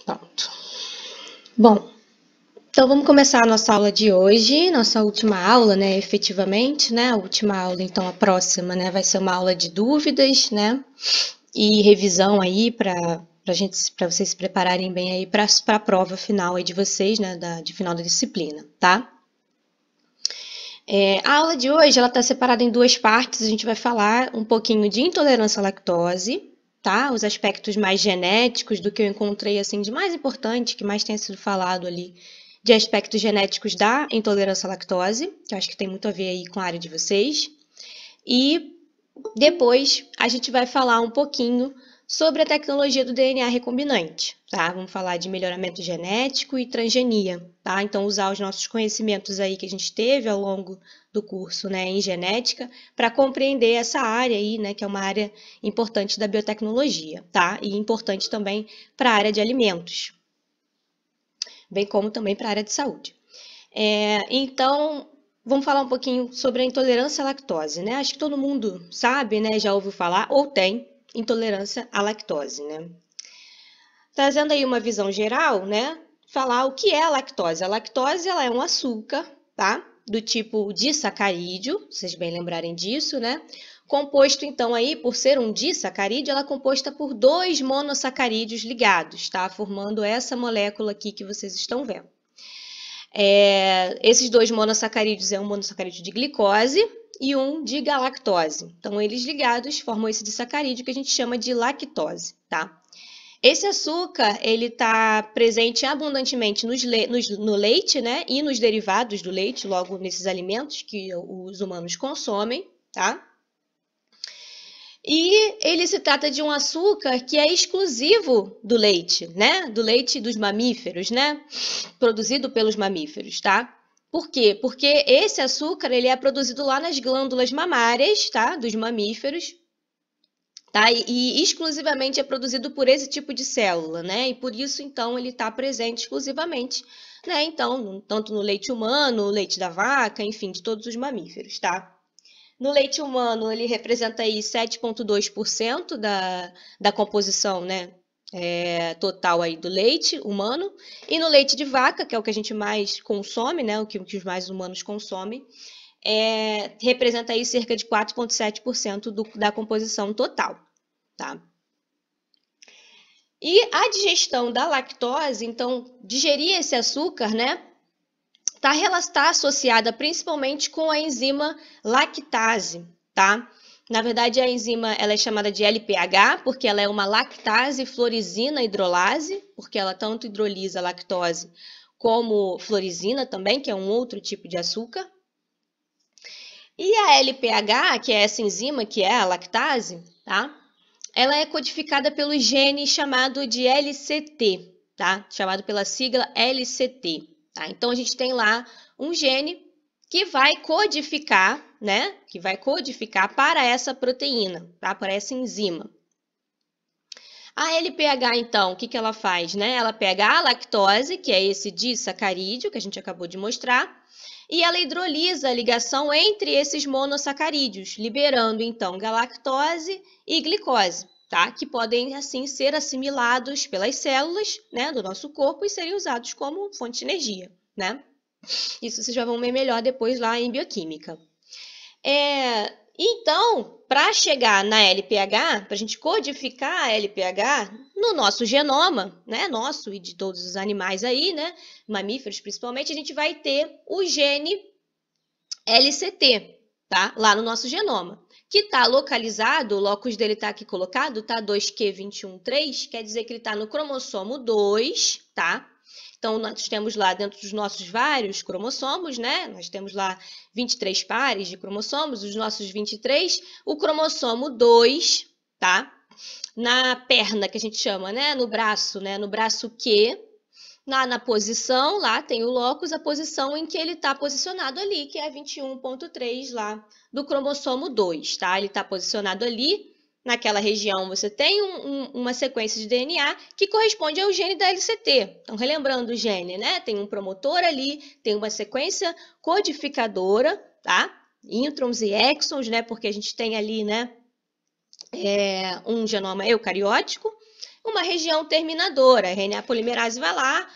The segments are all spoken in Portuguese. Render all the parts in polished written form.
Pronto. Bom, então vamos começar a nossa aula de hoje, nossa última aula, né, efetivamente, né, a última aula, então a próxima, né, vai ser uma aula de dúvidas, né, e revisão aí para vocês se prepararem bem aí para a prova final aí de vocês, né, de final da disciplina, tá? A aula de hoje, ela está separada em duas partes, a gente vai falar um pouquinho de intolerância à lactose, tá? Os aspectos mais genéticos do que eu encontrei, assim, de mais importante, que mais tenha sido falado ali, de aspectos genéticos da intolerância à lactose, que eu acho que tem muito a ver aí com a área de vocês. E depois a gente vai falar um pouquinho sobre a tecnologia do DNA recombinante, tá? Vamos falar de melhoramento genético e transgenia, tá? Então, usar os nossos conhecimentos aí que a gente teve ao longo do curso, né, em genética, para compreender essa área aí, né, que é uma área importante da biotecnologia, tá? E importante também para a área de alimentos, bem como também para a área de saúde. Então, vamos falar um pouquinho sobre a intolerância à lactose, né? Acho que todo mundo sabe, né? Já ouviu falar ou tem intolerância à lactose, né? Trazendo aí uma visão geral, né? Falar o que é a lactose. A lactose, ela é um açúcar, tá? Do tipo disacarídeo, vocês bem lembrarem disso, né? Composto, então, aí, por ser um disacarídeo, ela é composta por dois monossacarídeos ligados, tá? Formando essa molécula aqui que vocês estão vendo. Esses dois monossacarídeos é um monossacarídeo de glicose e um de galactose. Então, eles ligados formam esse disacarídeo que a gente chama de lactose, tá? Esse açúcar, ele está presente abundantemente no leite, né? E nos derivados do leite, logo nesses alimentos que os humanos consomem, tá? E ele se trata de um açúcar que é exclusivo do leite, né? Do leite dos mamíferos, né? Produzido pelos mamíferos, tá? Por quê? Porque esse açúcar, ele é produzido lá nas glândulas mamárias, tá? Dos mamíferos, tá? E exclusivamente é produzido por esse tipo de célula, né? E por isso, então, ele está presente exclusivamente, né? Então, tanto no leite humano, leite da vaca, enfim, de todos os mamíferos, tá? No leite humano, ele representa aí 7,2% da composição, né, total aí do leite humano. E no leite de vaca, que é o que a gente mais consome, né, o que os mais humanos consomem, representa aí cerca de 4,7% da composição total, tá? E a digestão da lactose, então, digerir esse açúcar, né, está associada principalmente com a enzima lactase, tá? Na verdade, a enzima ela é chamada de LPH, porque ela é uma lactase florizina hidrolase, porque ela tanto hidrolisa a lactose como florizina também, que é um outro tipo de açúcar. E a LPH, que é essa enzima que é a lactase, tá? Ela é codificada pelo gene chamado de LCT, tá? Chamado pela sigla LCT. Tá? Então, a gente tem lá um gene que vai codificar, né? Que vai codificar para essa proteína, tá? Para essa enzima. A LPH, então, o que ela faz, né? Ela pega a lactose, que é esse disacarídeo que a gente acabou de mostrar, e ela hidrolisa a ligação entre esses monossacarídeos, liberando, então, galactose e glicose, tá? Que podem, assim, ser assimilados pelas células, né, do nosso corpo e serem usados como fonte de energia, né? Isso vocês já vão ver melhor depois lá em bioquímica. Então, para chegar na LPH, para a gente codificar a LPH no nosso genoma, né, nosso e de todos os animais aí, né, mamíferos principalmente, a gente vai ter o gene LCT, tá, lá no nosso genoma, que está localizado, o locus dele está aqui colocado, tá, 2q21.3, quer dizer que ele está no cromossomo 2, tá? Então, nós temos lá dentro dos nossos vários cromossomos, né? Nós temos lá 23 pares de cromossomos, os nossos 23, o cromossomo 2, tá? Na perna, que a gente chama, né? No braço, né? No braço Q, na posição, lá tem o locus, a posição em que ele está posicionado ali, que é 21,3 lá do cromossomo 2, tá? Ele está posicionado ali. Naquela região você tem uma sequência de DNA que corresponde ao gene da LCT. Então, relembrando o gene, né? Tem um promotor ali, tem uma sequência codificadora, tá? Introns e exons, né? Porque a gente tem ali, né? Um genoma eucariótico, uma região terminadora. A RNA polimerase vai lá,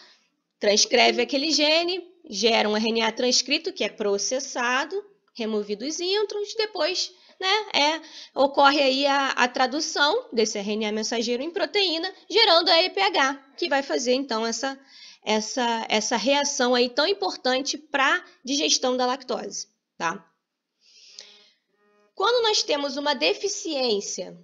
transcreve aquele gene, gera um RNA transcrito que é processado, removido os introns, depois, né, ocorre aí a tradução desse RNA mensageiro em proteína, gerando a EPH, que vai fazer então essa reação aí tão importante para a digestão da lactose, tá? Quando nós temos uma deficiência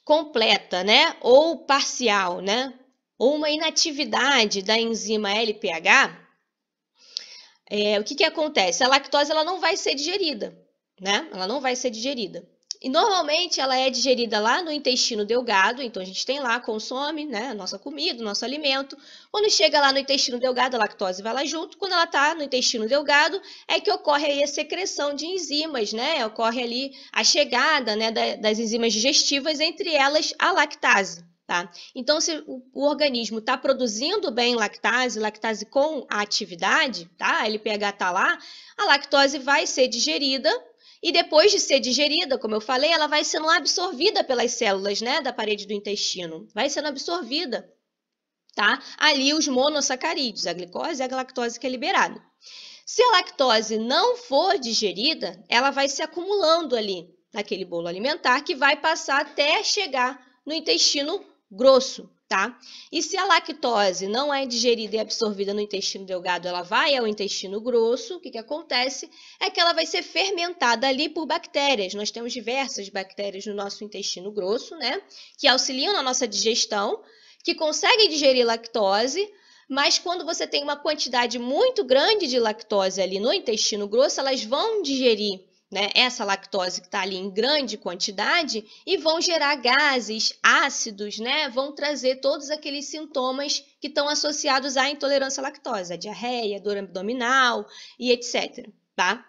completa, né, ou parcial, né, ou uma inatividade da enzima LPH, o que acontece? A lactose ela não vai ser digerida, né? Ela não vai ser digerida. E normalmente ela é digerida lá no intestino delgado, então a gente tem lá, consome, né, a nossa comida, o nosso alimento. Quando chega lá no intestino delgado, a lactose vai lá junto. Quando ela está no intestino delgado, é que ocorre aí a secreção de enzimas, né? Ocorre ali a chegada, né, das enzimas digestivas, entre elas a lactase. Tá? Então, se o organismo está produzindo bem lactase com a atividade, tá? A LPH está lá, a lactose vai ser digerida e depois de ser digerida, como eu falei, ela vai sendo absorvida pelas células, né, da parede do intestino. Vai sendo absorvida, tá? Ali os monossacarídeos, a glicose e a galactose que é liberada. Se a lactose não for digerida, ela vai se acumulando ali naquele bolo alimentar que vai passar até chegar no intestino grosso, tá? E se a lactose não é digerida e absorvida no intestino delgado, ela vai ao intestino grosso, o que acontece é que ela vai ser fermentada ali por bactérias. Nós temos diversas bactérias no nosso intestino grosso, né? Que auxiliam na nossa digestão, que conseguem digerir lactose, mas quando você tem uma quantidade muito grande de lactose ali no intestino grosso, elas vão digerir, né, essa lactose que está ali em grande quantidade e vão gerar gases, ácidos, né, vão trazer todos aqueles sintomas que estão associados à intolerância à lactose, a diarreia, dor abdominal e etc, tá?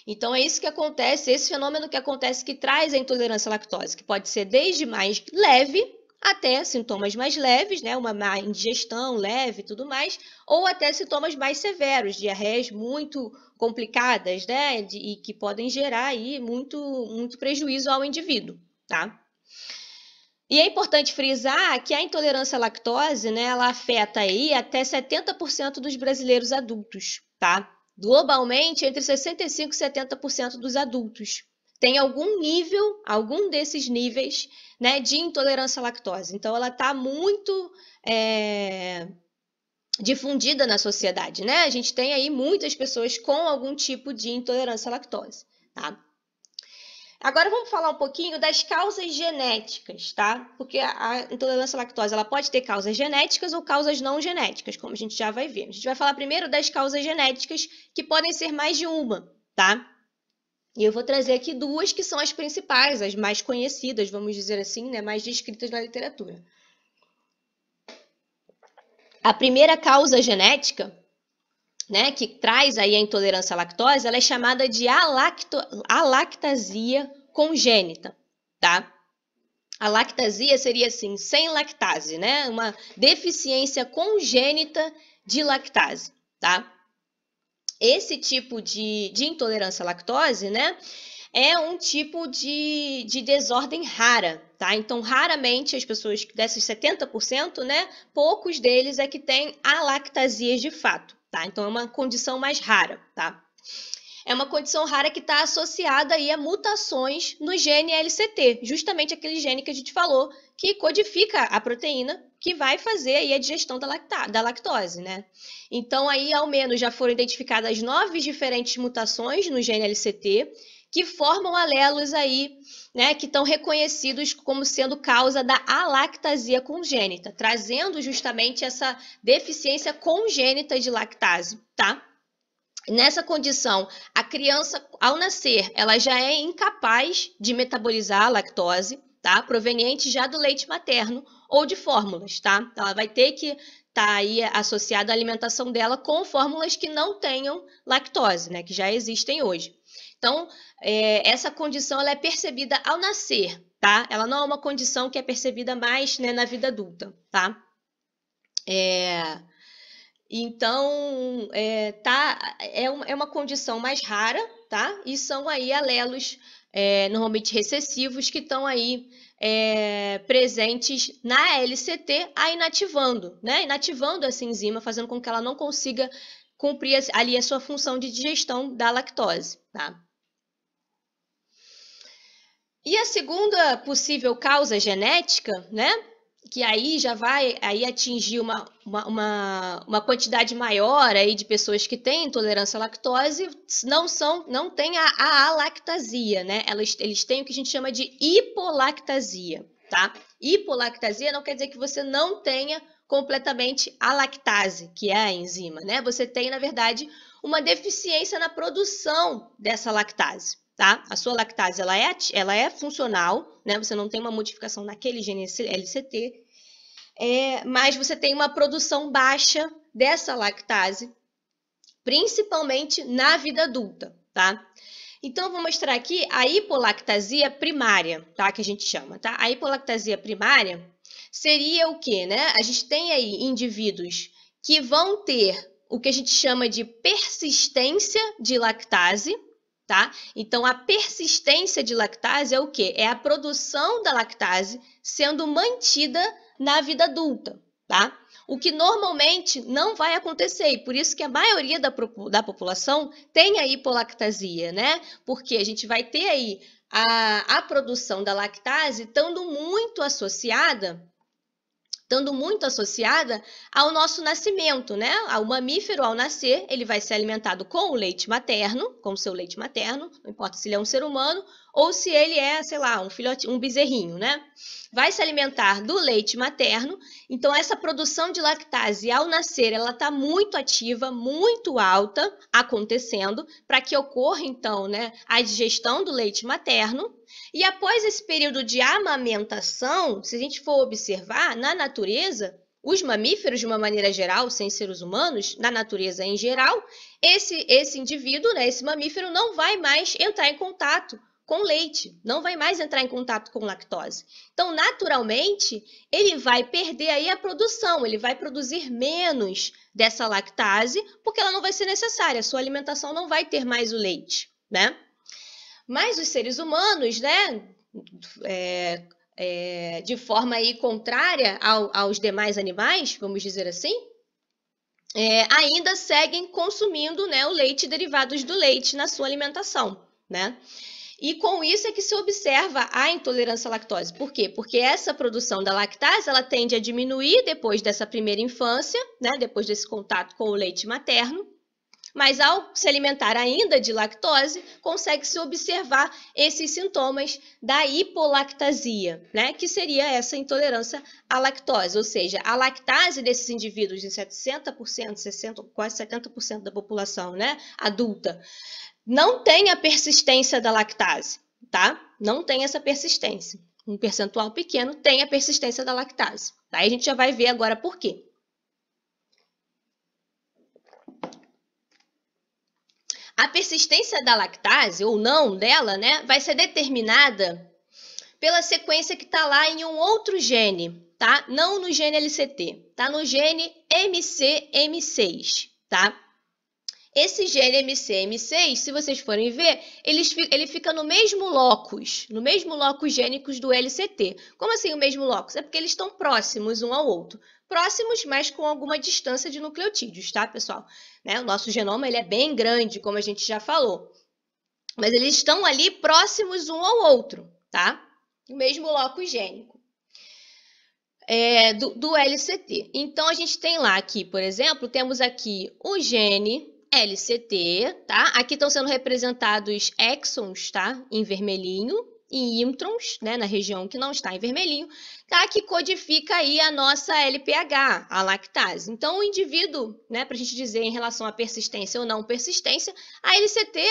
Então é isso que acontece, esse fenômeno que acontece que traz a intolerância à lactose, que pode ser desde mais leve até sintomas mais leves, né, uma má indigestão leve e tudo mais, ou até sintomas mais severos, diarreias muito complicadas, né, e que podem gerar aí muito prejuízo ao indivíduo, tá? E é importante frisar que a intolerância à lactose, né, ela afeta aí até 70% dos brasileiros adultos, tá? Globalmente, entre 65% e 70% dos adultos tem algum desses níveis, né, de intolerância à lactose. Então, ela está muito difundida na sociedade, né? A gente tem aí muitas pessoas com algum tipo de intolerância à lactose, tá? Agora vamos falar um pouquinho das causas genéticas, tá? Porque a intolerância à lactose ela pode ter causas genéticas ou causas não genéticas, como a gente já vai ver. A gente vai falar primeiro das causas genéticas, que podem ser mais de uma, tá? E eu vou trazer aqui duas que são as principais, as mais conhecidas, vamos dizer assim, né? Mais descritas na literatura. A primeira causa genética, né, que traz aí a intolerância à lactose, ela é chamada de alactasia congênita, tá? A lactasia seria assim, sem lactase, né? Uma deficiência congênita de lactase, tá? Esse tipo de intolerância à lactose, né, é um tipo de desordem rara, tá? Então, raramente as pessoas, desses 70%, né, poucos deles é que têm alactasias de fato, tá? Então, é uma condição mais rara, tá? É uma condição rara que está associada aí a mutações no gene LCT, justamente aquele gene que a gente falou, que codifica a proteína que vai fazer aí a digestão da lactose, né? Então, aí, ao menos, já foram identificadas 9 diferentes mutações no gene LCT, que formam alelos aí, né, que estão reconhecidos como sendo causa da alactasia congênita, trazendo justamente essa deficiência congênita de lactase, tá? Nessa condição, a criança, ao nascer, ela já é incapaz de metabolizar a lactose, tá? Proveniente já do leite materno ou de fórmulas, tá? Ela vai ter que estar aí associada à alimentação dela com fórmulas que não tenham lactose, né? Que já existem hoje. Então, essa condição ela é percebida ao nascer, tá? Ela não é uma condição que é percebida mais, né, na vida adulta, tá? Então, é uma condição mais rara, tá? E são aí alelos normalmente recessivos que estão aí presentes na LCT a inativando, né? Inativando essa enzima, fazendo com que ela não consiga cumprir ali a sua função de digestão da lactose, tá? E a segunda possível causa genética, né? Que aí já vai atingir uma quantidade maior aí de pessoas que têm intolerância à lactose, não tem a alactasia, né? Eles têm o que a gente chama de hipolactasia, tá? Hipolactasia não quer dizer que você não tenha completamente a lactase, que é a enzima, né? Você tem, na verdade, uma deficiência na produção dessa lactase. Tá? A sua lactase ela é funcional, né? Você não tem uma modificação naquele gene LCT, mas você tem uma produção baixa dessa lactase, principalmente na vida adulta, tá? Então, eu vou mostrar aqui a hipolactasia primária, tá? Que a gente chama, tá? A hipolactasia primária seria o quê, né? A gente tem aí indivíduos que vão ter o que a gente chama de persistência de lactase, tá? Então, a persistência de lactase é o quê? É a produção da lactase sendo mantida na vida adulta, tá? O que normalmente não vai acontecer, e por isso que a maioria da população tem a hipolactasia, né? Porque a gente vai ter aí a produção da lactase estando muito associada ao nosso nascimento, né? O mamífero, ao nascer, ele vai ser alimentado com o leite materno, com o seu leite materno, não importa se ele é um ser humano ou se ele é, sei lá, um bezerrinho, né? Vai se alimentar do leite materno, então essa produção de lactase ao nascer, ela está muito ativa, muito alta, acontecendo, para que ocorra, então, né, a digestão do leite materno. E após esse período de amamentação, se a gente for observar, na natureza, os mamíferos, de uma maneira geral, sem seres humanos, na natureza em geral, esse indivíduo, né, esse mamífero, não vai mais entrar em contato com leite, não vai mais entrar em contato com lactose. Então, naturalmente, ele vai perder aí a produção, ele vai produzir menos dessa lactase, porque ela não vai ser necessária, a sua alimentação não vai ter mais o leite, né? Mas os seres humanos, né, de forma aí contrária aos demais animais, vamos dizer assim, ainda seguem consumindo, né, o leite e derivados do leite na sua alimentação, né? E com isso é que se observa a intolerância à lactose. Por quê? Porque essa produção da lactase, ela tende a diminuir depois dessa primeira infância, né, depois desse contato com o leite materno, mas ao se alimentar ainda de lactose, consegue-se observar esses sintomas da hipolactasia, né? Que seria essa intolerância à lactose, ou seja, a lactase desses indivíduos, em 60%, 60%, quase 70% da população, né, adulta, não tem a persistência da lactase, tá? Não tem essa persistência. Um percentual pequeno tem a persistência da lactase. Tá? Aí a gente já vai ver agora por quê. A persistência da lactase, ou não dela, né, vai ser determinada pela sequência que está lá em um outro gene, tá? Não no gene LCT, tá? No gene MCM6, tá? Esse gene MCM6, se vocês forem ver, ele fica no mesmo locus gênicos do LCT. Como assim o mesmo locus? É porque eles estão próximos um ao outro. Próximos, mas com alguma distância de nucleotídeos, tá, pessoal? Né? O nosso genoma ele é bem grande, como a gente já falou. Mas eles estão ali próximos um ao outro, tá? O mesmo locus gênico. Do LCT. Então, a gente tem lá aqui, por exemplo, temos aqui o gene LCT, tá? Aqui estão sendo representados exons, tá? Em vermelhinho, e introns, né? Na região que não está em vermelhinho, tá? Que codifica aí a nossa LPH, a lactase. Então, o indivíduo, né? Para a gente dizer em relação à persistência ou não persistência, a LCT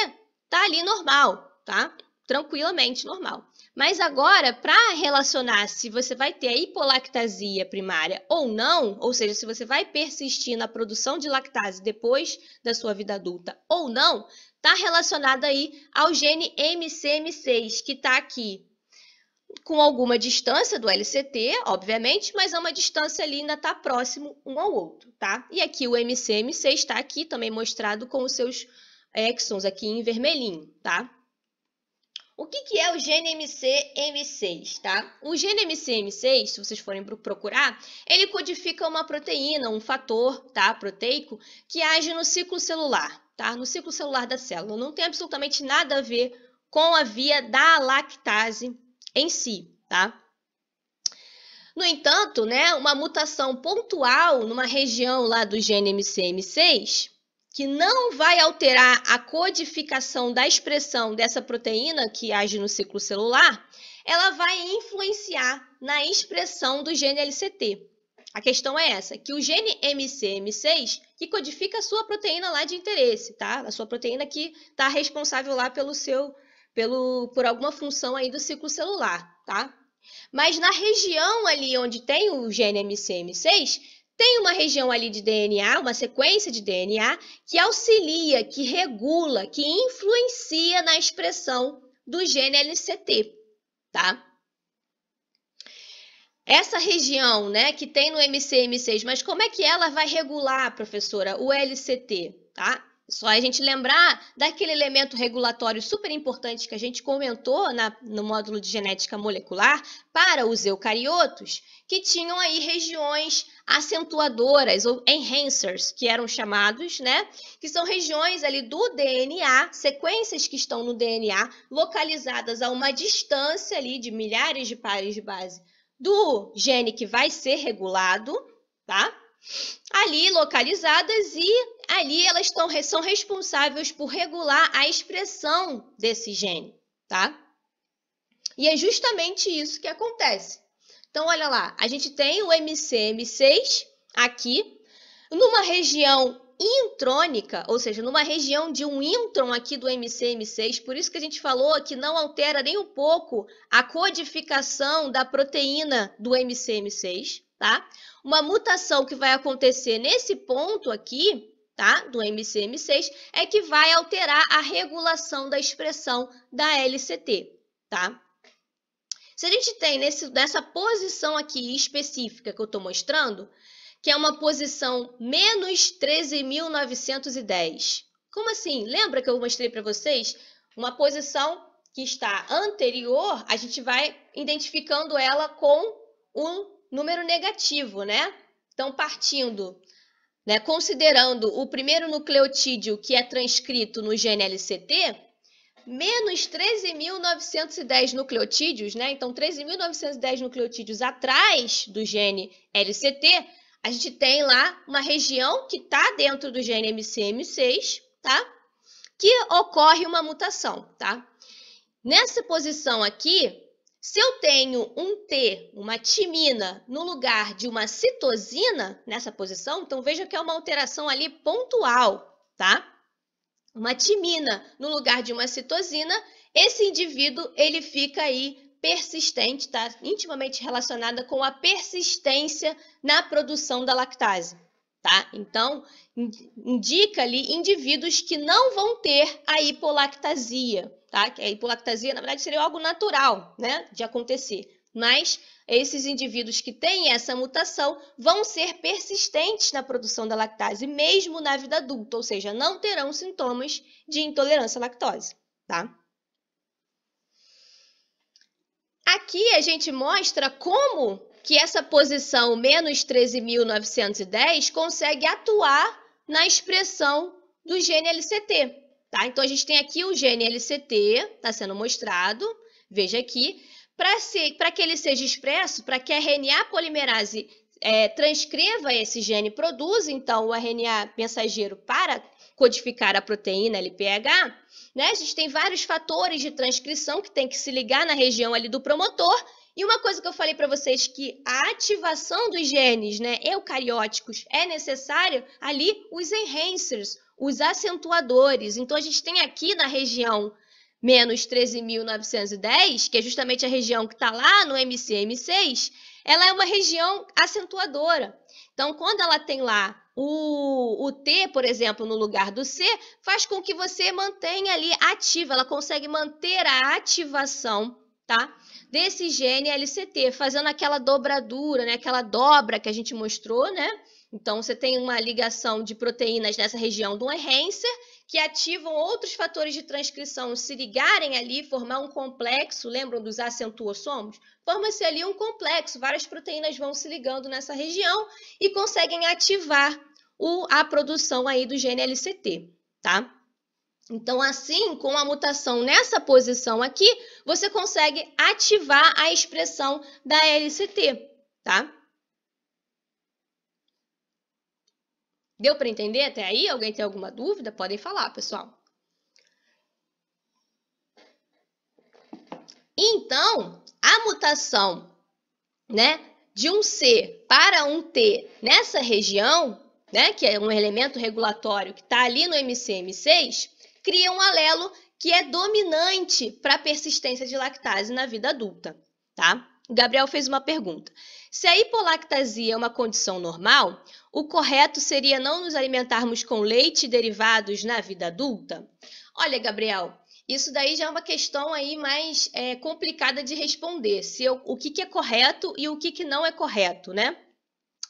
tá ali normal, tá? Tranquilamente normal. Mas agora, para relacionar se você vai ter a hipolactasia primária ou não, ou seja, se você vai persistir na produção de lactase depois da sua vida adulta ou não, está relacionado aí ao gene MCM6, que está aqui com alguma distância do LCT, obviamente, mas a uma distância ali ainda está próximo um ao outro, tá? E aqui o MCM6 está aqui também mostrado com os seus exons aqui em vermelhinho, tá? O que é o gene MCM6, tá? O gene MCM6, se vocês forem procurar, ele codifica uma proteína, um fator, tá, proteico, que age no ciclo celular, tá? No ciclo celular da célula. Não tem absolutamente nada a ver com a via da lactase em si, tá? No entanto, né, uma mutação pontual numa região lá do gene MCM6, que não vai alterar a codificação da expressão dessa proteína que age no ciclo celular, ela vai influenciar na expressão do gene LCT. A questão é essa, que o gene MCM6, que codifica a sua proteína lá de interesse, tá? A sua proteína que está responsável lá por alguma função aí do ciclo celular, tá? Mas na região ali onde tem o gene MCM6, tem uma região ali de DNA, uma sequência de DNA, que auxilia, que regula, que influencia na expressão do gene LCT, tá? Essa região, né, que tem no MCM6, mas como é que ela vai regular, professora, o LCT, tá? Só a gente lembrar daquele elemento regulatório super importante que a gente comentou no módulo de genética molecular para os eucariotos, que tinham aí regiões acentuadoras ou enhancers, que eram chamados, né? Que são regiões ali do DNA, sequências que estão no DNA, localizadas a uma distância ali de milhares de pares de base do gene que vai ser regulado, tá? Ali localizadas e ali elas são responsáveis por regular a expressão desse gene, tá? E é justamente isso que acontece. Então, olha lá, a gente tem o MCM6 aqui, numa região intrônica, ou seja, numa região de um intron aqui do MCM6, por isso que a gente falou que não altera nem um pouco a codificação da proteína do MCM6, tá? Uma mutação que vai acontecer nesse ponto aqui, tá, do MCM6, é que vai alterar a regulação da expressão da LCT, tá? Se a gente tem nessa posição aqui específica que eu estou mostrando, que é uma posição menos 13.910. Como assim? Lembra que eu mostrei para vocês? Uma posição que está anterior, a gente vai identificando ela com um número negativo, né? Então, partindo, né, considerando o primeiro nucleotídeo que é transcrito no gene LCT, menos 13.910 nucleotídeos, né? Então, 13.910 nucleotídeos atrás do gene LCT, a gente tem lá uma região que está dentro do gene MCM6, tá? Que ocorre uma mutação, tá? Nessa posição aqui, se eu tenho um T, uma timina, no lugar de uma citosina nessa posição, então veja que é uma alteração ali pontual, tá? Uma timina no lugar de uma citosina, esse indivíduo ele fica aí persistente, está intimamente relacionada com a persistência na produção da lactase, tá? Então, indica ali indivíduos que não vão ter a hipolactasia, tá? Que a hipolactasia, na verdade, seria algo natural, né, de acontecer. Mas esses indivíduos que têm essa mutação vão ser persistentes na produção da lactase, mesmo na vida adulta, ou seja, não terão sintomas de intolerância à lactose, tá? Aqui a gente mostra como que essa posição menos 13.910 consegue atuar na expressão do gene LCT, tá? Então, a gente tem aqui o gene LCT, está sendo mostrado, veja aqui, para que ele seja expresso, para que a RNA polimerase transcreva esse gene, produza, então, o RNA mensageiro para codificar a proteína LPH, né? A gente tem vários fatores de transcrição que tem que se ligar na região ali do promotor. E uma coisa que eu falei para vocês, que a ativação dos genes, né, eucarióticos é necessária ali os enhancers, os acentuadores. Então, a gente tem aqui na região menos 13.910, que é justamente a região que está lá no MCM6, ela é uma região acentuadora. Então, quando ela tem lá o T, por exemplo, no lugar do C, faz com que você mantenha ali ativa, ela consegue manter a ativação, tá, desse gene LCT, fazendo aquela dobradura, né, aquela dobra que a gente mostrou, né? Então, você tem uma ligação de proteínas nessa região do enhancer, que ativam outros fatores de transcrição se ligarem ali, formar um complexo, lembram dos acentuossomos? Forma-se ali um complexo, várias proteínas vão se ligando nessa região e conseguem ativar a produção aí do gene LCT, tá? Então, assim, com a mutação nessa posição aqui, você consegue ativar a expressão da LCT, tá? Deu para entender até aí? Alguém tem alguma dúvida? Podem falar, pessoal. Então, a mutação, né, de um C para um T nessa região, né, que é um elemento regulatório que está ali no MCM6, cria um alelo que é dominante para a persistência de lactase na vida adulta, tá? O Gabriel fez uma pergunta. Se a hipolactasia é uma condição normal, o correto seria não nos alimentarmos com leite e derivados na vida adulta? Olha, Gabriel, isso daí já é uma questão aí mais complicada de responder. O que é correto e o que não é correto, né?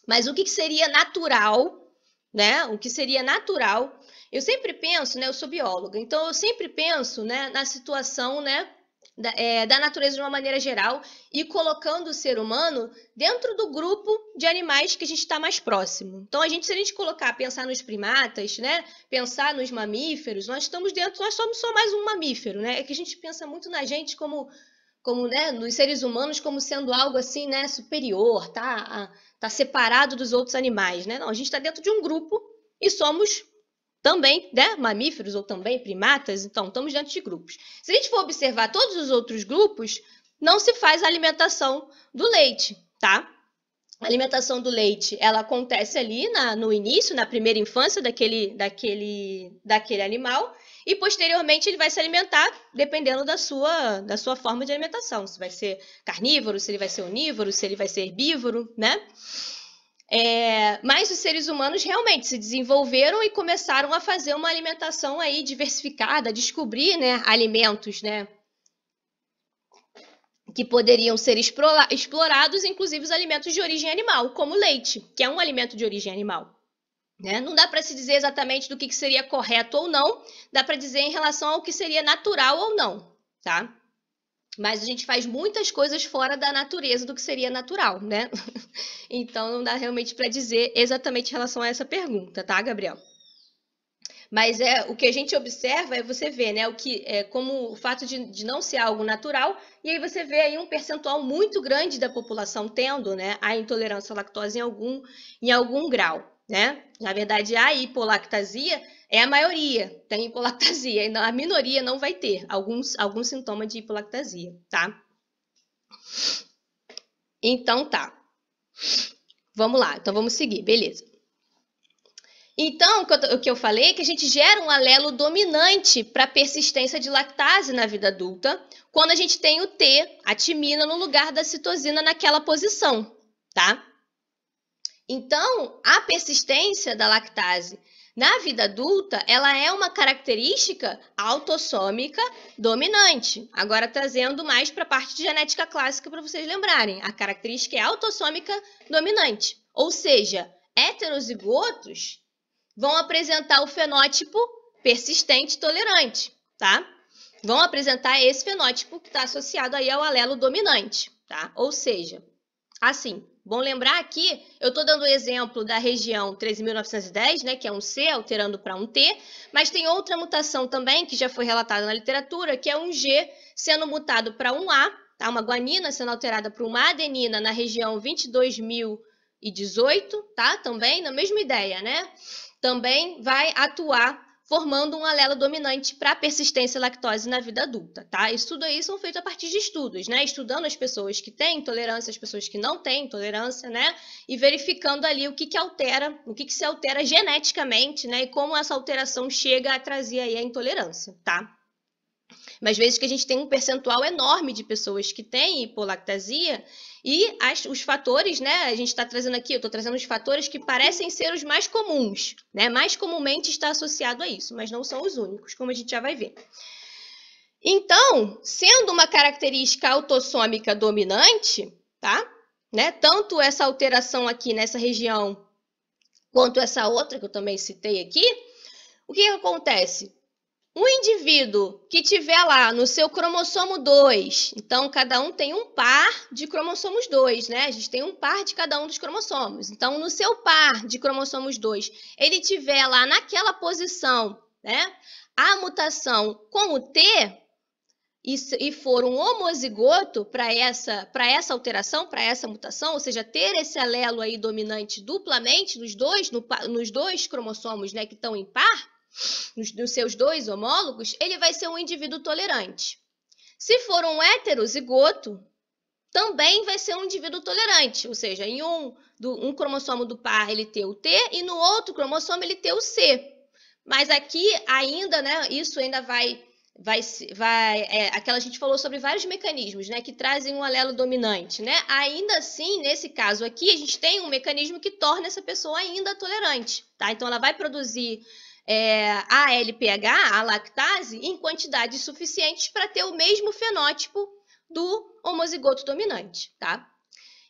Mas o que seria natural, né? O que seria natural, eu sempre penso, né? Eu sou bióloga, então eu sempre penso, né, na situação, né, da natureza de uma maneira geral e colocando o ser humano dentro do grupo de animais que a gente está mais próximo. Então, se a gente pensar nos primatas, né, pensar nos mamíferos, nós estamos dentro, nós somos só mais um mamífero, né? É que a gente pensa muito na gente como né, nos seres humanos como sendo algo assim, né, superior, tá separado dos outros animais, né? Não, a gente está dentro de um grupo e somos também, né, mamíferos ou também primatas, então estamos dentro de grupos. Se a gente for observar todos os outros grupos, não se faz a alimentação do leite, tá? A alimentação do leite, ela acontece ali no início, na primeira infância daquele animal, e posteriormente ele vai se alimentar dependendo da sua forma de alimentação. Se vai ser carnívoro, se ele vai ser onívoro, se ele vai ser herbívoro, né? Mas os seres humanos realmente se desenvolveram e começaram a fazer uma alimentação aí diversificada, a descobrir, né, alimentos, né, que poderiam ser explorados, inclusive os alimentos de origem animal, como o leite, que é um alimento de origem animal. Né? Não dá para se dizer exatamente do que seria correto ou não, dá para dizer em relação ao que seria natural ou não, tá? Mas a gente faz muitas coisas fora da natureza do que seria natural, né? Então não dá realmente para dizer exatamente em relação a essa pergunta, tá, Gabriel? Mas o que a gente observa você vê, né, como o fato de não ser algo natural, e aí você vê aí um percentual muito grande da população tendo, né, a intolerância à lactose em algum grau, né? Na verdade, a hipolactasia é a maioria, tem hipolactasia, e a minoria não vai ter algum sintoma de hipolactasia, tá? Então tá. Vamos lá, então vamos seguir, beleza. Então, o que eu falei é que a gente gera um alelo dominante para a persistência de lactase na vida adulta, quando a gente tem o T, a timina, no lugar da citosina naquela posição, tá? Então, a persistência da lactase na vida adulta, ela é uma característica autossômica dominante. Agora, trazendo mais para a parte de genética clássica para vocês lembrarem. A característica é autossômica dominante, ou seja, heterozigotos vão apresentar o fenótipo persistente tolerante, tá? Vão apresentar esse fenótipo que está associado aí ao alelo dominante, tá? Ou seja, assim, bom lembrar aqui, eu estou dando o exemplo da região 13.910, né, que é um C alterando para um T, mas tem outra mutação também que já foi relatada na literatura, que é um G sendo mutado para um A, tá? Uma guanina sendo alterada para uma adenina na região 22.018, tá? Também na mesma ideia, né? Também vai atuar formando um alelo dominante para a persistência à lactose na vida adulta, tá? Isso tudo aí são feitos a partir de estudos, né? Estudando as pessoas que têm intolerância, as pessoas que não têm intolerância, né? E verificando ali o que se altera geneticamente, né? E como essa alteração chega a trazer aí a intolerância, tá? Mas vezes que a gente tem um percentual enorme de pessoas que têm hipolactasia e os fatores, né? A gente está trazendo aqui, eu estou trazendo os fatores que parecem ser os mais comuns, né? Mais comumente está associado a isso, mas não são os únicos, como a gente já vai ver. Então, sendo uma característica autossômica dominante, tá? Né? Tanto essa alteração aqui nessa região, quanto essa outra que eu também citei aqui, o que acontece? Um indivíduo que tiver lá no seu cromossomo 2, então cada um tem um par de cromossomos 2, né? A gente tem um par de cada um dos cromossomos. Então, no seu par de cromossomos 2, ele tiver lá naquela posição, né? A mutação com o T e for um homozigoto para essa alteração, para essa mutação, ou seja, ter esse alelo aí dominante duplamente nos dois cromossomos, né, que estão em par, nos seus dois homólogos, ele vai ser um indivíduo tolerante. Se for um heterozigoto, também vai ser um indivíduo tolerante, ou seja, em um cromossomo do par ele ter o T e no outro cromossomo ele ter o C. Mas aqui ainda, né, isso ainda aquela a gente falou sobre vários mecanismos, né, que trazem um alelo dominante, né? Ainda assim, nesse caso aqui, a gente tem um mecanismo que torna essa pessoa ainda tolerante, tá? Então ela vai produzir a LPH, a lactase, em quantidades suficientes para ter o mesmo fenótipo do homozigoto dominante, tá?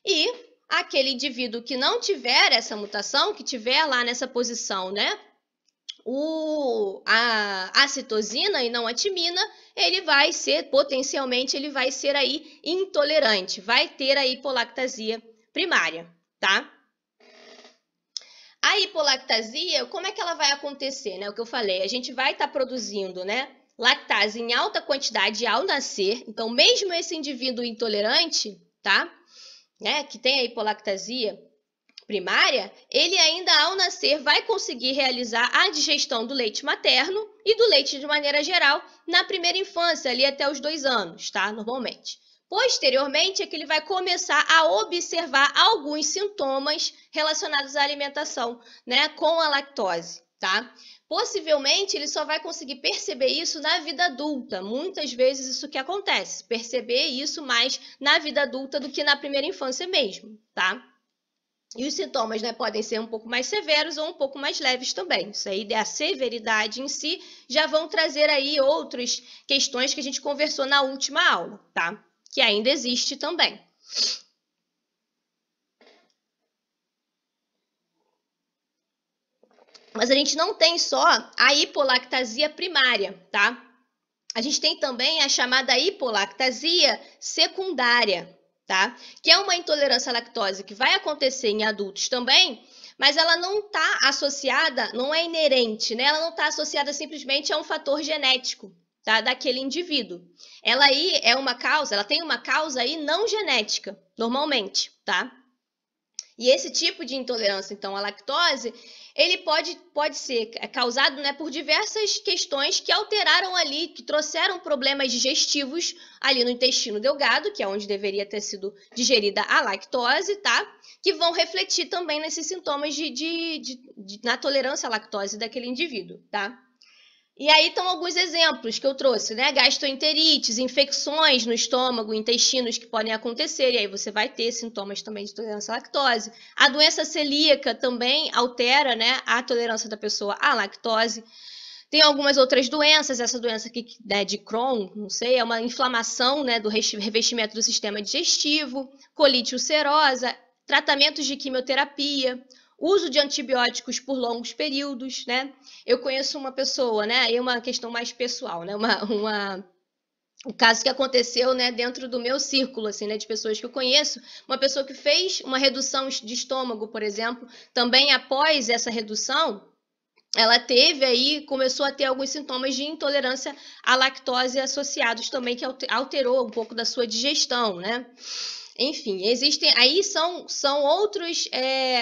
E aquele indivíduo que não tiver essa mutação, que tiver lá nessa posição, né, a citosina e não a timina, ele vai ser, potencialmente, ele vai ser aí intolerante, vai ter a hipolactasia primária, tá? A hipolactasia, como é que ela vai acontecer, né? O que eu falei, a gente vai estar produzindo, né, lactase em alta quantidade ao nascer, então mesmo esse indivíduo intolerante, tá, né, que tem a hipolactasia primária, ele ainda ao nascer vai conseguir realizar a digestão do leite materno e do leite de maneira geral na primeira infância, ali até os 2 anos, tá? Normalmente. Posteriormente é que ele vai começar a observar alguns sintomas relacionados à alimentação, né, com a lactose, tá? Possivelmente ele só vai conseguir perceber isso na vida adulta. Muitas vezes isso que acontece, perceber isso mais na vida adulta do que na primeira infância mesmo, tá? E os sintomas, né, podem ser um pouco mais severos ou um pouco mais leves também. Isso aí, a severidade em si, já vão trazer aí outras questões que a gente conversou na última aula, tá? Que ainda existe também. Mas a gente não tem só a hipolactasia primária, tá? A gente tem também a chamada hipolactasia secundária, tá? Que é uma intolerância à lactose que vai acontecer em adultos também, mas ela não está associada, não é inerente, né? Ela não está associada simplesmente a um fator genético, tá? Daquele indivíduo. Ela aí é uma causa, ela tem uma causa aí não genética, normalmente, tá? E esse tipo de intolerância, então, à lactose, ele pode ser causado, né, por diversas questões que alteraram ali, que trouxeram problemas digestivos ali no intestino delgado, que é onde deveria ter sido digerida a lactose, tá? Que vão refletir também nesses sintomas na tolerância à lactose daquele indivíduo, tá? E aí estão alguns exemplos que eu trouxe, né? Gastroenterites, infecções no estômago, intestinos que podem acontecer, e aí você vai ter sintomas também de tolerância à lactose. A doença celíaca também altera, né, a tolerância da pessoa à lactose. Tem algumas outras doenças, essa doença aqui, né, de Crohn, não sei, é uma inflamação, né, do revestimento do sistema digestivo, colite ulcerosa, tratamentos de quimioterapia, uso de antibióticos por longos períodos, né? Eu conheço uma pessoa, né? Aí é uma questão mais pessoal, né? Um caso que aconteceu, né, dentro do meu círculo, assim, né, de pessoas que eu conheço, uma pessoa que fez uma redução de estômago, por exemplo, também após essa redução, ela teve aí, começou a ter alguns sintomas de intolerância à lactose associados também, que alterou um pouco da sua digestão, né? Enfim, existem aí são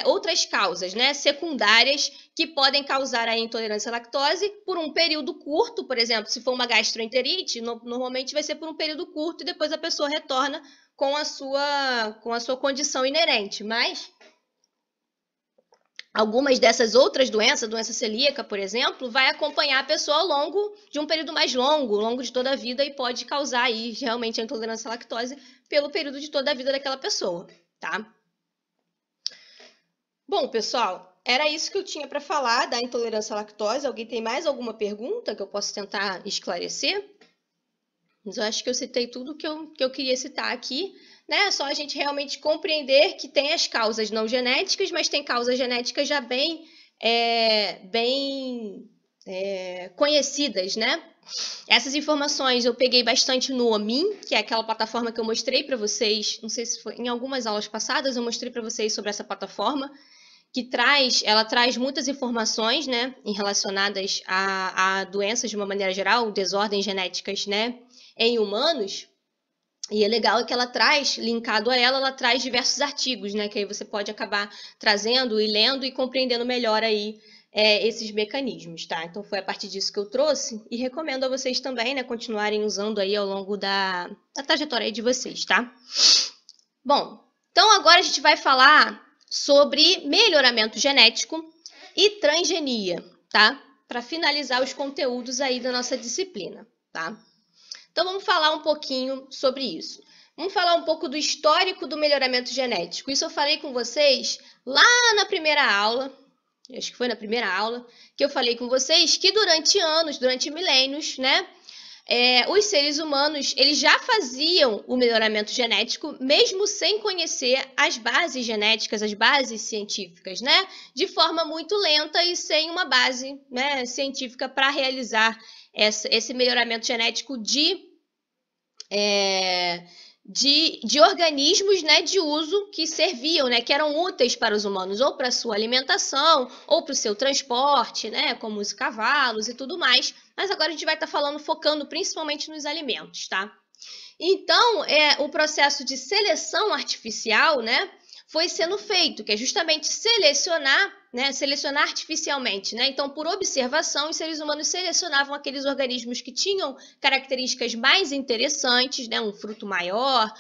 outras causas, né, secundárias que podem causar a intolerância à lactose por um período curto, por exemplo, se for uma gastroenterite, normalmente vai ser por um período curto e depois a pessoa retorna com a sua condição inerente, mas algumas dessas outras doenças, a doença celíaca, por exemplo, vai acompanhar a pessoa ao longo de um período mais longo, ao longo de toda a vida, e pode causar aí realmente a intolerância à lactose pelo período de toda a vida daquela pessoa, tá? Bom, pessoal, era isso que eu tinha para falar da intolerância à lactose. Alguém tem mais alguma pergunta que eu possa tentar esclarecer? Mas eu acho que eu citei tudo que eu queria citar aqui, né? Só a gente realmente compreender que tem as causas não genéticas, mas tem causas genéticas já bem conhecidas, né? Essas informações eu peguei bastante no OMIN, que é aquela plataforma que eu mostrei para vocês, não sei se foi em algumas aulas passadas, eu mostrei para vocês sobre essa plataforma, ela traz muitas informações, né, relacionadas a doenças de uma maneira geral, desordens genéticas, né, em humanos. E é legal que ela traz, linkado a ela traz diversos artigos, né, que aí você pode acabar trazendo e lendo e compreendendo melhor aí esses mecanismos, tá? Então foi a partir disso que eu trouxe e recomendo a vocês também, né, continuarem usando aí ao longo da trajetória aí de vocês, tá? Bom, então agora a gente vai falar sobre melhoramento genético e transgenia, tá? Para finalizar os conteúdos aí da nossa disciplina, tá? Então vamos falar um pouquinho sobre isso. Vamos falar um pouco do histórico do melhoramento genético. Isso eu falei com vocês lá na primeira aula, acho que foi na primeira aula, que eu falei com vocês que durante anos, durante milênios, né, os seres humanos eles já faziam o melhoramento genético, mesmo sem conhecer as bases genéticas, as bases científicas, né, de forma muito lenta e sem uma base, né, científica para realizar esse melhoramento genético de organismos, né, de uso que serviam, né, que eram úteis para os humanos, ou para a sua alimentação, ou para o seu transporte, né, como os cavalos e tudo mais. Mas agora a gente vai estar focando principalmente nos alimentos, tá? Então, o processo de seleção artificial, né, foi sendo feito, que é justamente selecionar artificialmente, né? Então, por observação, os seres humanos selecionavam aqueles organismos que tinham características mais interessantes, né? Um fruto maior,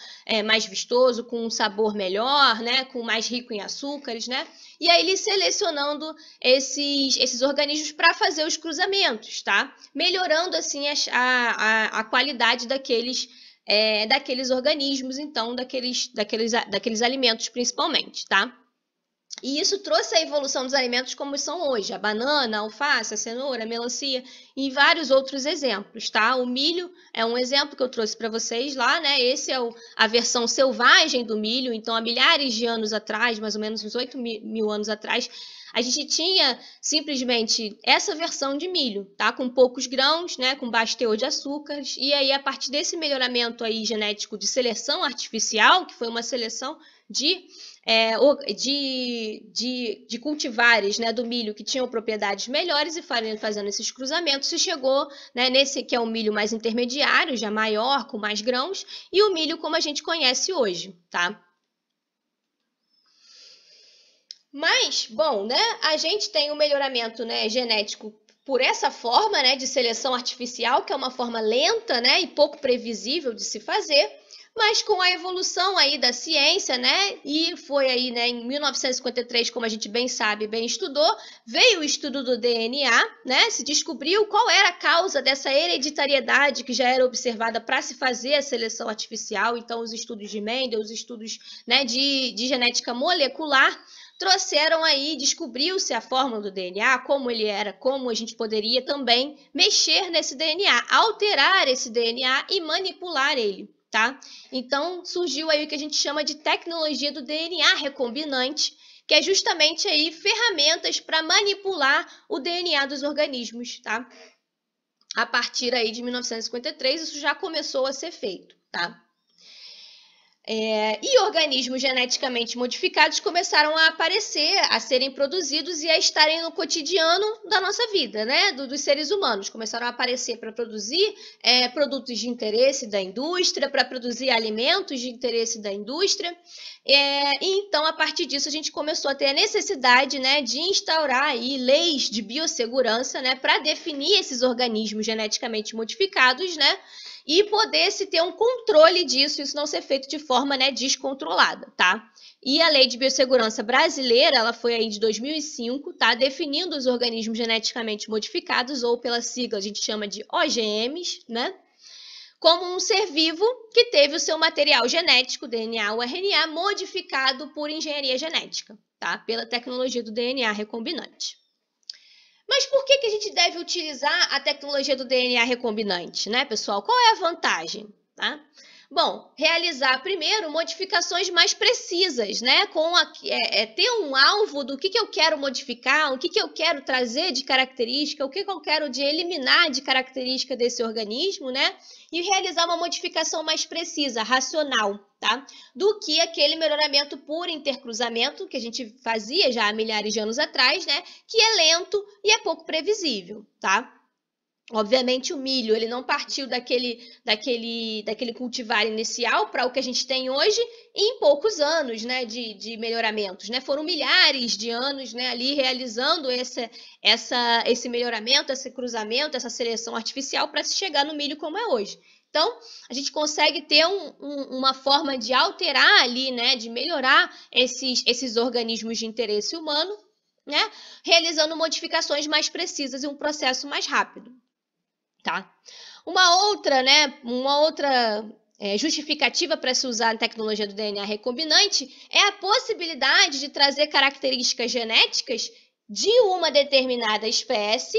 mais vistoso, com um sabor melhor, né? Com mais rico em açúcares, né? E aí eles selecionando esses organismos para fazer os cruzamentos, tá? Melhorando assim a qualidade daqueles organismos, então, daqueles alimentos principalmente, tá? E isso trouxe a evolução dos alimentos como são hoje, a banana, a alface, a cenoura, a melancia e vários outros exemplos, tá? O milho é um exemplo que eu trouxe para vocês lá, né? Esse é a versão selvagem do milho, então há milhares de anos atrás, mais ou menos uns 8 mil anos atrás, a gente tinha simplesmente essa versão de milho, tá? Com poucos grãos, né? Com baixo teor de açúcares, e aí a partir desse melhoramento aí genético de seleção artificial, que foi uma seleção de cultivares, né, do milho que tinham propriedades melhores e fazendo esses cruzamentos, se chegou, né, nesse que é o milho mais intermediário, já maior, com mais grãos, e o milho como a gente conhece hoje, tá? Mas, bom, né, a gente tem o melhoramento, né, genético por essa forma, né, de seleção artificial, que é uma forma lenta, né, e pouco previsível de se fazer, mas com a evolução aí da ciência, né, e foi aí, né, em 1953, como a gente bem sabe, bem estudou, veio o estudo do DNA, né, se descobriu qual era a causa dessa hereditariedade que já era observada para se fazer a seleção artificial, então os estudos de Mendel, os estudos, né, de genética molecular, trouxeram aí, descobriu-se a fórmula do DNA, como ele era, como a gente poderia também mexer nesse DNA, alterar esse DNA e manipular ele, tá? Então, surgiu aí o que a gente chama de tecnologia do DNA recombinante, que é justamente aí ferramentas para manipular o DNA dos organismos, tá? A partir aí de 1953, isso já começou a ser feito, tá? E organismos geneticamente modificados começaram a aparecer, a serem produzidos e a estarem no cotidiano da nossa vida, né? Dos seres humanos. Começaram a aparecer para produzir produtos de interesse da indústria, para produzir alimentos de interesse da indústria. E então, a partir disso, a gente começou a ter a necessidade, né, de instaurar aí leis de biossegurança, né, para definir esses organismos geneticamente modificados, né? E poder se ter um controle disso, isso não ser feito de forma, né, descontrolada, tá? E a Lei de Biossegurança Brasileira, ela foi aí de 2005, tá? Definindo os organismos geneticamente modificados, ou pela sigla a gente chama de OGMs, né? Como um ser vivo que teve o seu material genético, DNA ou RNA, modificado por engenharia genética, tá? Pela tecnologia do DNA recombinante. Mas por que a gente deve utilizar a tecnologia do DNA recombinante, né, pessoal? Qual é a vantagem? Tá? Bom, realizar primeiro modificações mais precisas, né? Ter um alvo do que eu quero modificar, o que eu quero trazer de característica, o que eu quero de eliminar de característica desse organismo, né? E realizar uma modificação mais precisa, racional, tá? Do que aquele melhoramento por intercruzamento que a gente fazia já há milhares de anos atrás, né? Que é lento e é pouco previsível, tá? Obviamente o milho ele não partiu daquele cultivar inicial para o que a gente tem hoje em poucos anos, né, de melhoramentos, né? Foram milhares de anos, né, ali realizando esse melhoramento, esse cruzamento, essa seleção artificial para se chegar no milho como é hoje. Então, a gente consegue ter uma forma de alterar ali, né, de melhorar esses organismos de interesse humano, né, realizando modificações mais precisas e um processo mais rápido. Tá? Uma outra justificativa para se usar a tecnologia do DNA recombinante é a possibilidade de trazer características genéticas de uma determinada espécie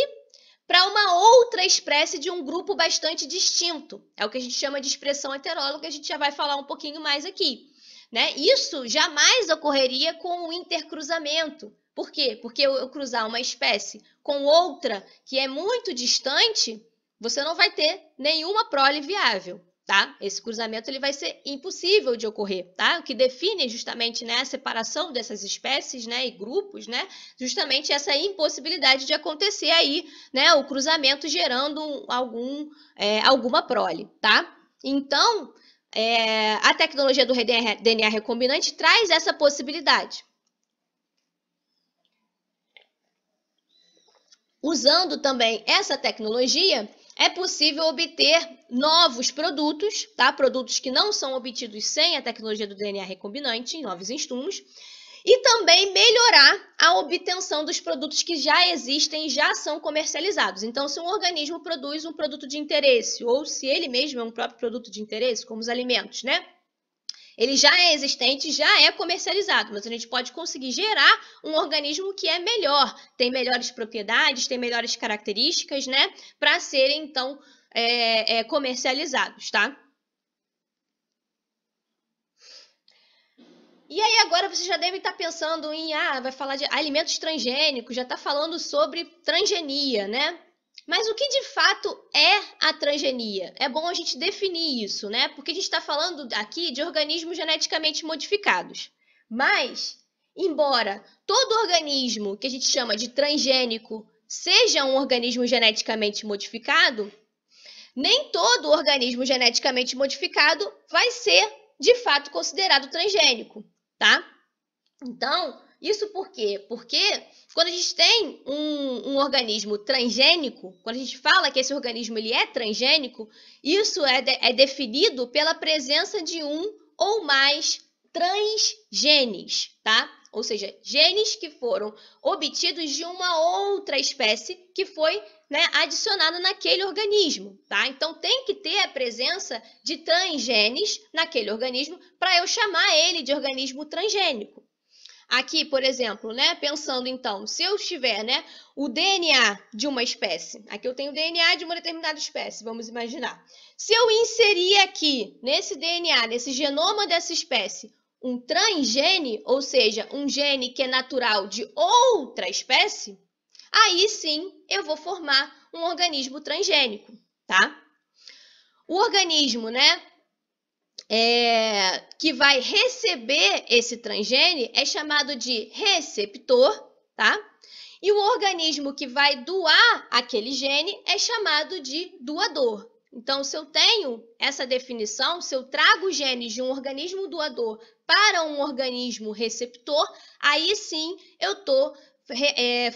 para uma outra espécie de um grupo bastante distinto. É o que a gente chama de expressão heteróloga, a gente já vai falar um pouquinho mais aqui. Né? Isso jamais ocorreria com o intercruzamento. Por quê? Porque eu cruzar uma espécie com outra que é muito distante, você não vai ter nenhuma prole viável, tá? Esse cruzamento ele vai ser impossível de ocorrer, tá? O que define justamente, né, a separação dessas espécies, né, e grupos, né, justamente essa impossibilidade de acontecer aí, né, o cruzamento gerando alguma prole, tá? Então, a tecnologia do DNA recombinante traz essa possibilidade. Usando também essa tecnologia, é possível obter novos produtos, tá? Produtos que não são obtidos sem a tecnologia do DNA recombinante, em novos insumos, e também melhorar a obtenção dos produtos que já existem e já são comercializados. Então, se um organismo produz um produto de interesse, ou se ele mesmo é um próprio produto de interesse, como os alimentos, né? Ele já é existente, já é comercializado, mas a gente pode conseguir gerar um organismo que é melhor, tem melhores propriedades, tem melhores características, né? Para serem, então, comercializados, tá? E aí agora você já deve estar pensando em, vai falar de alimentos transgênicos, já está falando sobre transgenia, né? Mas o que de fato é a transgenia? É bom a gente definir isso, né? Porque a gente está falando aqui de organismos geneticamente modificados. Mas, embora todo organismo que a gente chama de transgênico seja um organismo geneticamente modificado, nem todo organismo geneticamente modificado vai ser, de fato, considerado transgênico, tá? Então, isso por quê? Porque quando a gente tem um organismo transgênico, quando a gente fala que esse organismo ele é transgênico, isso é definido pela presença de um ou mais transgenes, tá? Ou seja, genes que foram obtidos de uma outra espécie que foi, né, adicionada naquele organismo, tá? Então tem que ter a presença de transgenes naquele organismo para eu chamar ele de organismo transgênico. Aqui, por exemplo, né, pensando então, se eu tiver, né, o DNA de uma espécie, aqui eu tenho o DNA de uma determinada espécie, vamos imaginar. Se eu inserir aqui, nesse DNA, nesse genoma dessa espécie, um transgene, ou seja, um gene que é natural de outra espécie, aí sim eu vou formar um organismo transgênico, tá? O organismo, né, que vai receber esse transgene é chamado de receptor, tá? E o organismo que vai doar aquele gene é chamado de doador. Então, se eu tenho essa definição, se eu trago genes de um organismo doador para um organismo receptor, aí sim eu estou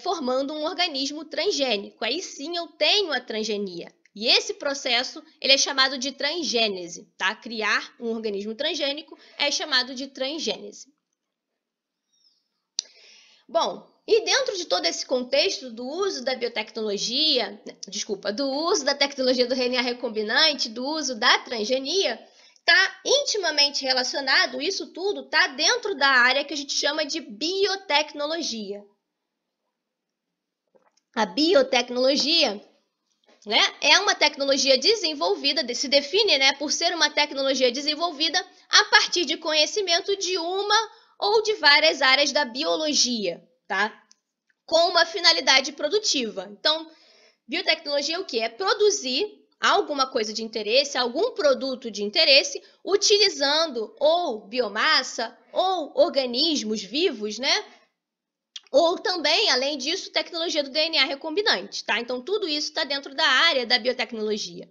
formando um organismo transgênico. Aí sim eu tenho a transgenia. E esse processo ele é chamado de transgênese, tá? Criar um organismo transgênico é chamado de transgênese. Bom, e dentro de todo esse contexto do uso da biotecnologia, do uso da tecnologia do DNA recombinante, do uso da transgenia, está intimamente relacionado, isso tudo está dentro da área que a gente chama de biotecnologia. A biotecnologia né? É uma tecnologia desenvolvida, se define, né, por ser uma tecnologia desenvolvida a partir de conhecimento de uma ou de várias áreas da biologia, tá? Com uma finalidade produtiva. Então, biotecnologia é o quê? É produzir alguma coisa de interesse, algum produto de interesse, utilizando ou biomassa ou organismos vivos, né? Ou também, além disso, tecnologia do DNA recombinante, tá? Então, tudo isso está dentro da área da biotecnologia.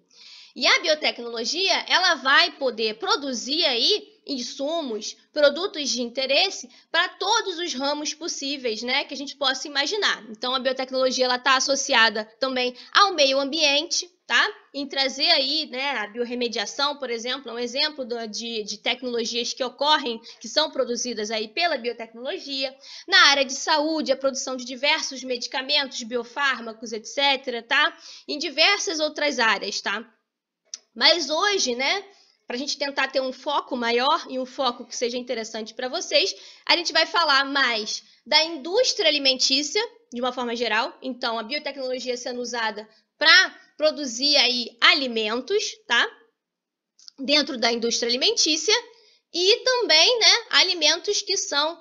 E a biotecnologia, ela vai poder produzir aí insumos, produtos de interesse para todos os ramos possíveis, né, que a gente possa imaginar. Então, a biotecnologia ela está associada também ao meio ambiente, tá? Em trazer aí, né, a biorremediação, por exemplo, é um exemplo de tecnologias que ocorrem, que são produzidas aí pela biotecnologia. Na área de saúde, a produção de diversos medicamentos, biofármacos, etc., tá? Em diversas outras áreas, tá? Mas hoje, né, para a gente tentar ter um foco maior e um foco que seja interessante para vocês, a gente vai falar mais da indústria alimentícia, de uma forma geral. Então, a biotecnologia sendo usada para produzir aí alimentos, tá? Dentro da indústria alimentícia e também, né, alimentos que são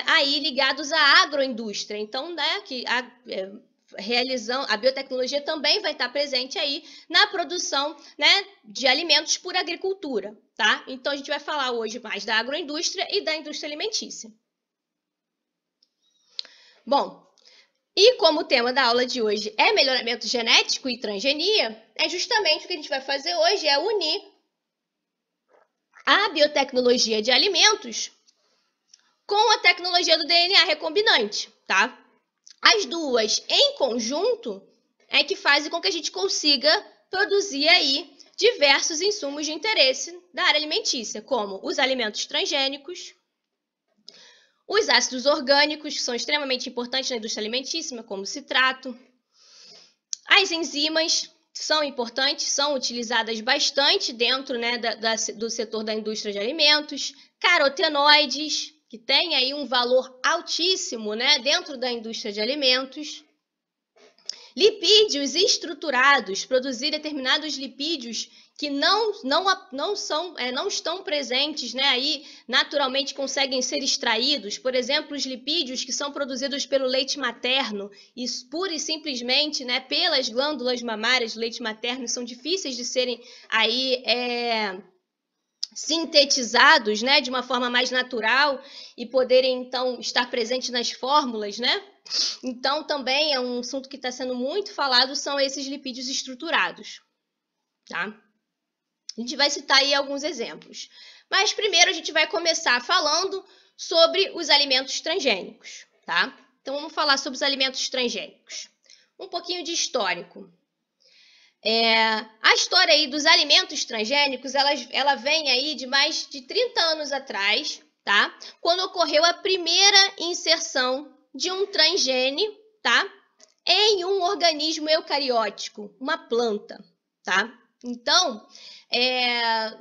aí ligados à agroindústria. Então, né, que a biotecnologia também vai estar presente aí na produção, né, de alimentos por agricultura, tá? Então, a gente vai falar hoje mais da agroindústria e da indústria alimentícia. Bom, e como o tema da aula de hoje é melhoramento genético e transgenia, é justamente o que a gente vai fazer hoje, é unir a biotecnologia de alimentos com a tecnologia do DNA recombinante, tá? As duas em conjunto é que fazem com que a gente consiga produzir aí diversos insumos de interesse da área alimentícia, como os alimentos transgênicos, os ácidos orgânicos, que são extremamente importantes na indústria alimentícia, como o citrato, as enzimas são importantes, são utilizadas bastante dentro, né, do setor da indústria de alimentos, carotenoides, que tem aí um valor altíssimo, né, dentro da indústria de alimentos. Lipídios estruturados, produzir determinados lipídios que não estão presentes, né, aí naturalmente conseguem ser extraídos. Por exemplo, os lipídios que são produzidos pelo leite materno e pura e simplesmente, né, pelas glândulas mamárias do leite materno são difíceis de serem aí sintetizados, né, de uma forma mais natural e poderem então estar presentes nas fórmulas, né? Então também é um assunto que está sendo muito falado, são esses lipídios estruturados, tá? A gente vai citar aí alguns exemplos. Mas primeiro a gente vai começar falando sobre os alimentos transgênicos, tá? Então vamos falar sobre os alimentos transgênicos. Um pouquinho de histórico. A história aí dos alimentos transgênicos, ela vem aí de mais de 30 anos atrás, tá? Quando ocorreu a primeira inserção de um transgene, tá? Em um organismo eucariótico, uma planta, tá? Então,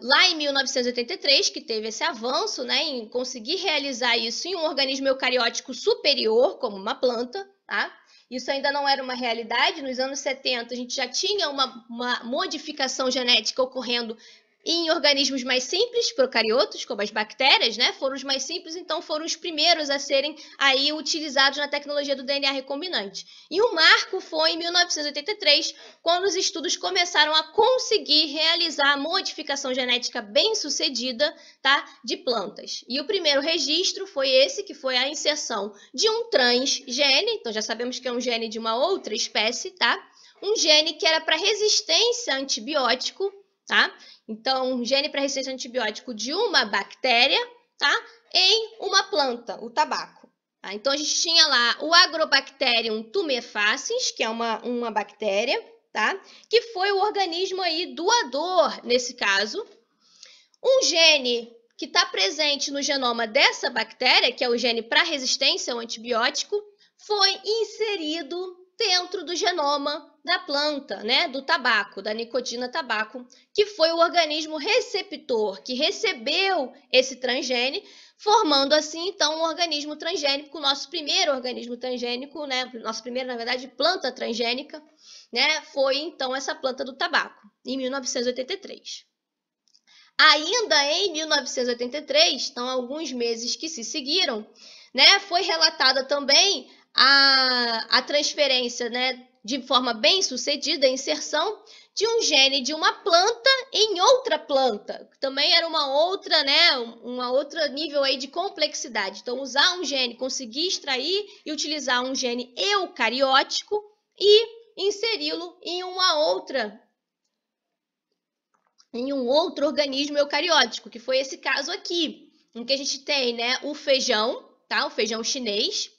lá em 1983, que teve esse avanço, né, em conseguir realizar isso em um organismo eucariótico superior, como uma planta, tá? Isso ainda não era uma realidade. Nos anos 70, a gente já tinha uma modificação genética ocorrendo em organismos mais simples, procariotos, como as bactérias, né? Foram os mais simples, então foram os primeiros a serem aí utilizados na tecnologia do DNA recombinante. E o marco foi em 1983, quando os estudos começaram a conseguir realizar a modificação genética bem-sucedida, tá, de plantas. E o primeiro registro foi esse, que foi a inserção de um transgene, então já sabemos que é um gene de uma outra espécie, tá? Um gene que era para resistência a antibiótico, tá? Então, um gene para resistência a antibiótico de uma bactéria, tá? Em uma planta, o tabaco. Tá? Então, a gente tinha lá o Agrobacterium tumefaciens, que é uma bactéria, tá? Que foi o organismo aí doador, nesse caso. Um gene que está presente no genoma dessa bactéria, que é o gene para resistência ao antibiótico, foi inserido dentro do genoma da planta, né, do tabaco, da nicotina tabaco, que foi o organismo receptor que recebeu esse transgene, formando assim, então, um organismo transgênico, o nosso primeiro organismo transgênico, né, nossa primeira, na verdade, planta transgênica, né, foi, então, essa planta do tabaco, em 1983. Ainda em 1983, então, alguns meses que se seguiram, né, foi relatada também a transferência, né, de forma bem sucedida, a inserção de um gene de uma planta em outra planta. Também era uma outra, né, uma outra nível aí de complexidade. Então, usar um gene, conseguir extrair e utilizar um gene eucariótico e inseri-lo em um outro organismo eucariótico, que foi esse caso aqui, em que a gente tem, né, o feijão, tá? O feijão chinês,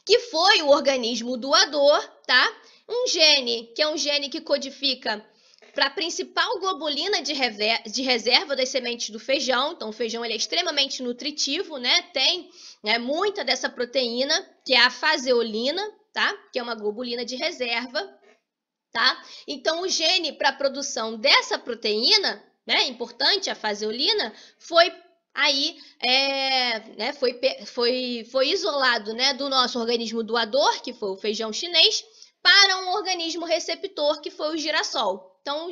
que foi o organismo doador, tá? Um gene, que é um gene que codifica para a principal globulina de reserva das sementes do feijão. Então, o feijão ele é extremamente nutritivo, né? Tem, né, muita dessa proteína, que é a faseolina, tá? Que é uma globulina de reserva, tá? Então, o gene para a produção dessa proteína, né, importante, a faseolina, foi aí né, foi isolado, né, do nosso organismo doador, que foi o feijão chinês, para um organismo receptor, que foi o girassol. Então,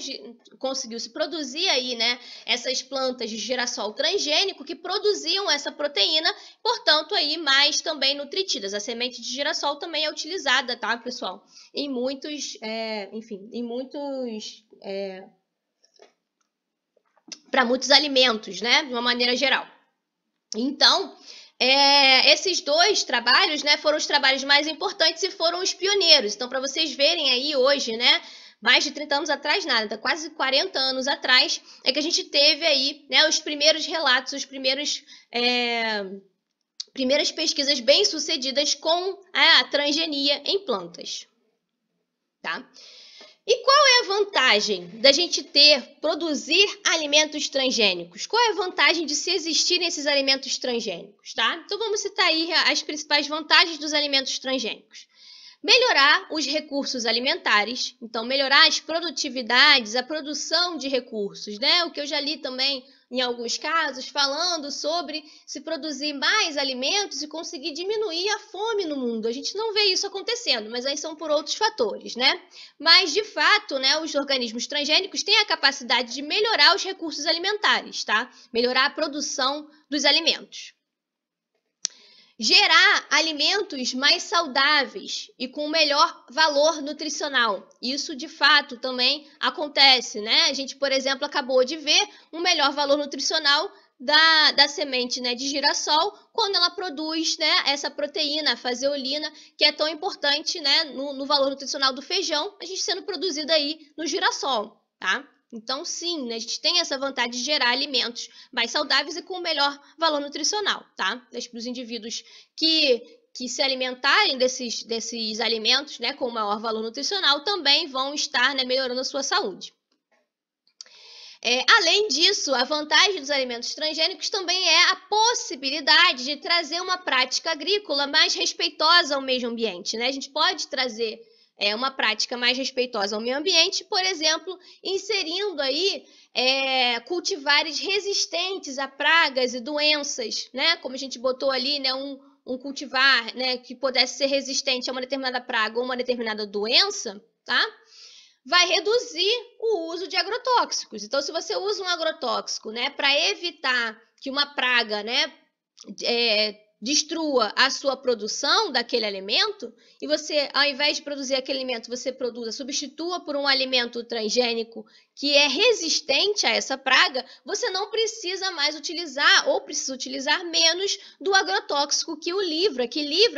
conseguiu-se produzir aí, né, essas plantas de girassol transgênico que produziam essa proteína, portanto, aí mais também nutritivas. A semente de girassol também é utilizada, tá, pessoal? Em muitos, para muitos alimentos, né, de uma maneira geral. Então, esses dois trabalhos, né, foram os trabalhos mais importantes e foram os pioneiros. Então, para vocês verem aí hoje, né, mais de 30 anos atrás, nada, quase 40 anos atrás, é que a gente teve aí, né, os primeiros relatos, os primeiras pesquisas bem-sucedidas com a transgenia em plantas, tá? E qual é a vantagem da gente produzir alimentos transgênicos? Qual é a vantagem de se existirem esses alimentos transgênicos, tá? Então vamos citar aí as principais vantagens dos alimentos transgênicos. Melhorar os recursos alimentares, então melhorar as produtividades, a produção de recursos, né? O que eu já li também em alguns casos falando sobre se produzir mais alimentos e conseguir diminuir a fome no mundo. A gente não vê isso acontecendo, mas aí são por outros fatores, né? Mas de fato, né, os organismos transgênicos têm a capacidade de melhorar os recursos alimentares, tá? Melhorar a produção dos alimentos. Gerar alimentos mais saudáveis e com melhor valor nutricional. Isso, de fato, também acontece, né? A gente, por exemplo, acabou de ver um melhor valor nutricional da semente, né, de girassol, quando ela produz, né, essa proteína, a faseolina, que é tão importante, né, no valor nutricional do feijão, a gente sendo produzida aí no girassol, tá? Então, sim, né, a gente tem essa vantagem de gerar alimentos mais saudáveis e com melhor valor nutricional, tá? Para os indivíduos que se alimentarem desses alimentos, né, com maior valor nutricional, também vão estar, né, melhorando a sua saúde. Além disso, a vantagem dos alimentos transgênicos também é a possibilidade de trazer uma prática agrícola mais respeitosa ao meio ambiente, né? A gente pode trazer uma prática mais respeitosa ao meio ambiente, por exemplo, inserindo aí cultivares resistentes a pragas e doenças, né? Como a gente botou ali, né, um cultivar, né, que pudesse ser resistente a uma determinada praga ou uma determinada doença, tá? Vai reduzir o uso de agrotóxicos. Então, se você usa um agrotóxico, né, para evitar que uma praga, né, destrua a sua produção daquele alimento, e você, ao invés de produzir aquele alimento, você substitua por um alimento transgênico que é resistente a essa praga, você não precisa mais utilizar, ou precisa utilizar menos do agrotóxico que livra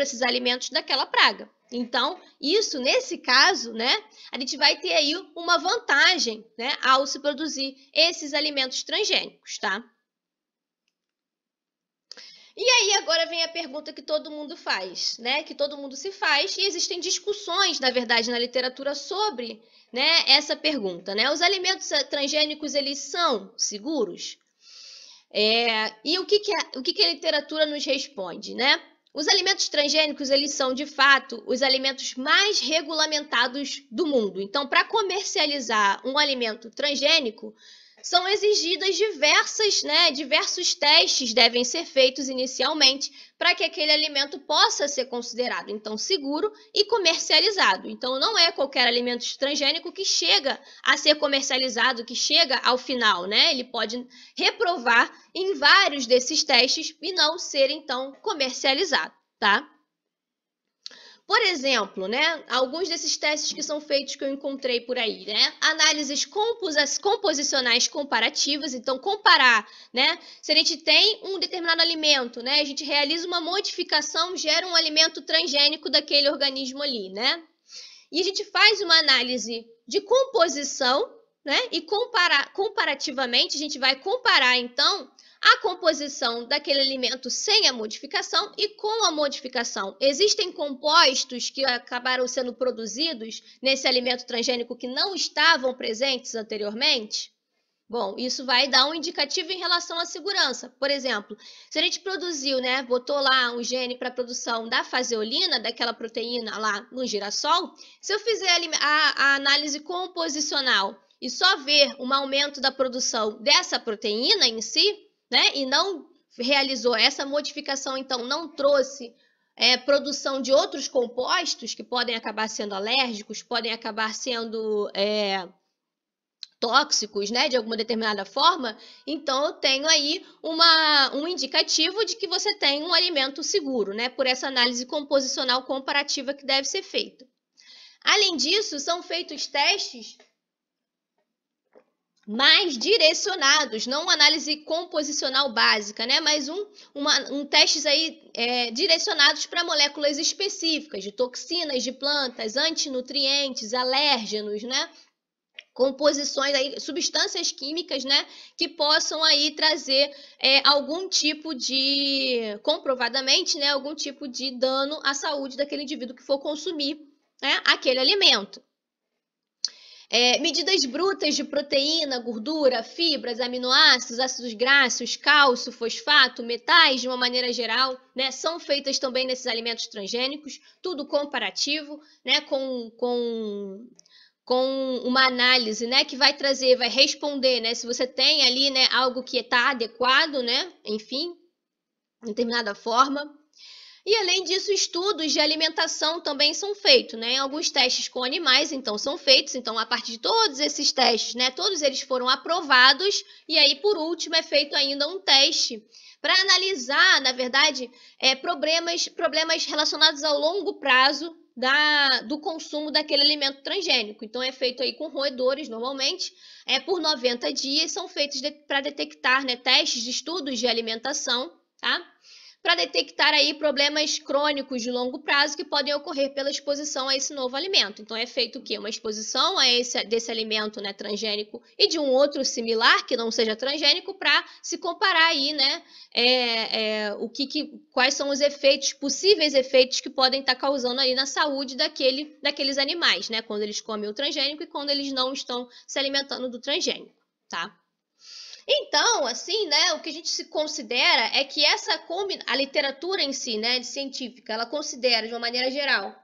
esses alimentos daquela praga. Então, isso, nesse caso, né, a gente vai ter aí uma vantagem, né, ao se produzir esses alimentos transgênicos, tá? E aí agora vem a pergunta que todo mundo faz, né? Que todo mundo se faz, e existem discussões, na verdade, na literatura sobre, né, essa pergunta, né? Os alimentos transgênicos, eles são seguros? E o que a literatura nos responde, né? Os alimentos transgênicos, eles são, de fato, os alimentos mais regulamentados do mundo. Então, para comercializar um alimento transgênico, são exigidas diversos testes devem ser feitos inicialmente para que aquele alimento possa ser considerado, então, seguro e comercializado. Então, não é qualquer alimento transgênico que chega a ser comercializado, que chega ao final, né? Ele pode reprovar em vários desses testes e não ser, então, comercializado, tá? Por exemplo, né, alguns desses testes que são feitos que eu encontrei por aí, né, análises composicionais comparativas, então comparar, né, se a gente tem um determinado alimento, né, a gente realiza uma modificação, gera um alimento transgênico daquele organismo ali, né, e a gente faz uma análise de composição, né, e comparativamente a gente vai comparar, então, a composição daquele alimento sem a modificação e com a modificação. Existem compostos que acabaram sendo produzidos nesse alimento transgênico que não estavam presentes anteriormente? Bom, isso vai dar um indicativo em relação à segurança. Por exemplo, se a gente produziu, né, botou lá um gene para a produção da faseolina, daquela proteína lá no girassol, se eu fizer a análise composicional e só ver um aumento da produção dessa proteína em si, né, e não realizou essa modificação, então não trouxe produção de outros compostos que podem acabar sendo alérgicos, podem acabar sendo tóxicos, né, de alguma determinada forma, então eu tenho aí um indicativo de que você tem um alimento seguro, né, por essa análise composicional comparativa que deve ser feita. Além disso, são feitos testes mais direcionados, não uma análise composicional básica, né? Mas testes aí direcionados para moléculas específicas, de toxinas de plantas, antinutrientes, alérgenos, né? Composições aí, substâncias químicas, né? Que possam aí trazer algum tipo de, comprovadamente, né? Algum tipo de dano à saúde daquele indivíduo que for consumir, né, aquele alimento. Medidas brutas de proteína, gordura, fibras, aminoácidos, ácidos graxos, cálcio, fosfato, metais, de uma maneira geral, né, são feitas também nesses alimentos transgênicos, tudo comparativo, né, com uma análise, né, que vai responder, né, se você tem ali, né, algo que está adequado, né, enfim, de determinada forma. E, além disso, estudos de alimentação também são feitos, né? Alguns testes com animais, então, são feitos. Então, a partir de todos esses testes, né? Todos eles foram aprovados. E aí, por último, é feito ainda um teste para analisar, na verdade, problemas relacionados ao longo prazo do consumo daquele alimento transgênico. Então, é feito aí com roedores, normalmente, por 90 dias. São feitos para detectar, né, testes de estudos de alimentação, tá? Para detectar aí problemas crônicos de longo prazo que podem ocorrer pela exposição a esse novo alimento. Então, é feito o quê? Uma exposição desse alimento, né, transgênico e de um outro similar que não seja transgênico para se comparar aí, né, quais são os possíveis efeitos que podem estar causando aí na saúde daqueles animais, né, quando eles comem o transgênico e quando eles não estão se alimentando do transgênico, tá? Então, assim, né, o que a gente se considera é que a literatura em si, né, científica, ela considera, de uma maneira geral,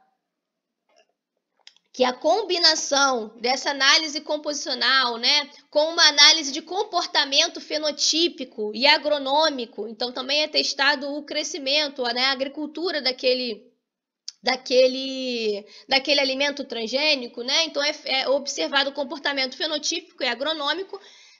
que a combinação dessa análise composicional, né, com uma análise de comportamento fenotípico e agronômico, então também é testado o crescimento, né, a agricultura daquele alimento transgênico, né, então é observado o comportamento fenotípico e agronômico,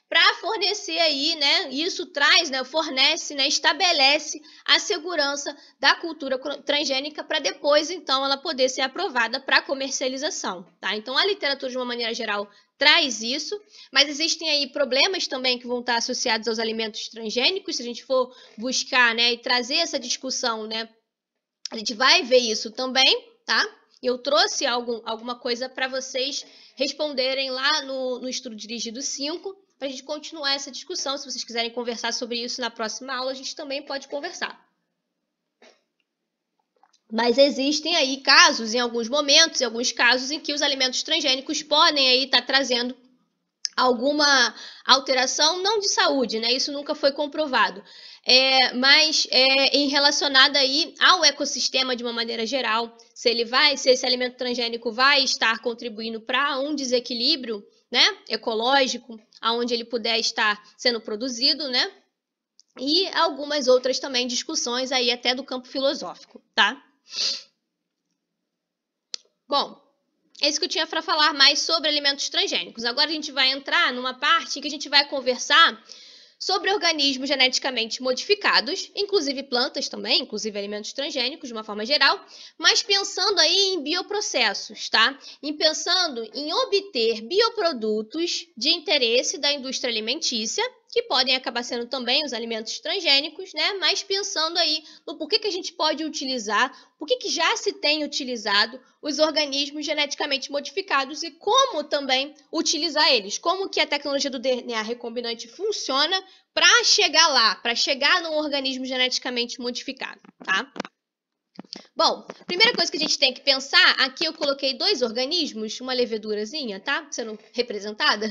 para fornecer aí, né, isso traz, né, fornece, né, estabelece a segurança da cultura transgênica para depois, então, ela poder ser aprovada para comercialização, tá? Então, a literatura, de uma maneira geral, traz isso, mas existem aí problemas também que vão estar associados aos alimentos transgênicos, se a gente for buscar, né, e trazer essa discussão, né, a gente vai ver isso também, tá? Eu trouxe alguma coisa para vocês responderem lá no estudo dirigido 5, para a gente continuar essa discussão. Se vocês quiserem conversar sobre isso na próxima aula, a gente também pode conversar. Mas existem aí casos, em alguns momentos, em alguns casos, em que os alimentos transgênicos podem aí estar trazendo alguma alteração, não de saúde, né? Isso nunca foi comprovado. Mas em relacionada aí ao ecossistema de uma maneira geral, se esse alimento transgênico vai estar contribuindo para um desequilíbrio, né, ecológico, aonde ele puder estar sendo produzido, né? E algumas outras também discussões aí até do campo filosófico, tá? Bom, é isso que eu tinha para falar mais sobre alimentos transgênicos. Agora a gente vai entrar numa parte que a gente vai conversar sobre organismos geneticamente modificados, inclusive plantas também, inclusive alimentos transgênicos de uma forma geral, mas pensando aí em bioprocessos, tá? Pensando em obter bioprodutos de interesse da indústria alimentícia, que podem acabar sendo também os alimentos transgênicos, né? Mas pensando aí no porquê que a gente pode utilizar, por que já se tem utilizado os organismos geneticamente modificados e como também utilizar eles, como que a tecnologia do DNA recombinante funciona para chegar lá, para chegar num organismo geneticamente modificado, tá? Bom, primeira coisa que a gente tem que pensar, aqui eu coloquei 2 organismos, uma levedurazinha, tá? Sendo representada.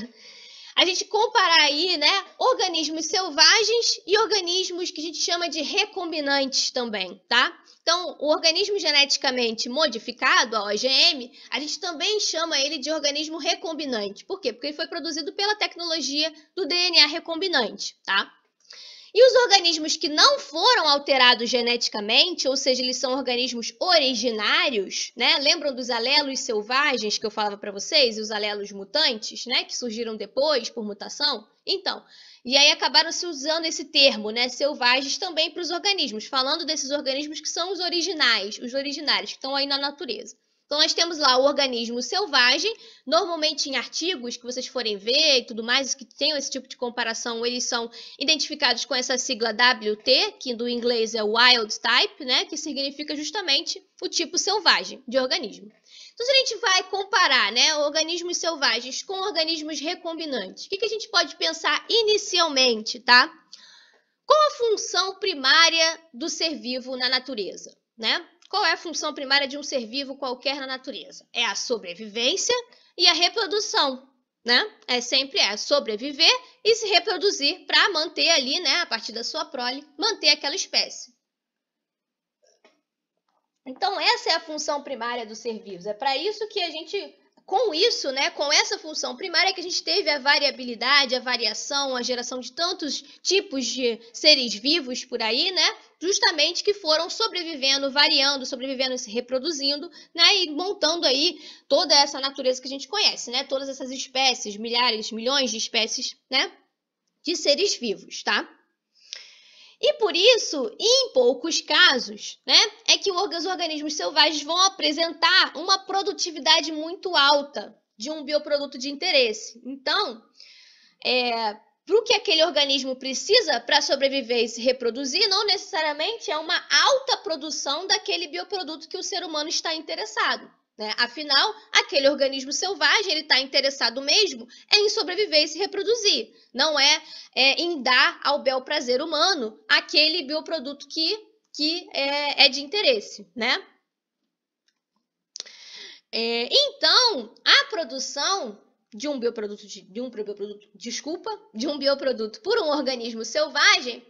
A gente comparar aí, né, organismos selvagens e organismos que a gente chama de recombinantes também, tá? Então, o organismo geneticamente modificado, a OGM, a gente também chama ele de organismo recombinante. Por quê? Porque ele foi produzido pela tecnologia do DNA recombinante, tá? E os organismos que não foram alterados geneticamente, ou seja, eles são organismos originários, né? Lembram dos alelos selvagens que eu falava para vocês, e os alelos mutantes, né? Que surgiram depois por mutação? Então, e aí acabaram se usando esse termo, né? Selvagens também para os organismos, falando desses organismos que são os originários, que estão aí na natureza. Então, nós temos lá o organismo selvagem, normalmente em artigos que vocês forem ver e tudo mais, que tenham esse tipo de comparação, eles são identificados com essa sigla WT, que do inglês é Wild Type, né, que significa justamente o tipo selvagem de organismo. Então, se a gente vai comparar, né, organismos selvagens com organismos recombinantes, o que a gente pode pensar inicialmente, tá? Qual a função primária do ser vivo na natureza, né? Qual é a função primária de um ser vivo qualquer na natureza? É a sobrevivência e a reprodução, né? Sempre sobreviver e se reproduzir para manter ali, né, a partir da sua prole, manter aquela espécie. Então, essa é a função primária do ser vivo. É para isso que a gente, com isso, né, com essa função primária que a gente teve a variabilidade, a variação, a geração de tantos tipos de seres vivos por aí, né? Justamente que foram sobrevivendo, variando, sobrevivendo e se reproduzindo, né? E montando aí toda essa natureza que a gente conhece, né? Todas essas espécies, milhares, milhões de espécies, né? De seres vivos, tá? E por isso, em poucos casos, né, é que os organismos selvagens vão apresentar uma produtividade muito alta de um bioproduto de interesse. Então, para o que aquele organismo precisa para sobreviver e se reproduzir, não necessariamente é uma alta produção daquele bioproduto que o ser humano está interessado, né? Afinal, aquele organismo selvagem ele está interessado mesmo em sobreviver e se reproduzir, não é em dar ao bel prazer humano aquele bioproduto que é de interesse, né? Então, a produção de um bioproduto por um organismo selvagem,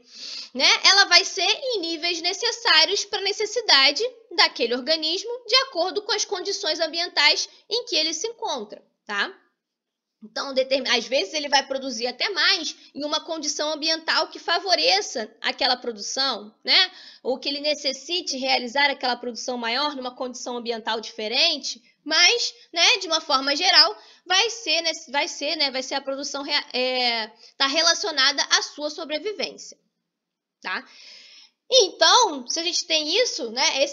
né, ela vai ser em níveis necessários para a necessidade daquele organismo, de acordo com as condições ambientais em que ele se encontra, tá? Então, às vezes ele vai produzir até mais em uma condição ambiental que favoreça aquela produção, né? Ou que ele necessite realizar aquela produção maior numa condição ambiental diferente, mas, né, de uma forma geral, vai ser a produção tá relacionada à sua sobrevivência, tá? Então, se a gente tem isso, né,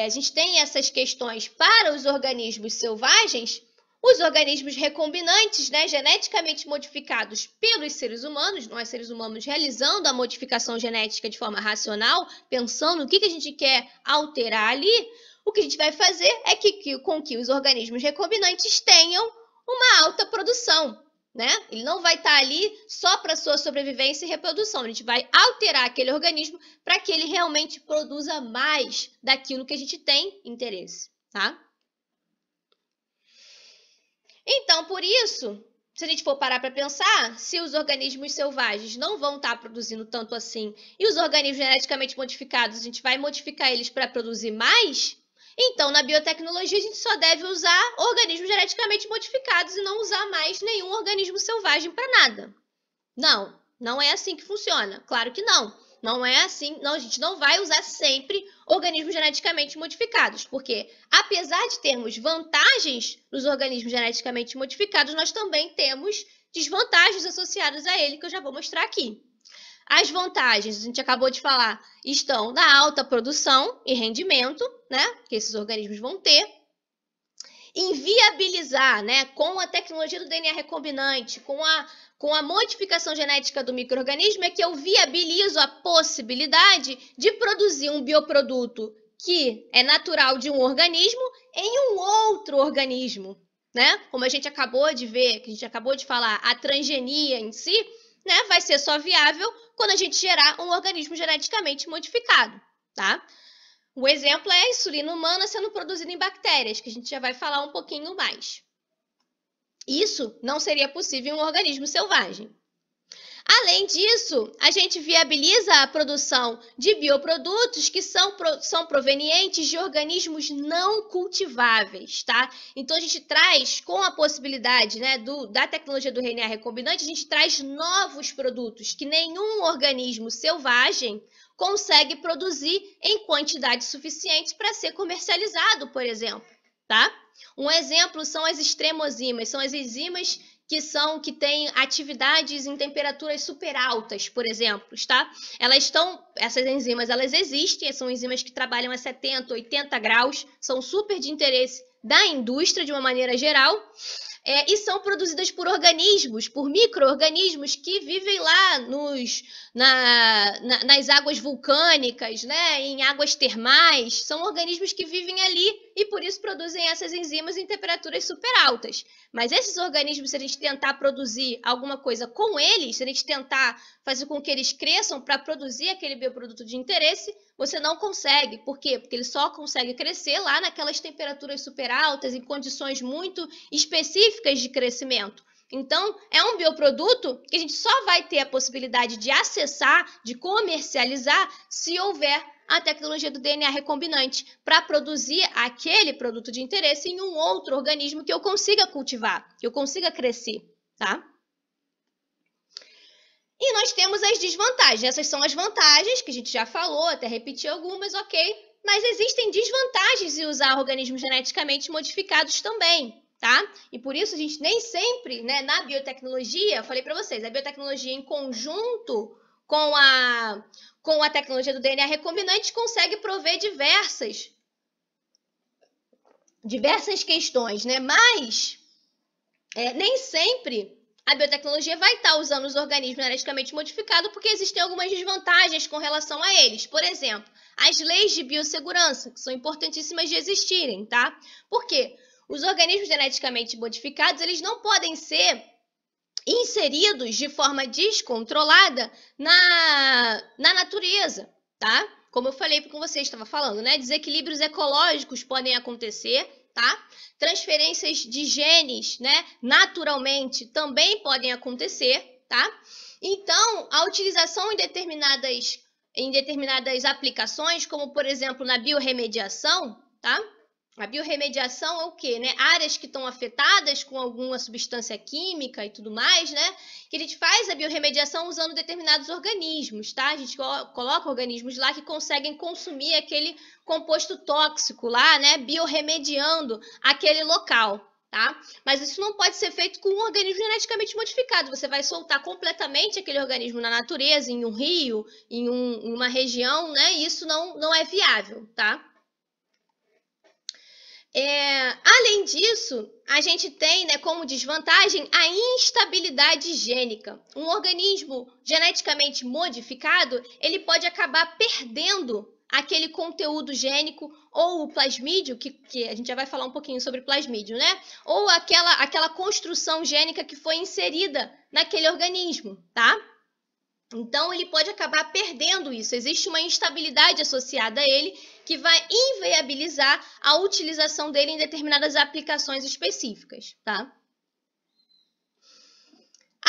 a gente tem essas questões para os organismos selvagens, os organismos recombinantes, né, geneticamente modificados pelos seres humanos, nós seres humanos realizando a modificação genética de forma racional, pensando o que a gente quer alterar ali, o que a gente vai fazer é com que os organismos recombinantes tenham uma alta produção, né? Ele não vai estar ali só para sua sobrevivência e reprodução. A gente vai alterar aquele organismo para que ele realmente produza mais daquilo que a gente tem interesse, tá? Então, por isso, se a gente for parar para pensar, se os organismos selvagens não vão estar produzindo tanto assim, e os organismos geneticamente modificados, a gente vai modificar eles para produzir mais, Então, na biotecnologia, a gente só deve usar organismos geneticamente modificados e não usar mais nenhum organismo selvagem para nada. Não, não é assim que funciona. Claro que não. Não é assim. Não, a gente não vai usar sempre organismos geneticamente modificados, porque apesar de termos vantagens nos organismos geneticamente modificados, nós também temos desvantagens associadas a ele, que eu já vou mostrar aqui. As vantagens, a gente acabou de falar, estão na alta produção e rendimento, né, que esses organismos vão ter. Em viabilizar, né, com a tecnologia do DNA recombinante, com a modificação genética do micro-organismo, é que eu viabilizo a possibilidade de produzir um bioproduto que é natural de um organismo em um outro organismo, né? Como a gente acabou de ver, que a gente acabou de falar, a transgenia em si, né, vai ser só viável quando a gente gerar um organismo geneticamente modificado, tá? O exemplo é a insulina humana sendo produzida em bactérias, que a gente já vai falar um pouquinho mais. Isso não seria possível em um organismo selvagem. Além disso, a gente viabiliza a produção de bioprodutos que são provenientes de organismos não cultiváveis, tá? Então, a gente traz, com a possibilidade, né, da tecnologia do RNA recombinante, a gente traz novos produtos que nenhum organismo selvagem consegue produzir em quantidade suficiente para ser comercializado, por exemplo, tá? Um exemplo são as extremozimas, são as enzimas que têm atividades em temperaturas super altas, por exemplo, tá? Essas enzimas, elas existem, são enzimas que trabalham a 70, 80 graus, são super de interesse da indústria de uma maneira geral, e são produzidas por organismos, por micro-organismos que vivem lá nas águas vulcânicas, né, em águas termais. São organismos que vivem ali e por isso produzem essas enzimas em temperaturas super altas. Mas esses organismos, se a gente tentar produzir alguma coisa com eles, se a gente tentar fazer com que eles cresçam para produzir aquele bioproduto de interesse, você não consegue. Por quê? Porque ele só consegue crescer lá naquelas temperaturas super altas, em condições muito específicas de crescimento. Então, é um bioproduto que a gente só vai ter a possibilidade de acessar, de comercializar, se houver a tecnologia do DNA recombinante para produzir aquele produto de interesse em um outro organismo que eu consiga cultivar, que eu consiga crescer, tá? E nós temos as desvantagens. Essas são as vantagens que a gente já falou, até repeti algumas, ok? Mas existem desvantagens em usar organismos geneticamente modificados também, tá? E por isso a gente nem sempre, né, na biotecnologia, eu falei para vocês, a biotecnologia em conjunto com a tecnologia do DNA recombinante consegue prover diversas questões, né? Mas nem sempre a biotecnologia vai estar usando os organismos geneticamente modificados porque existem algumas desvantagens com relação a eles. Por exemplo, as leis de biossegurança, que são importantíssimas de existirem, tá? Por quê? Os organismos geneticamente modificados, eles não podem ser inseridos de forma descontrolada na natureza, tá? Como eu falei com você, estava falando, né? Desequilíbrios ecológicos podem acontecer, tá? Transferências de genes, né, naturalmente também podem acontecer, tá? Então, a utilização em determinadas aplicações, como por exemplo na biorremediação, tá? A biorremediação é o quê, né? Áreas que estão afetadas com alguma substância química e tudo mais, né? Que a gente faz a biorremediação usando determinados organismos, tá? A gente coloca organismos lá que conseguem consumir aquele composto tóxico lá, né? Biorremediando aquele local, tá? Mas isso não pode ser feito com um organismo geneticamente modificado. Você vai soltar completamente aquele organismo na natureza, em um rio, em uma região, né? E isso não é viável, tá? Além disso, a gente tem, né, como desvantagem a instabilidade gênica. Um organismo geneticamente modificado, ele pode acabar perdendo aquele conteúdo gênico ou o plasmídio, que a gente já vai falar um pouquinho sobre plasmídio, né? Ou aquela construção gênica que foi inserida naquele organismo, tá? Então, ele pode acabar perdendo isso. Existe uma instabilidade associada a ele que vai inviabilizar a utilização dele em determinadas aplicações específicas, tá?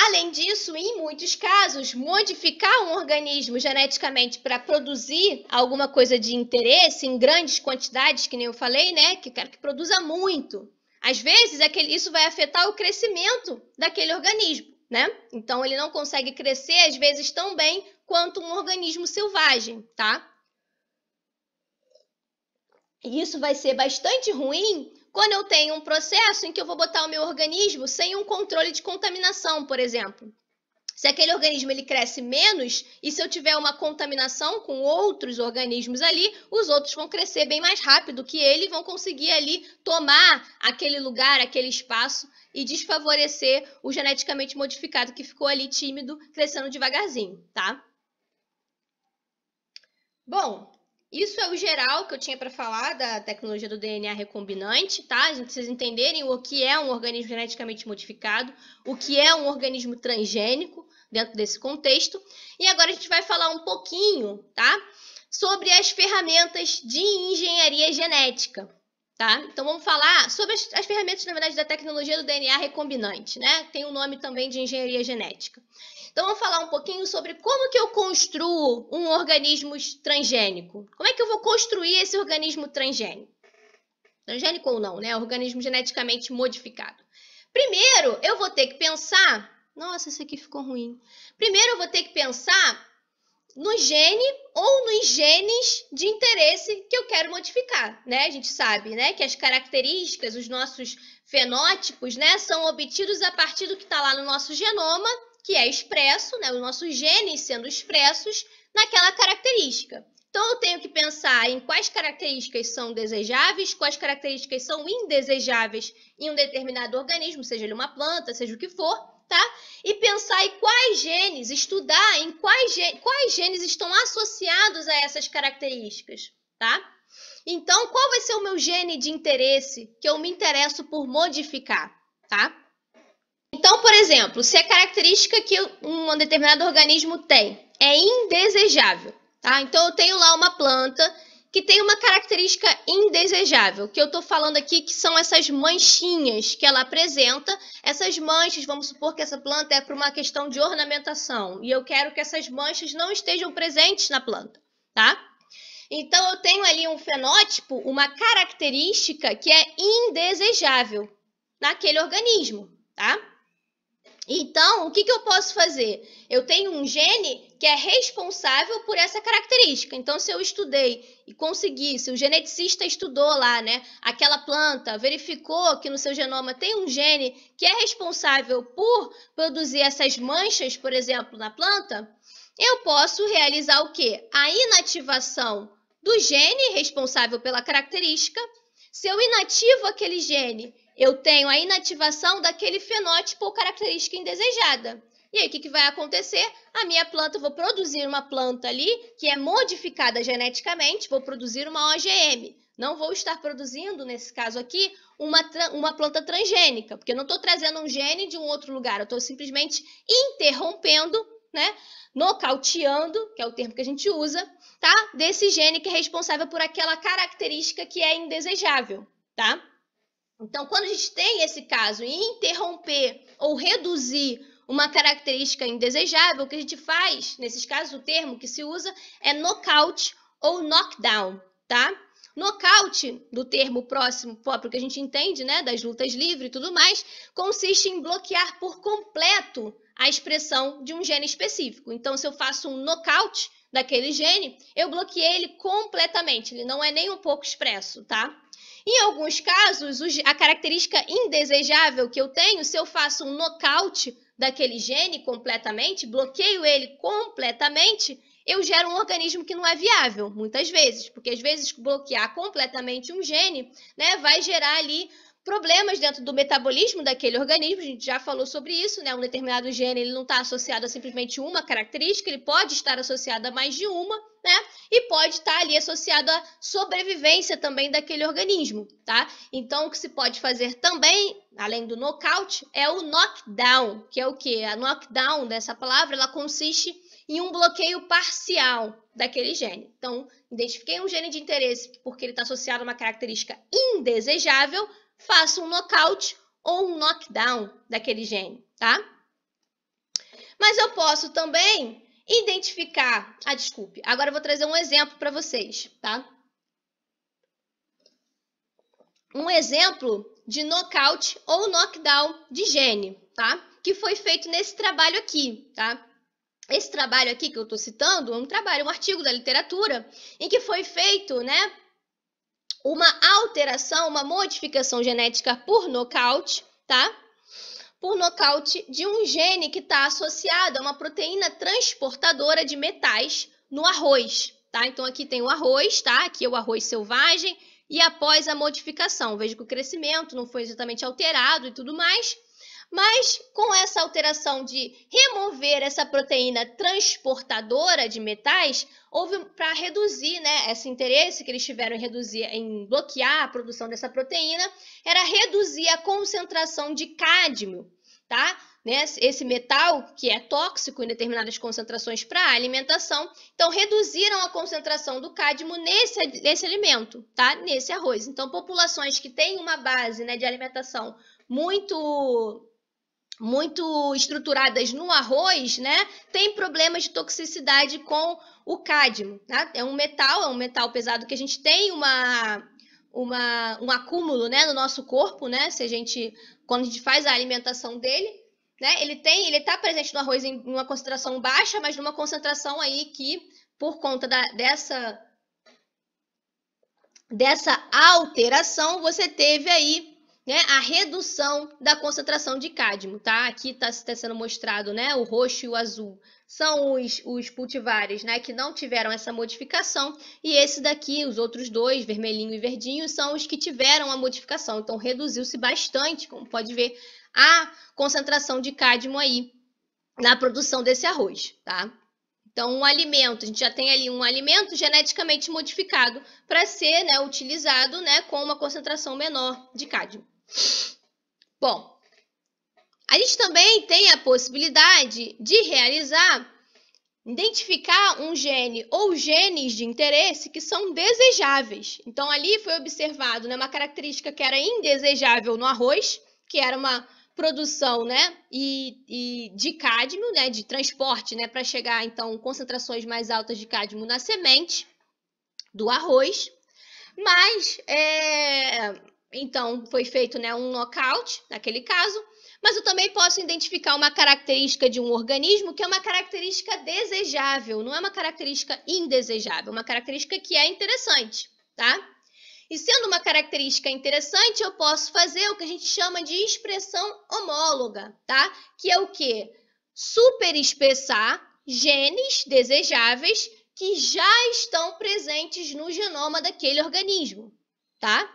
Além disso, em muitos casos, modificar um organismo geneticamente para produzir alguma coisa de interesse em grandes quantidades, que nem eu falei, né? Que eu quero que produza muito. Às vezes, isso vai afetar o crescimento daquele organismo, né? Então, ele não consegue crescer, às vezes, tão bem quanto um organismo selvagem, tá? E isso vai ser bastante ruim quando eu tenho um processo em que eu vou botar o meu organismo sem um controle de contaminação, por exemplo. Se aquele organismo ele cresce menos e se eu tiver uma contaminação com outros organismos ali, os outros vão crescer bem mais rápido que ele e vão conseguir ali tomar aquele lugar, aquele espaço e desfavorecer o geneticamente modificado que ficou ali tímido, crescendo devagarzinho, tá? Bom, isso é o geral que eu tinha para falar da tecnologia do DNA recombinante, tá? Vocês entenderem o que é um organismo geneticamente modificado, o que é um organismo transgênico dentro desse contexto. E agora a gente vai falar um pouquinho, tá? Sobre as ferramentas de engenharia genética, tá? Então vamos falar sobre as ferramentas, na verdade, da tecnologia do DNA recombinante, né? Tem o nome também de engenharia genética. Então, vamos falar um pouquinho sobre como que eu construo um organismo transgênico. Como é que eu vou construir esse organismo transgênico? Transgênico ou não, né? Organismo geneticamente modificado. Primeiro, eu vou ter que pensar... Nossa, isso aqui ficou ruim. Primeiro, eu vou ter que pensar no gene ou nos genes de interesse que eu quero modificar, né? A gente sabe, né, que as características, os nossos fenótipos, né, são obtidos a partir do que está lá no nosso genoma, que é expresso, né, os nossos genes sendo expressos naquela característica. Então, eu tenho que pensar em quais características são desejáveis, quais características são indesejáveis em um determinado organismo, seja ele uma planta, seja o que for, tá? E pensar em quais genes, estudar em quais genes estão associados a essas características, tá? Então, qual vai ser o meu gene de interesse que eu me interesso por modificar, tá? Então, por exemplo, se a característica que um determinado organismo tem é indesejável, tá? Então, eu tenho lá uma planta que tem uma característica indesejável, que eu estou falando aqui que são essas manchinhas que ela apresenta. Essas manchas, vamos supor que essa planta é para uma questão de ornamentação, e eu quero que essas manchas não estejam presentes na planta, tá? Então, eu tenho ali um fenótipo, uma característica que é indesejável naquele organismo, tá? Então, o que eu posso fazer? Eu tenho um gene que é responsável por essa característica. Então, se eu estudei e consegui, se o geneticista estudou lá, né, aquela planta, verificou que no seu genoma tem um gene que é responsável por produzir essas manchas, por exemplo, na planta, eu posso realizar o quê? A inativação do gene responsável pela característica. Se eu inativo aquele gene, eu tenho a inativação daquele fenótipo ou característica indesejada. E aí, o que vai acontecer? A minha planta, eu vou produzir uma planta ali que é modificada geneticamente, vou produzir uma OGM. Não vou estar produzindo, nesse caso aqui, uma planta transgênica, porque eu não estou trazendo um gene de um outro lugar, eu estou simplesmente interrompendo, né, nocauteando, que é o termo que a gente usa, tá, desse gene que é responsável por aquela característica que é indesejável, tá? Então, quando a gente tem esse caso em interromper ou reduzir uma característica indesejável, o que a gente faz, nesses casos, o termo que se usa é knockout ou knockdown, tá? Knockout, do termo próprio que a gente entende, né, das lutas livres e tudo mais, consiste em bloquear por completo a expressão de um gene específico. Então, se eu faço um knockout daquele gene, eu bloqueei ele completamente, ele não é nem um pouco expresso, tá? Em alguns casos, a característica indesejável que eu tenho, se eu faço um nocaute daquele gene completamente, bloqueio ele completamente, eu gero um organismo que não é viável, muitas vezes, porque às vezes bloquear completamente um gene, né, vai gerar ali problemas dentro do metabolismo daquele organismo. A gente já falou sobre isso, né? Um determinado gene ele não está associado a simplesmente uma característica, ele pode estar associado a mais de uma, né? E pode estar ali associado à sobrevivência também daquele organismo, tá? Então, o que se pode fazer também, além do knockout, é o knockdown, que é o quê? A knockdown dessa palavra, ela consiste em um bloqueio parcial daquele gene. Então, identifiquei um gene de interesse porque ele está associado a uma característica indesejável, faço um knockout ou um knockdown daquele gene, tá? Mas eu posso também identificar... desculpe. Agora eu vou trazer um exemplo para vocês, tá? Um exemplo de knockout ou knockdown de gene, tá? Que foi feito nesse trabalho aqui, tá? Esse trabalho aqui que eu estou citando é um artigo da literatura, em que foi feito, né, uma alteração, uma modificação genética por nocaute, tá? Por nocaute de um gene que está associado a uma proteína transportadora de metais no arroz, tá? Então aqui tem o arroz, tá? Aqui é o arroz selvagem e após a modificação, veja que o crescimento não foi exatamente alterado e tudo mais, mas com essa alteração de remover essa proteína transportadora de metais, houve para reduzir, né, esse interesse que eles tiveram em reduzir, em bloquear a produção dessa proteína, era reduzir a concentração de cádmio, tá? Esse metal que é tóxico em determinadas concentrações para a alimentação, então reduziram a concentração do cádmio nesse alimento, tá? Nesse arroz. Então, populações que têm uma base, né, de alimentação muito estruturadas no arroz, né, tem problemas de toxicidade com o cádmio, tá? É um metal pesado que a gente tem um acúmulo, né, no nosso corpo, né, quando a gente faz a alimentação dele, né, ele está presente no arroz em uma concentração baixa, mas numa concentração aí que, por conta dessa alteração, você teve aí, né, a redução da concentração de cádmio, tá? Aqui está sendo mostrado, né, o roxo e o azul. São os cultivares, né, que não tiveram essa modificação. E esse daqui, os outros dois, vermelhinho e verdinho, são os que tiveram a modificação. Então, reduziu-se bastante, como pode ver, a concentração de cádmio aí na produção desse arroz, tá? Então, um alimento, a gente já tem ali um alimento geneticamente modificado para ser, né, utilizado, né, com uma concentração menor de cádmio. Bom, a gente também tem a possibilidade de identificar um gene ou genes de interesse que são desejáveis. Então, ali foi observado, né, uma característica que era indesejável no arroz, que era uma produção, né, e de cádmio, né, de transporte, né, para chegar, então, concentrações mais altas de cádmio na semente do arroz. Mas, então, foi feito, né, um knockout, naquele caso, mas eu também posso identificar uma característica de um organismo que é uma característica desejável, não é uma característica indesejável, é uma característica que é interessante, tá? E sendo uma característica interessante, eu posso fazer o que a gente chama de expressão homóloga, tá? Que é o quê? Superexpressar genes desejáveis que já estão presentes no genoma daquele organismo, tá?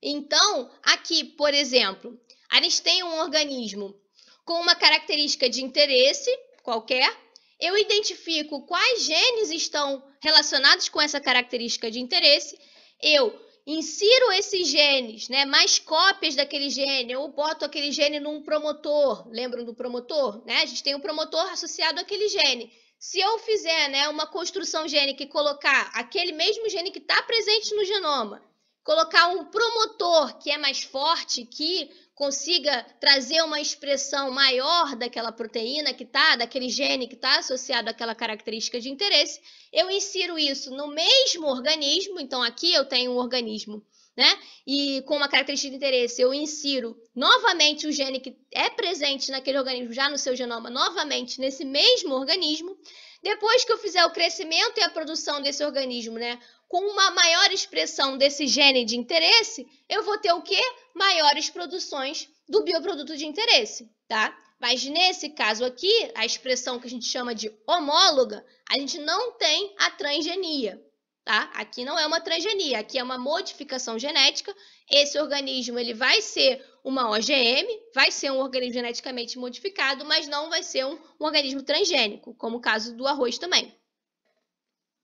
Então, aqui, por exemplo, a gente tem um organismo com uma característica de interesse qualquer, eu identifico quais genes estão relacionados com essa característica de interesse, eu insiro esses genes, né, mais cópias daquele gene, eu boto aquele gene num promotor, lembram do promotor? Né? A gente tem um promotor associado àquele gene. Se eu fizer, né, uma construção gênica e colocar aquele mesmo gene que está presente no genoma, colocar um promotor que é mais forte, que consiga trazer uma expressão maior daquela proteína que está, daquele gene que está associado àquela característica de interesse, eu insiro isso no mesmo organismo. Então, aqui eu tenho um organismo, né? E com uma característica de interesse, eu insiro novamente o gene que é presente naquele organismo, já no seu genoma, novamente nesse mesmo organismo. Depois que eu fizer o crescimento e a produção desse organismo, né, com uma maior expressão desse gene de interesse, eu vou ter o quê? Maiores produções do bioproduto de interesse, tá? Mas nesse caso aqui, a expressão que a gente chama de homóloga, a gente não tem a transgenia, tá? Aqui não é uma transgenia, aqui é uma modificação genética. Esse organismo ele vai ser uma OGM, vai ser um organismo geneticamente modificado, mas não vai ser um organismo transgênico, como o caso do arroz também,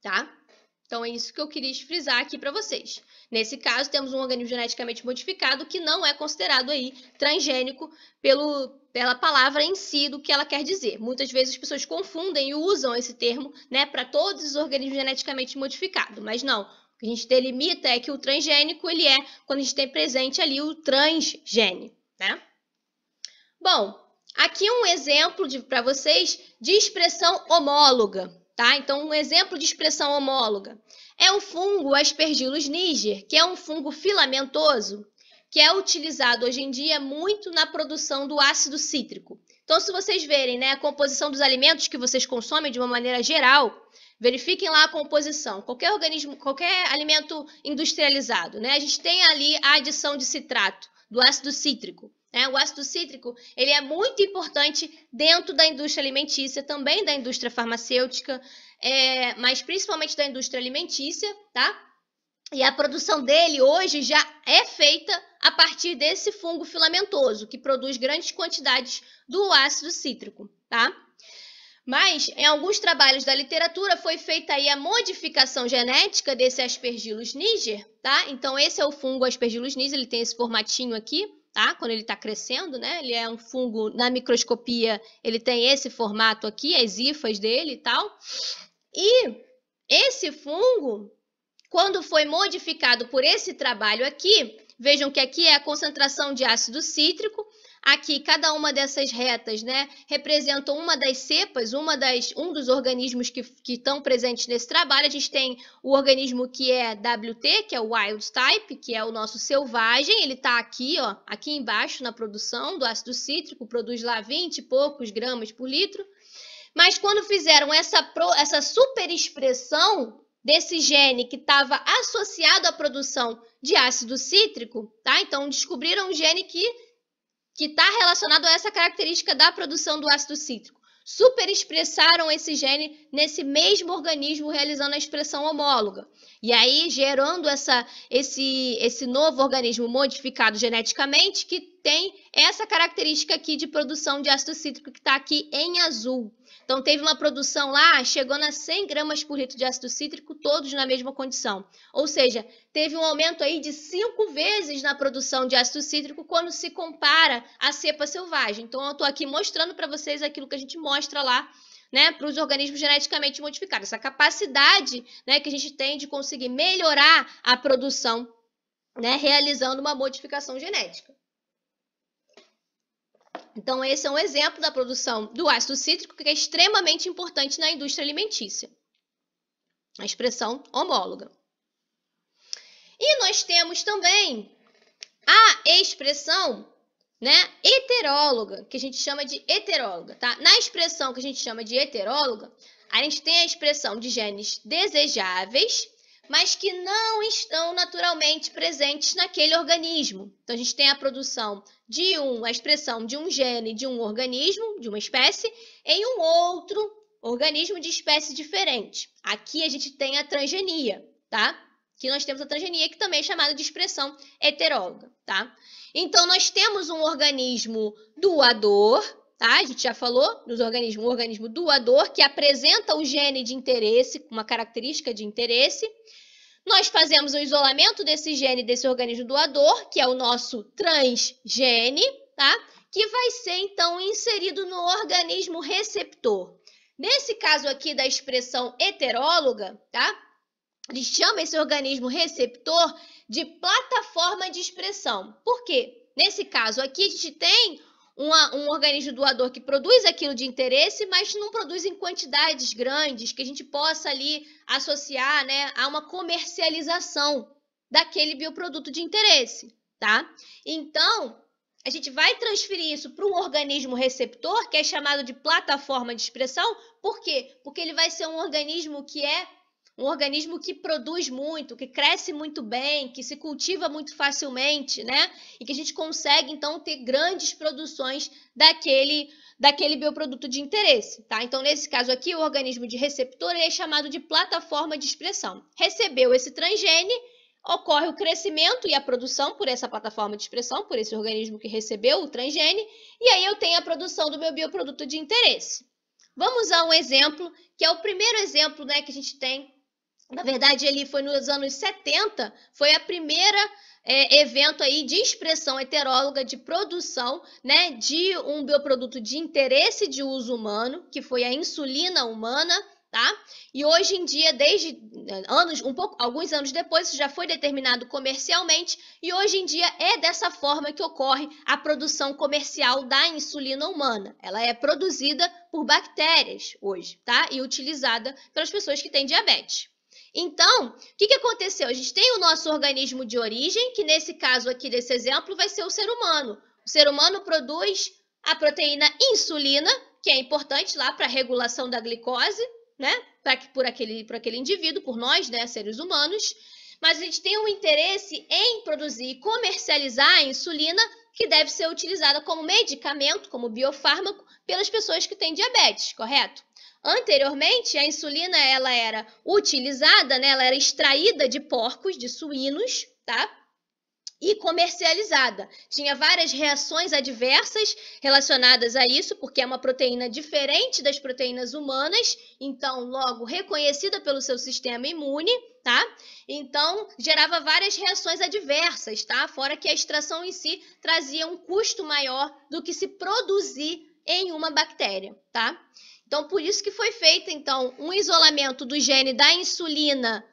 tá? Então, é isso que eu queria frisar aqui para vocês. Nesse caso, temos um organismo geneticamente modificado que não é considerado aí transgênico pela palavra em si do que ela quer dizer. Muitas vezes as pessoas confundem e usam esse termo, né, para todos os organismos geneticamente modificados, mas não. O que a gente delimita é que o transgênico ele é quando a gente tem presente ali o transgene, né? Bom, Aqui um exemplo para vocês de expressão homóloga, tá? Então, um exemplo de expressão homóloga é o fungo Aspergillus niger, que é um fungo filamentoso, que é utilizado hoje em dia muito na produção do ácido cítrico. Então, se vocês verem, né, a composição dos alimentos que vocês consomem de uma maneira geral, verifiquem lá a composição. Qualquer organismo, qualquer alimento industrializado, né, a gente tem ali a adição de citrato, do ácido cítrico. O ácido cítrico ele é muito importante dentro da indústria alimentícia, também da indústria farmacêutica, mas principalmente da indústria alimentícia, tá? E a produção dele hoje já é feita a partir desse fungo filamentoso, que produz grandes quantidades do ácido cítrico, tá? Mas, em alguns trabalhos da literatura, foi feita aí a modificação genética desse Aspergillus niger, tá? Então, esse é o fungo Aspergillus niger, ele tem esse formatinho aqui, tá? Quando ele está crescendo, né? Ele é um fungo, na microscopia, ele tem esse formato aqui, as hifas dele e tal. E esse fungo, quando foi modificado por esse trabalho aqui, vejam que aqui é a concentração de ácido cítrico, aqui cada uma dessas retas, né, representam uma das cepas, um dos organismos que estão presentes nesse trabalho. A gente tem o organismo que é WT, que é o Wild Type, que é o nosso selvagem, ele está aqui, ó, aqui embaixo na produção do ácido cítrico, produz lá 20 e poucos gramas por litro. Mas quando fizeram essa superexpressão desse gene que estava associado à produção de ácido cítrico, tá? Então, descobriram um gene que está relacionado a essa característica da produção do ácido cítrico. Superexpressaram esse gene nesse mesmo organismo, realizando a expressão homóloga. E aí, gerando esse novo organismo modificado geneticamente, que tem essa característica aqui de produção de ácido cítrico, que está aqui em azul. Então, teve uma produção lá, chegando a 100 gramas por litro de ácido cítrico, todos na mesma condição. Ou seja, teve um aumento aí de 5 vezes na produção de ácido cítrico quando se compara à cepa selvagem. Então, eu estou aqui mostrando para vocês aquilo que a gente mostra lá, né, para os organismos geneticamente modificados. Essa capacidade, né, que a gente tem de conseguir melhorar a produção, né, realizando uma modificação genética. Então, esse é um exemplo da produção do ácido cítrico, que é extremamente importante na indústria alimentícia. A expressão homóloga. E nós temos também a expressão, né, heteróloga, que a gente chama de heteróloga, tá? Na expressão que a gente chama de heteróloga, a gente tem a expressão de genes desejáveis, mas que não estão naturalmente presentes naquele organismo. Então, a gente tem a produção a expressão de um gene de um organismo, de uma espécie, em um outro organismo de espécie diferente. Aqui a gente tem a transgenia, tá? Aqui nós temos a transgenia, que também é chamada de expressão heteróloga, tá? Então, nós temos um organismo doador, tá? A gente já falou dos organismos, um organismo doador que apresenta o gene de interesse, uma característica de interesse. Nós fazemos o isolamento desse gene, desse organismo doador, que é o nosso transgene, tá? Que vai ser, então, inserido no organismo receptor. Nesse caso aqui da expressão heteróloga, tá? A gente chama esse organismo receptor de plataforma de expressão. Por quê? Nesse caso aqui, a gente tem um organismo doador que produz aquilo de interesse, mas não produz em quantidades grandes, que a gente possa ali associar, né, a uma comercialização daquele bioproduto de interesse, tá? Então, a gente vai transferir isso para um organismo receptor, que é chamado de plataforma de expressão. Por quê? Porque ele vai ser um organismo que produz muito, que cresce muito bem, que se cultiva muito facilmente, né? E que a gente consegue, então, ter grandes produções daquele bioproduto de interesse, tá? Então, nesse caso aqui, o organismo de receptor é chamado de plataforma de expressão. Recebeu esse transgene, ocorre o crescimento e a produção por essa plataforma de expressão, por esse organismo que recebeu o transgene, e aí eu tenho a produção do meu bioproduto de interesse. Vamos a um exemplo, que é o primeiro exemplo, né, que a gente tem. Na verdade, ele foi nos anos 70, foi a primeira evento aí de expressão heteróloga de produção, né, de um bioproduto de interesse de uso humano, que foi a insulina humana, tá? E hoje em dia, desde alguns anos depois, isso já foi determinado comercialmente, e hoje em dia é dessa forma que ocorre a produção comercial da insulina humana. Ela é produzida por bactérias hoje, tá? E utilizada pelas pessoas que têm diabetes. Então, o que aconteceu? A gente tem o nosso organismo de origem, que nesse caso aqui desse exemplo vai ser o ser humano. O ser humano produz a proteína insulina, que é importante lá para a regulação da glicose, né? Por aquele indivíduo, por nós, né, seres humanos. Mas a gente tem um interesse em produzir e comercializar a insulina, que deve ser utilizada como medicamento, como biofármaco, pelas pessoas que têm diabetes, correto? Anteriormente, a insulina ela era utilizada, né, ela era extraída de porcos, de suínos, tá? E comercializada. Tinha várias reações adversas relacionadas a isso, porque é uma proteína diferente das proteínas humanas, então, logo, reconhecida pelo seu sistema imune, tá? Então, gerava várias reações adversas, tá? Fora que a extração em si trazia um custo maior do que se produzir em uma bactéria, tá? Então, por isso que foi feito, então, um isolamento do gene da insulina,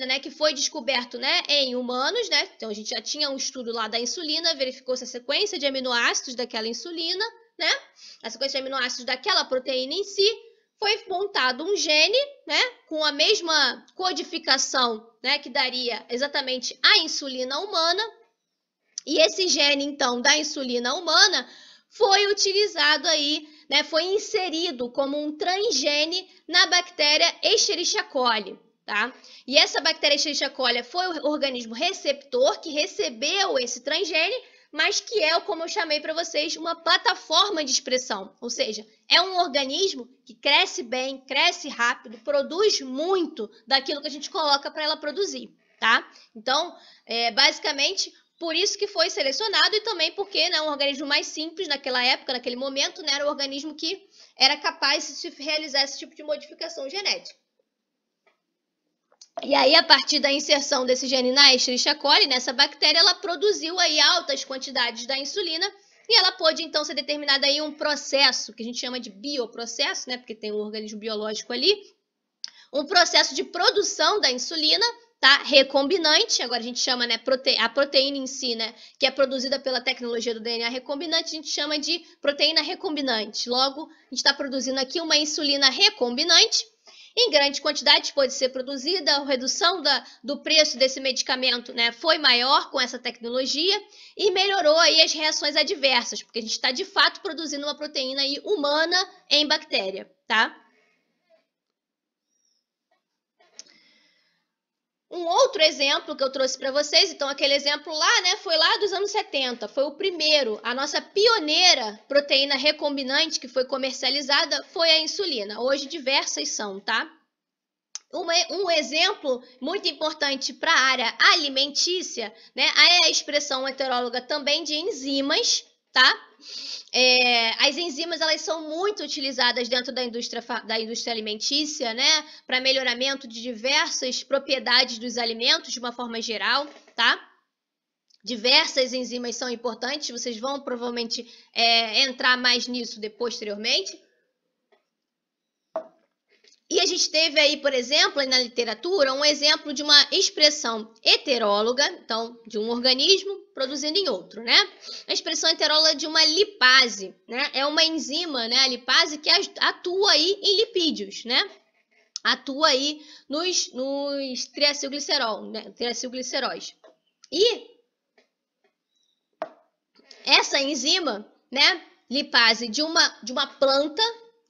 né, que foi descoberto, né, em humanos, né? Então, a gente já tinha um estudo lá da insulina, verificou-se a sequência de aminoácidos daquela insulina, né? A sequência de aminoácidos daquela proteína em si, foi montado um gene, né, com a mesma codificação, né, que daria exatamente a insulina humana. E esse gene, então, da insulina humana foi utilizado aí, né, foi inserido como um transgene na bactéria Escherichia coli, tá? E essa bactéria Escherichia coli foi o organismo receptor que recebeu esse transgene, mas que é, como eu chamei para vocês, uma plataforma de expressão, ou seja, é um organismo que cresce bem, cresce rápido, produz muito daquilo que a gente coloca para ela produzir, tá? Então, basicamente, por isso que foi selecionado e também porque, né, um organismo mais simples naquela época, naquele momento, né, era o organismo que era capaz de realizar esse tipo de modificação genética. E aí, a partir da inserção desse gene na Escherichia coli, nessa bactéria, ela produziu aí altas quantidades da insulina e ela pôde, então, ser determinada aí um processo, que a gente chama de bioprocesso, né, porque tem um organismo biológico ali, um processo de produção da insulina, tá? Recombinante, agora a gente chama, né, a proteína em si, né, que é produzida pela tecnologia do DNA recombinante, a gente chama de proteína recombinante. Logo, a gente está produzindo aqui uma insulina recombinante, em grande quantidade pode ser produzida, a redução do preço desse medicamento, né, foi maior com essa tecnologia e melhorou aí as reações adversas, porque a gente está de fato produzindo uma proteína aí humana em bactéria, tá? Um outro exemplo que eu trouxe para vocês, então aquele exemplo lá, né, foi lá dos anos 70, foi o primeiro, a nossa pioneira proteína recombinante que foi comercializada foi a insulina. Hoje diversas são, tá? Um exemplo muito importante para a área alimentícia, né, é a expressão heteróloga também de enzimas, tá? As enzimas elas são muito utilizadas dentro da indústria alimentícia, né, para melhoramento de diversas propriedades dos alimentos de uma forma geral, tá? Diversas enzimas são importantes, vocês vão provavelmente entrar mais nisso posteriormente. E a gente teve aí, por exemplo, na literatura, um exemplo de uma expressão heteróloga, então, de um organismo produzindo em outro, né? A expressão heteróloga de uma lipase, né? É uma enzima, né? A lipase que atua aí em lipídios, né? Atua aí nos triacilgliceróis, né? Triacilgliceróis. E essa enzima, né? Lipase de uma planta,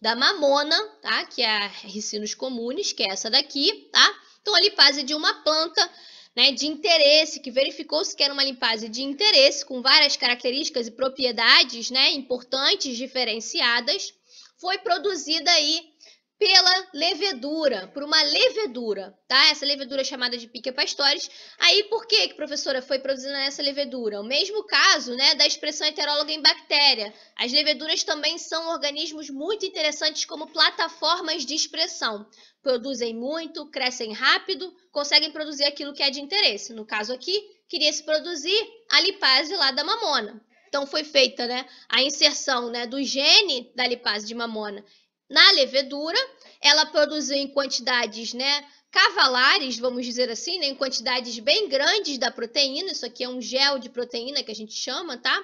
da mamona, tá? Que é a Ricinus communis, que é essa daqui, tá? Então, a lipase de uma planta, né, de interesse, que verificou-se que era uma lipase de interesse, com várias características e propriedades, né, importantes, diferenciadas, foi produzida aí pela levedura, por uma levedura, tá? Essa levedura é chamada de Pichia pastoris. Aí, por que, professora, foi produzida essa levedura? O mesmo caso, né, da expressão heteróloga em bactéria. As leveduras também são organismos muito interessantes como plataformas de expressão. Produzem muito, crescem rápido, conseguem produzir aquilo que é de interesse. No caso aqui, queria se produzir a lipase lá da mamona. Então, foi feita, né, a inserção, né, do gene da lipase de mamona na levedura, ela produziu em quantidades, né, cavalares, vamos dizer assim, né, em quantidades bem grandes da proteína. Isso aqui é um gel de proteína que a gente chama, tá?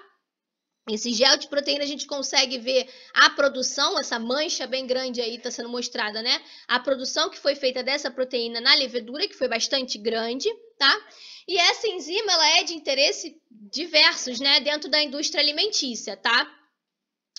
Esse gel de proteína a gente consegue ver a produção, essa mancha bem grande aí está sendo mostrada, né? A produção que foi feita dessa proteína na levedura, que foi bastante grande, tá? E essa enzima, ela é de interesse diversos, né? Dentro da indústria alimentícia, tá?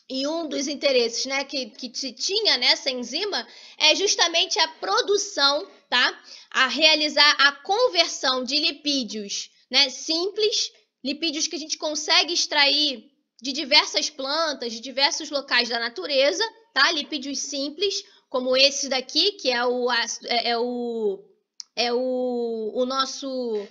E um dos interesses, né, que se tinha nessa enzima é justamente a produção, tá? A realizar a conversão de lipídios, né, simples, lipídios que a gente consegue extrair de diversas plantas, de diversos locais da natureza, tá? Lipídios simples, como esse daqui, que é o nosso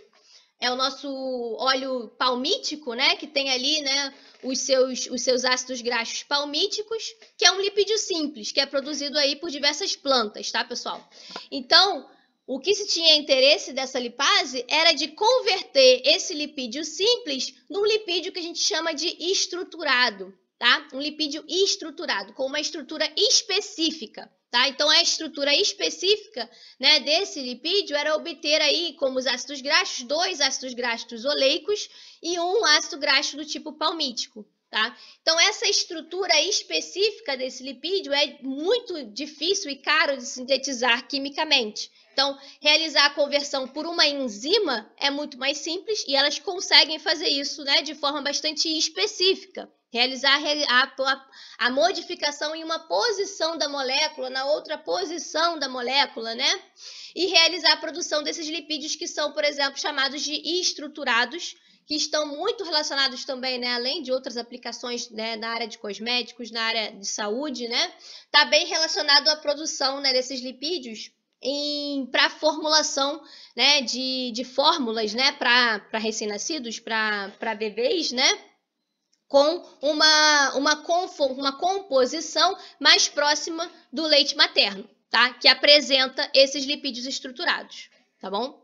óleo palmítico, né? Que tem ali, né, os seus ácidos graxos palmíticos, que é um lipídio simples, que é produzido aí por diversas plantas, tá, pessoal? Então, o que se tinha interesse dessa lipase era de converter esse lipídio simples num lipídio que a gente chama de estruturado, tá? Um lipídio estruturado, com uma estrutura específica, tá? Então, a estrutura específica, né, desse lipídio era obter aí, como os ácidos graxos, 2 ácidos graxos oleicos e um ácido graxo do tipo palmítico, tá? Então, essa estrutura específica desse lipídio é muito difícil e caro de sintetizar quimicamente. Então, realizar a conversão por uma enzima é muito mais simples e elas conseguem fazer isso, né, de forma bastante específica. Realizar a modificação em uma posição da molécula, na outra posição da molécula, né? E realizar a produção desses lipídios que são, por exemplo, chamados de estruturados, que estão muito relacionados também, né, além de outras aplicações, né, na área de cosméticos, na área de saúde, né? Está bem relacionado à produção, né, desses lipídios para formulação, né, de fórmulas, né, para recém-nascidos, para bebês, né, com uma composição mais próxima do leite materno, tá? Que apresenta esses lipídios estruturados, tá bom?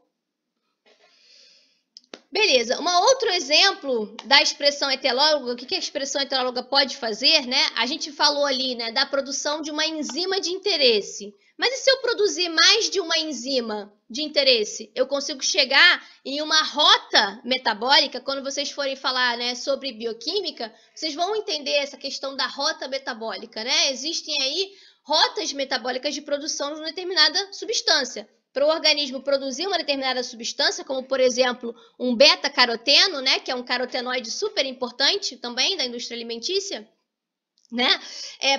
Beleza, um outro exemplo da expressão heteróloga, o que a expressão heteróloga pode fazer, né? A gente falou ali, né, da produção de uma enzima de interesse. Mas e se eu produzir mais de uma enzima de interesse? Eu consigo chegar em uma rota metabólica. Quando vocês forem falar, né, sobre bioquímica, vocês vão entender essa questão da rota metabólica, né? Existem aí rotas metabólicas de produção de uma determinada substância. Para o organismo produzir uma determinada substância, como, por exemplo, um beta-caroteno, né, que é um carotenoide super importante também da indústria alimentícia, né?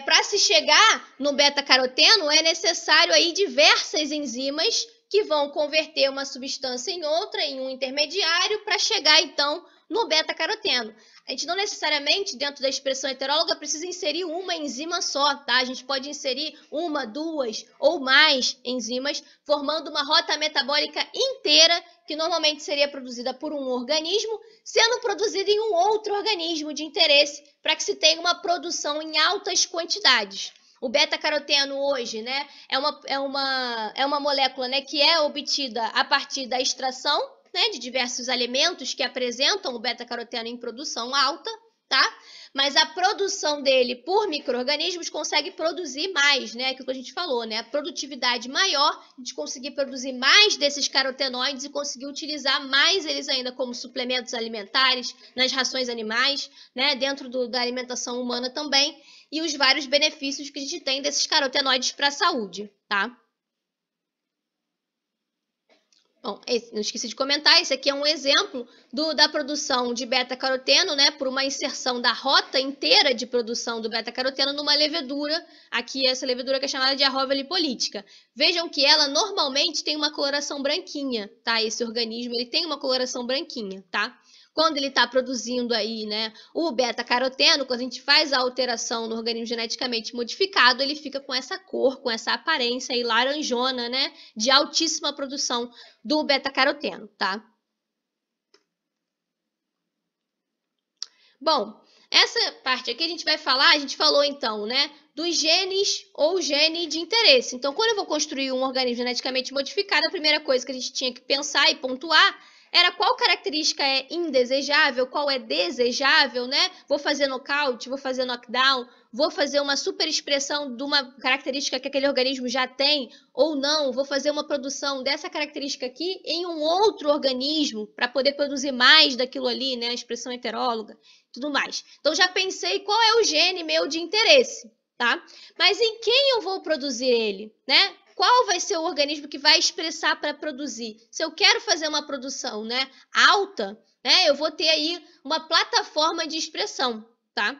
Para se chegar no beta-caroteno, é necessário aí diversas enzimas que vão converter uma substância em outra, em um intermediário, para chegar, então, no beta-caroteno. A gente não necessariamente, dentro da expressão heteróloga, precisa inserir uma enzima só, tá? A gente pode inserir uma, duas ou mais enzimas, formando uma rota metabólica inteira, que normalmente seria produzida por um organismo, sendo produzida em um outro organismo de interesse, para que se tenha uma produção em altas quantidades. O beta-caroteno hoje, né, é uma molécula, né, que é obtida a partir da extração, né, de diversos alimentos que apresentam o beta-caroteno em produção alta, tá? Mas a produção dele por micro-organismos consegue produzir mais, né? Aquilo que a gente falou, né? A produtividade maior de conseguir produzir mais desses carotenoides e conseguir utilizar mais eles ainda como suplementos alimentares, nas rações animais, né? Dentro da alimentação humana também, e os vários benefícios que a gente tem desses carotenoides para a saúde, tá? Bom, não esqueci de comentar, esse aqui é um exemplo da produção de beta-caroteno, né, por uma inserção da rota inteira de produção do beta-caroteno numa levedura, aqui essa levedura que é chamada de arróvia lipolítica. Vejam que ela normalmente tem uma coloração branquinha, tá? Esse organismo, ele tem uma coloração branquinha, tá? Quando ele está produzindo aí, né, o beta-caroteno, quando a gente faz a alteração no organismo geneticamente modificado, ele fica com essa cor, com essa aparência aí laranjona, né, de altíssima produção do beta-caroteno, tá? Bom, essa parte aqui a gente vai falar, a gente falou então, né, dos genes ou gene de interesse. Então, quando eu vou construir um organismo geneticamente modificado, a primeira coisa que a gente tinha que pensar e pontuar Era qual característica é indesejável, qual é desejável, né? Vou fazer nocaute, vou fazer knockdown, vou fazer uma superexpressão de uma característica que aquele organismo já tem, ou não, vou fazer uma produção dessa característica aqui em um outro organismo para poder produzir mais daquilo ali, né? A expressão heteróloga, tudo mais. Então já pensei qual é o gene meu de interesse, tá? Mas em quem eu vou produzir ele, né? Qual vai ser o organismo que vai expressar para produzir? Se eu quero fazer uma produção, né, alta, né, eu vou ter aí uma plataforma de expressão, tá?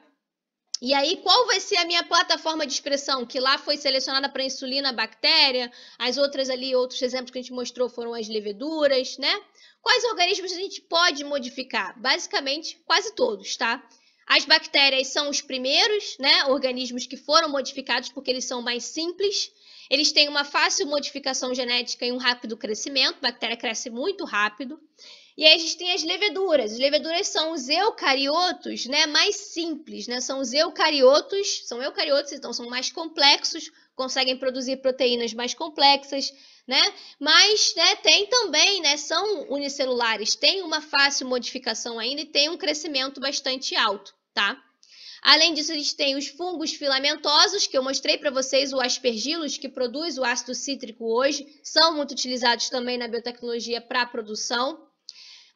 E aí, qual vai ser a minha plataforma de expressão? Que lá foi selecionada para insulina, bactéria, as outras ali, outros exemplos que a gente mostrou foram as leveduras, né? Quais organismos a gente pode modificar? Basicamente, quase todos, tá? As bactérias são os primeiros, né, organismos que foram modificados porque eles são mais simples. Eles têm uma fácil modificação genética e um rápido crescimento. A bactéria cresce muito rápido. E aí a gente tem as leveduras. As leveduras são os eucariotos, né, mais simples, né? São eucariotos, então são mais complexos, conseguem produzir proteínas mais complexas, né? Mas, né, tem também, né, são unicelulares, tem uma fácil modificação ainda e tem um crescimento bastante alto, tá? Além disso, a gente tem os fungos filamentosos, que eu mostrei para vocês, o aspergillus, que produz o ácido cítrico hoje, são muito utilizados também na biotecnologia para a produção.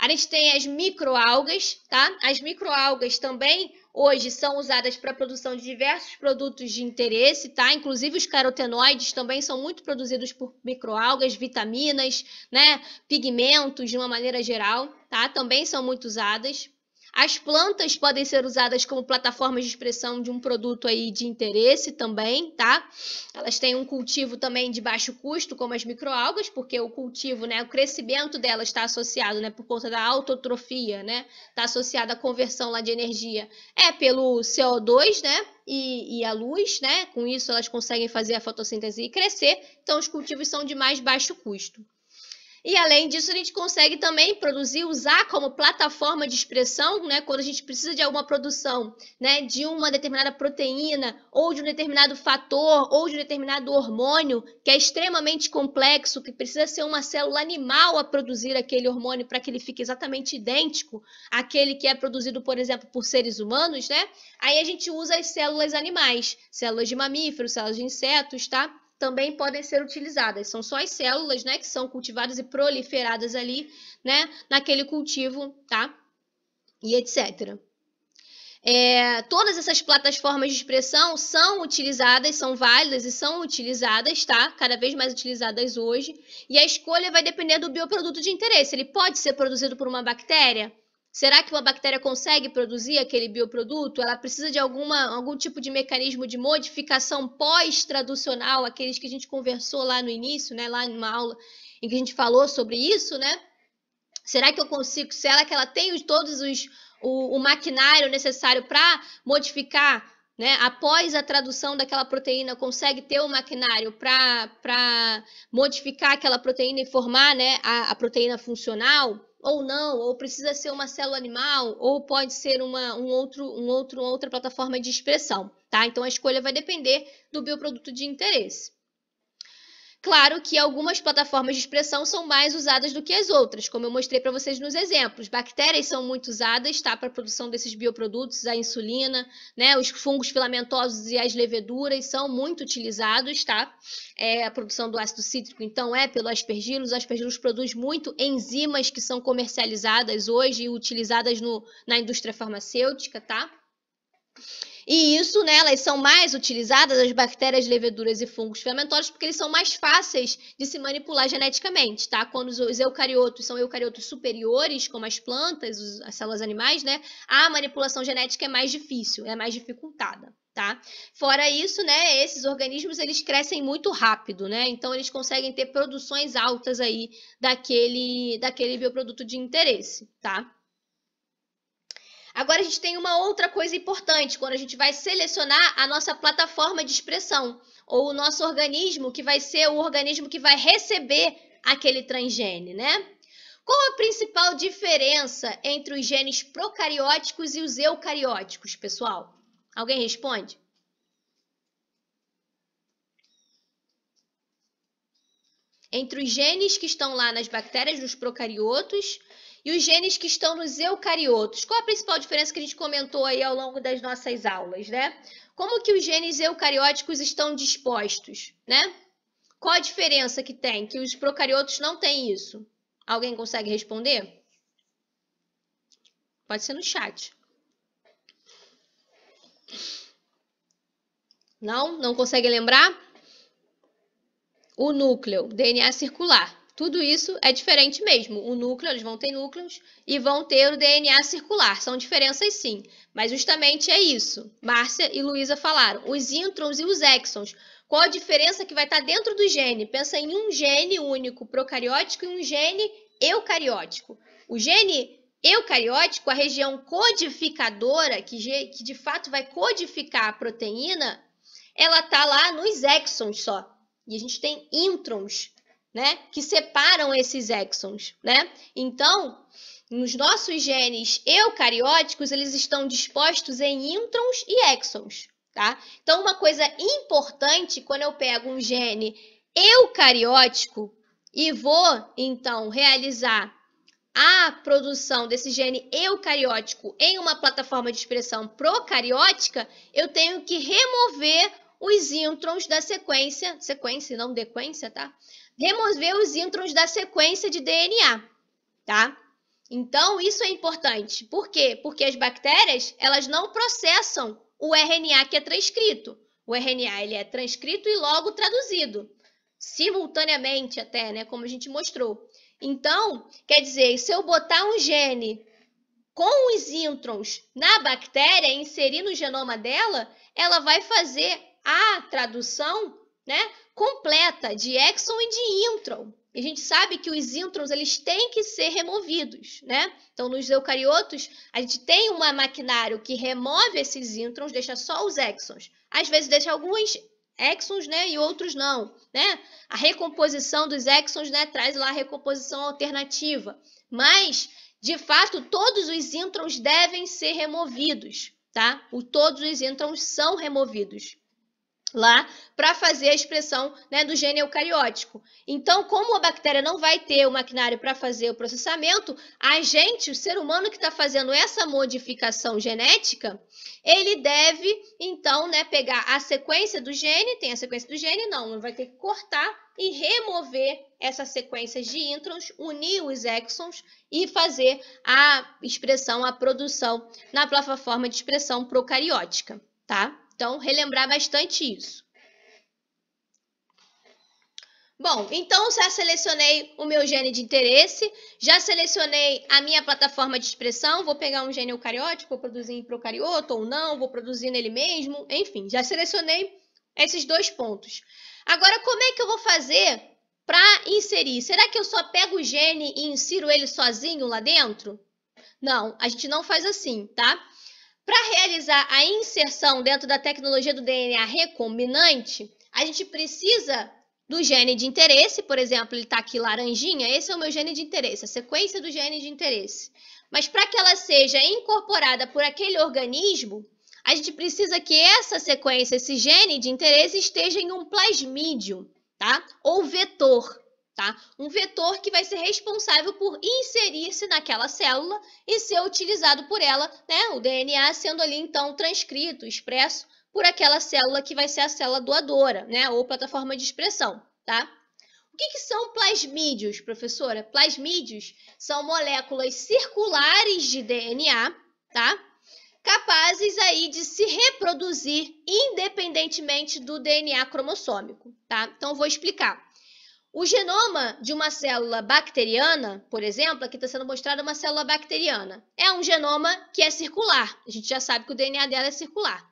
A gente tem as microalgas, tá? As microalgas também hoje são usadas para a produção de diversos produtos de interesse, tá? Inclusive os carotenoides também são muito produzidos por microalgas, vitaminas, né? Pigmentos de uma maneira geral, tá? Também são muito usadas. As plantas podem ser usadas como plataformas de expressão de um produto aí de interesse também, tá? Elas têm um cultivo também de baixo custo, como as microalgas, porque o cultivo, né, o crescimento delas está associado, né, por conta da autotrofia, né, está associado à conversão lá de energia, pelo CO2, né, e a luz, né, com isso elas conseguem fazer a fotossíntese e crescer, então os cultivos são de mais baixo custo. E além disso, a gente consegue também produzir, usar como plataforma de expressão, né, quando a gente precisa de alguma produção, né, de uma determinada proteína, ou de um determinado fator, ou de um determinado hormônio, que é extremamente complexo, que precisa ser uma célula animal a produzir aquele hormônio para que ele fique exatamente idêntico àquele que é produzido, por exemplo, por seres humanos, né? Aí a gente usa as células animais, células de mamíferos, células de insetos, tá? Também podem ser utilizadas. São só as células, né, que são cultivadas e proliferadas ali, né, naquele cultivo, tá? E etc. Todas essas plataformas de expressão são utilizadas, são válidas e são utilizadas, tá? Cada vez mais utilizadas hoje. E a escolha vai depender do bioproduto de interesse. Ele pode ser produzido por uma bactéria? Será que uma bactéria consegue produzir aquele bioproduto? Ela precisa de algum tipo de mecanismo de modificação pós-traducional, aqueles que a gente conversou lá no início, né? Lá numa aula em que a gente falou sobre isso, né? Será que eu consigo? Será que ela tem todos o maquinário necessário para modificar, né? Após a tradução daquela proteína, consegue ter o maquinário para modificar aquela proteína e formar, né, a proteína funcional? Ou não, ou precisa ser uma célula animal, ou pode ser uma outra plataforma de expressão, tá? Então a escolha vai depender do bioproduto de interesse. Claro que algumas plataformas de expressão são mais usadas do que as outras, como eu mostrei para vocês nos exemplos. Bactérias são muito usadas, tá, para a produção desses bioprodutos, a insulina, né, os fungos filamentosos e as leveduras são muito utilizados, tá? A produção do ácido cítrico, então, pelo aspergillus. O aspergillus produz muito enzimas que são comercializadas hoje e utilizadas na indústria farmacêutica, tá? E isso, né, elas são mais utilizadas, as bactérias, leveduras e fungos filamentosos, porque eles são mais fáceis de se manipular geneticamente, tá? Quando os eucariotos são eucariotos superiores, como as plantas, as células animais, né, a manipulação genética é mais difícil, é mais dificultada, tá? Fora isso, né, esses organismos, eles crescem muito rápido, né? Então, eles conseguem ter produções altas aí daquele bioproduto de interesse, tá? Agora a gente tem uma outra coisa importante quando a gente vai selecionar a nossa plataforma de expressão, ou o nosso organismo, que vai ser o organismo que vai receber aquele transgene, né? Qual a principal diferença entre os genes procarióticos e os eucarióticos, pessoal? Alguém responde? entre os genes que estão lá nas bactérias, nos procariotos, e os genes que estão nos eucariotos. Qual a principal diferença que a gente comentou aí ao longo das nossas aulas, né? Como que os genes eucarióticos estão dispostos, né? Qual a diferença que tem? Que os procariotos não têm isso. Alguém consegue responder? Pode ser no chat. Não? Não consegue lembrar? O núcleo, DNA circular. Tudo isso é diferente mesmo. O núcleo, eles vão ter núcleos e vão ter o DNA circular. São diferenças sim, mas justamente é isso. Márcia e Luísa falaram. Os introns e os exons. Qual a diferença que vai estar dentro do gene? Pensa em um gene único procariótico e um gene eucariótico. O gene eucariótico, a região codificadora, que de fato vai codificar a proteína, ela está lá nos exons só. E a gente tem introns, né, que separam esses exons, né? Então, nos nossos genes eucarióticos, eles estão dispostos em introns e exons, tá? Então, uma coisa importante quando eu pego um gene eucariótico e vou, então, realizar a produção desse gene eucariótico em uma plataforma de expressão procariótica, eu tenho que remover os introns da sequência não dequência, tá? Remover os introns da sequência de DNA, tá? Então, isso é importante. Por quê? Porque as bactérias, elas não processam o RNA que é transcrito. O RNA, ele é transcrito e logo traduzido, simultaneamente até, né? Como a gente mostrou. Então, quer dizer, se eu botar um gene com os introns na bactéria, inserir no genoma dela, ela vai fazer a tradução, né, completa de exon e de intron. E a gente sabe que os introns, eles têm que ser removidos, né? Então, nos eucariotos, a gente tem um maquinário que remove esses introns, deixa só os exons. Às vezes deixa alguns exons, né, e outros não, né? A recomposição dos exons, né, traz lá a recomposição alternativa. Mas, de fato, todos os introns devem ser removidos, tá? Todos os introns são removidos lá para fazer a expressão, né, do gene eucariótico. Então, como a bactéria não vai ter o maquinário para fazer o processamento, a gente, o ser humano que está fazendo essa modificação genética, ele deve, então, né, pegar a sequência do gene, tem a sequência do gene, não, vai ter que cortar e remover essas sequências de introns, unir os exons e fazer a expressão, a produção na plataforma de expressão procariótica, tá? Então, relembrar bastante isso. Bom, então já selecionei o meu gene de interesse, já selecionei a minha plataforma de expressão, vou pegar um gene eucariótico, vou produzir em procarioto ou não, vou produzir nele mesmo, enfim, já selecionei esses dois pontos. Agora, como é que eu vou fazer para inserir? Será que eu só pego o gene e insiro ele sozinho lá dentro? Não, a gente não faz assim, tá? Para realizar a inserção dentro da tecnologia do DNA recombinante, a gente precisa do gene de interesse, por exemplo, ele está aqui laranjinha, esse é o meu gene de interesse, a sequência do gene de interesse. Mas para que ela seja incorporada por aquele organismo, a gente precisa que essa sequência, esse gene de interesse, esteja em um plasmídio, tá? Ou vetor. Tá? Um vetor que vai ser responsável por inserir-se naquela célula e ser utilizado por ela, né? O DNA sendo ali, então, transcrito, expresso por aquela célula que vai ser a célula doadora, né? Ou plataforma de expressão, tá? O que são plasmídios, professora? Plasmídios são moléculas circulares de DNA, tá? Capazes aí de se reproduzir independentemente do DNA cromossômico, tá? Então, vou explicar. O genoma de uma célula bacteriana, por exemplo, aqui está sendo mostrada uma célula bacteriana. É um genoma que é circular. A gente já sabe que o DNA dela é circular.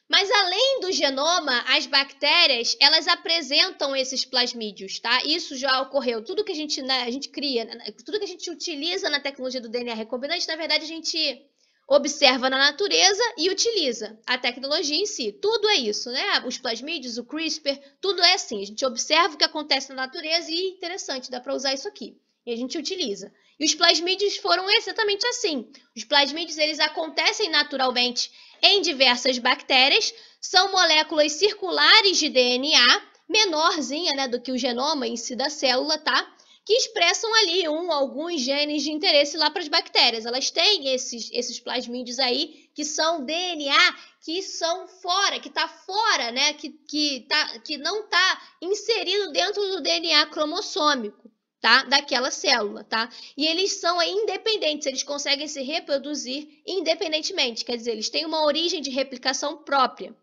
Mas além do genoma, as bactérias, elas apresentam esses plasmídios, tá? Isso já ocorreu. Tudo que a gente cria, tudo que a gente utiliza na tecnologia do DNA recombinante, na verdade, a gente observa na natureza e utiliza a tecnologia em si. Tudo é isso, né? Os plasmídios, o CRISPR, tudo é assim. A gente observa o que acontece na natureza e interessante, dá para usar isso aqui. E a gente utiliza. E os plasmídios foram exatamente assim. Os plasmídios, eles acontecem naturalmente em diversas bactérias, são moléculas circulares de DNA, menorzinha, né, do que o genoma em si da célula, tá? Que expressam ali alguns genes de interesse lá para as bactérias. Elas têm esses plasmídios aí, que são DNA, que são fora, que está fora, né? Que não está inserido dentro do DNA cromossômico, tá? Daquela célula, tá? E eles são independentes, eles conseguem se reproduzir independentemente, quer dizer, eles têm uma origem de replicação própria.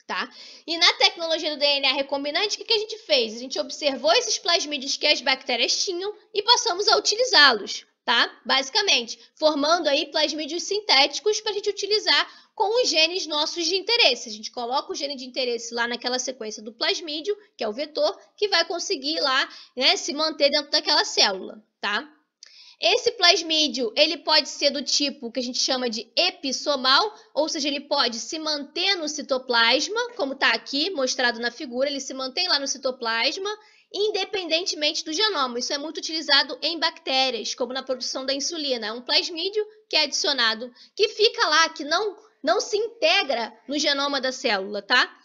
Tá? E na tecnologia do DNA recombinante, o que a gente fez? A gente observou esses plasmídios que as bactérias tinham e passamos a utilizá-los, tá? Basicamente, formando aí plasmídios sintéticos para a gente utilizar com os genes nossos de interesse. A gente coloca o gene de interesse lá naquela sequência do plasmídio, que é o vetor, que vai conseguir lá, né, se manter dentro daquela célula, tá? Esse plasmídio, ele pode ser do tipo que a gente chama de epissomal, ou seja, ele pode se manter no citoplasma, como está aqui mostrado na figura, ele se mantém lá no citoplasma, independentemente do genoma. Isso é muito utilizado em bactérias, como na produção da insulina. É um plasmídio que é adicionado, que fica lá, que não se integra no genoma da célula, tá?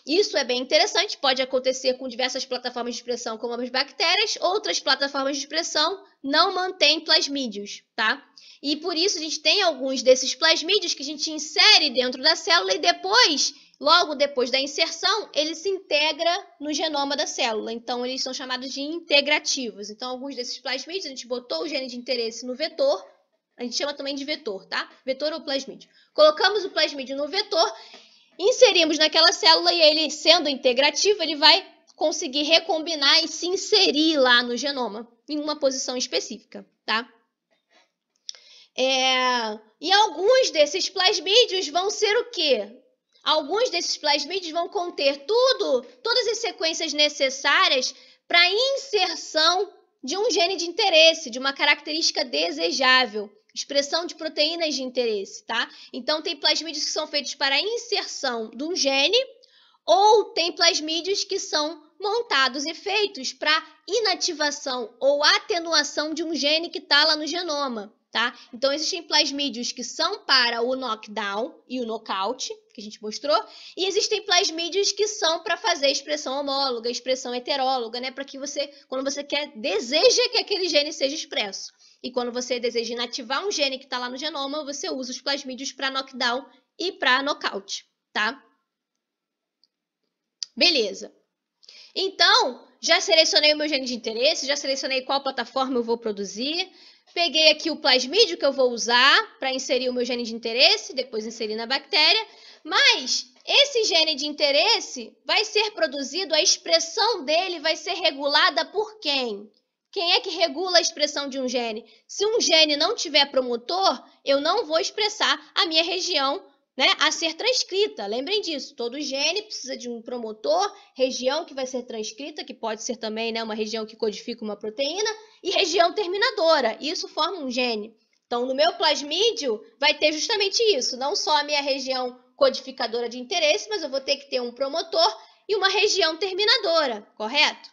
Isso é bem interessante, pode acontecer com diversas plataformas de expressão, como as bactérias. Outras plataformas de expressão não mantêm plasmídios, tá? E por isso a gente tem alguns desses plasmídios que a gente insere dentro da célula e depois, logo depois da inserção, ele se integra no genoma da célula. Então, eles são chamados de integrativos. Então, alguns desses plasmídios, a gente botou o gene de interesse no vetor, a gente chama também de vetor, tá? Vetor ou plasmídio. Colocamos o plasmídio no vetor, inserimos naquela célula e ele, sendo integrativo, ele vai conseguir recombinar e se inserir lá no genoma, em uma posição específica, tá? E alguns desses plasmídios vão ser o quê? Alguns desses plasmídios vão conter todas as sequências necessárias para a inserção de um gene de interesse, de uma característica desejável. Expressão de proteínas de interesse, tá? Então, tem plasmídios que são feitos para a inserção de um gene, ou tem plasmídios que são montados e feitos para inativação ou atenuação de um gene que está lá no genoma, tá? Então, existem plasmídios que são para o knockdown e o knockout, que a gente mostrou, e existem plasmídios que são para fazer a expressão homóloga, a expressão heteróloga, né? Para que você, quando você deseja que aquele gene seja expresso. E quando você deseja inativar um gene que está lá no genoma, você usa os plasmídios para knockdown e para knockout, tá? Beleza. Então, já selecionei o meu gene de interesse, já selecionei qual plataforma eu vou produzir, peguei aqui o plasmídio que eu vou usar para inserir o meu gene de interesse, depois inserir na bactéria, mas esse gene de interesse vai ser produzido, a expressão dele vai ser regulada por quem? Quem é que regula a expressão de um gene? Se um gene não tiver promotor, eu não vou expressar a minha região, né, a ser transcrita. Lembrem disso, todo gene precisa de um promotor, região que vai ser transcrita, que pode ser também, né, uma região que codifica uma proteína, e região terminadora. Isso forma um gene. Então, no meu plasmídio, vai ter justamente isso. Não só a minha região codificadora de interesse, mas eu vou ter que ter um promotor e uma região terminadora, correto?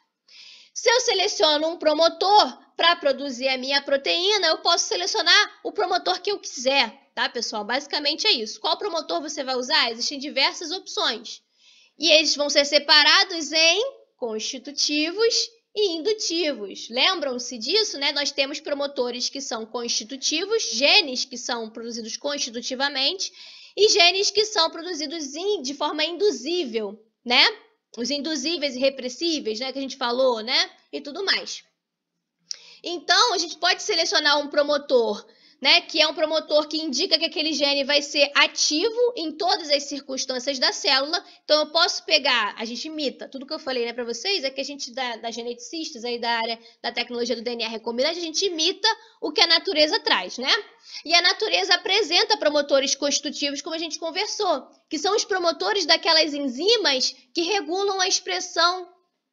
Se eu seleciono um promotor para produzir a minha proteína, eu posso selecionar o promotor que eu quiser, tá, pessoal? Basicamente é isso. Qual promotor você vai usar? Existem diversas opções. E eles vão ser separados em constitutivos e indutivos. Lembram-se disso, né? Nós temos promotores que são constitutivos, genes que são produzidos constitutivamente, e genes que são produzidos de forma induzível, né? Os induzíveis e repressíveis, né, que a gente falou, né, e tudo mais. Então, a gente pode selecionar um promotor, né, que é um promotor que indica que aquele gene vai ser ativo em todas as circunstâncias da célula. Então, eu posso pegar, a gente imita, tudo que eu falei, né, para vocês, é que a gente, da geneticistas, aí da área da tecnologia do DNA recombinante, a gente imita o que a natureza traz, né? E a natureza apresenta promotores constitutivos, como a gente conversou, que são os promotores daquelas enzimas que regulam a expressão,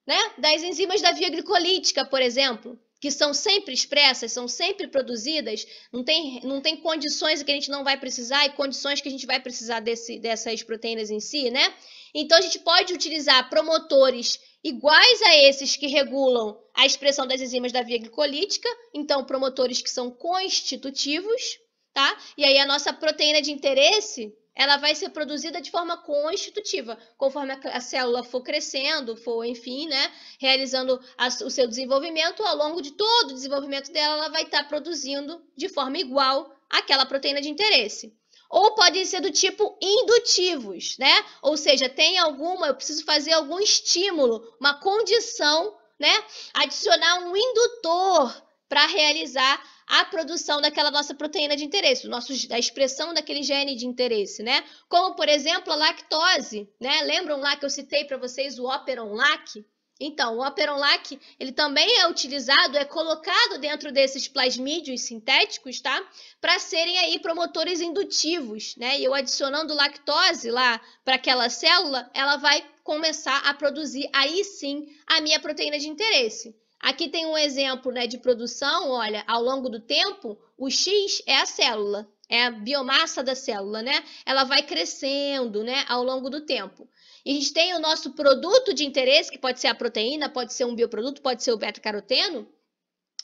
né, das enzimas da via glicolítica, por exemplo, que são sempre expressas, são sempre produzidas, não tem condições que a gente não vai precisar e condições que a gente vai precisar dessas proteínas em si, né? Então, a gente pode utilizar promotores iguais a esses que regulam a expressão das enzimas da via glicolítica, então, promotores que são constitutivos, tá? E aí, a nossa proteína de interesse, ela vai ser produzida de forma constitutiva, conforme a célula for crescendo, for, enfim, né, realizando o seu desenvolvimento. Ao longo de todo o desenvolvimento dela, ela vai estar produzindo de forma igual àquela proteína de interesse. Ou podem ser do tipo indutivos, né? Ou seja, eu preciso fazer algum estímulo, uma condição, né? Adicionar um indutor para realizar a produção daquela nossa proteína de interesse, a expressão daquele gene de interesse, né? Como, por exemplo, a lactose, né? Lembram lá que eu citei para vocês o Operon-Lac? Então, o Operon-Lac, ele também é utilizado, é colocado dentro desses plasmídios sintéticos, tá? Para serem aí promotores indutivos, né? E eu adicionando lactose lá para aquela célula, ela vai começar a produzir aí sim a minha proteína de interesse. Aqui tem um exemplo, né, de produção, olha, ao longo do tempo, o X é a célula, é a biomassa da célula, né? Ela vai crescendo, né, ao longo do tempo. E a gente tem o nosso produto de interesse, que pode ser a proteína, pode ser um bioproduto, pode ser o beta-caroteno,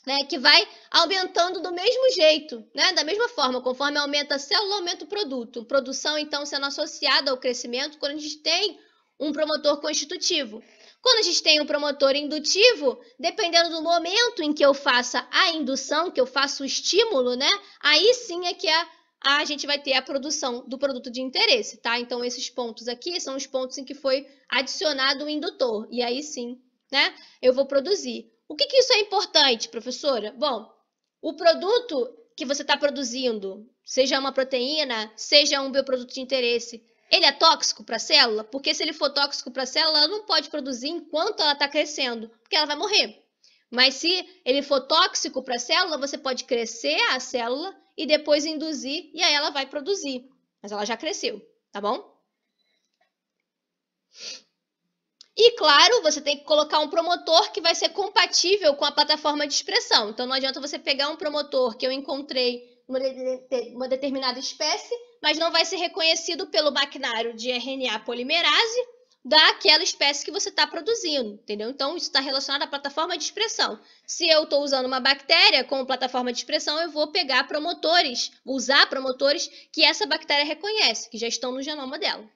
né, que vai aumentando do mesmo jeito, né, da mesma forma, conforme aumenta a célula, aumenta o produto. Produção, então, sendo associada ao crescimento quando a gente tem um promotor constitutivo. Quando a gente tem um promotor indutivo, dependendo do momento em que eu faça a indução, que eu faço o estímulo, né, aí sim é que a gente vai ter a produção do produto de interesse, tá? Então, esses pontos aqui são os pontos em que foi adicionado o indutor. E aí sim, né, eu vou produzir. O que isso é importante, professora? Bom, o produto que você está produzindo, seja uma proteína, seja um bioproduto de interesse, ele é tóxico para a célula? Porque se ele for tóxico para a célula, ela não pode produzir enquanto ela está crescendo, porque ela vai morrer. Mas se ele for tóxico para a célula, você pode crescer a célula e depois induzir, e aí ela vai produzir. Mas ela já cresceu, tá bom? E, claro, você tem que colocar um promotor que vai ser compatível com a plataforma de expressão. Então, não adianta você pegar um promotor que eu encontrei uma determinada espécie, mas não vai ser reconhecido pelo maquinário de RNA polimerase daquela espécie que você está produzindo, entendeu? Então, isso está relacionado à plataforma de expressão. Se eu estou usando uma bactéria como plataforma de expressão, eu vou pegar promotores, usar promotores que essa bactéria reconhece, que já estão no genoma dela.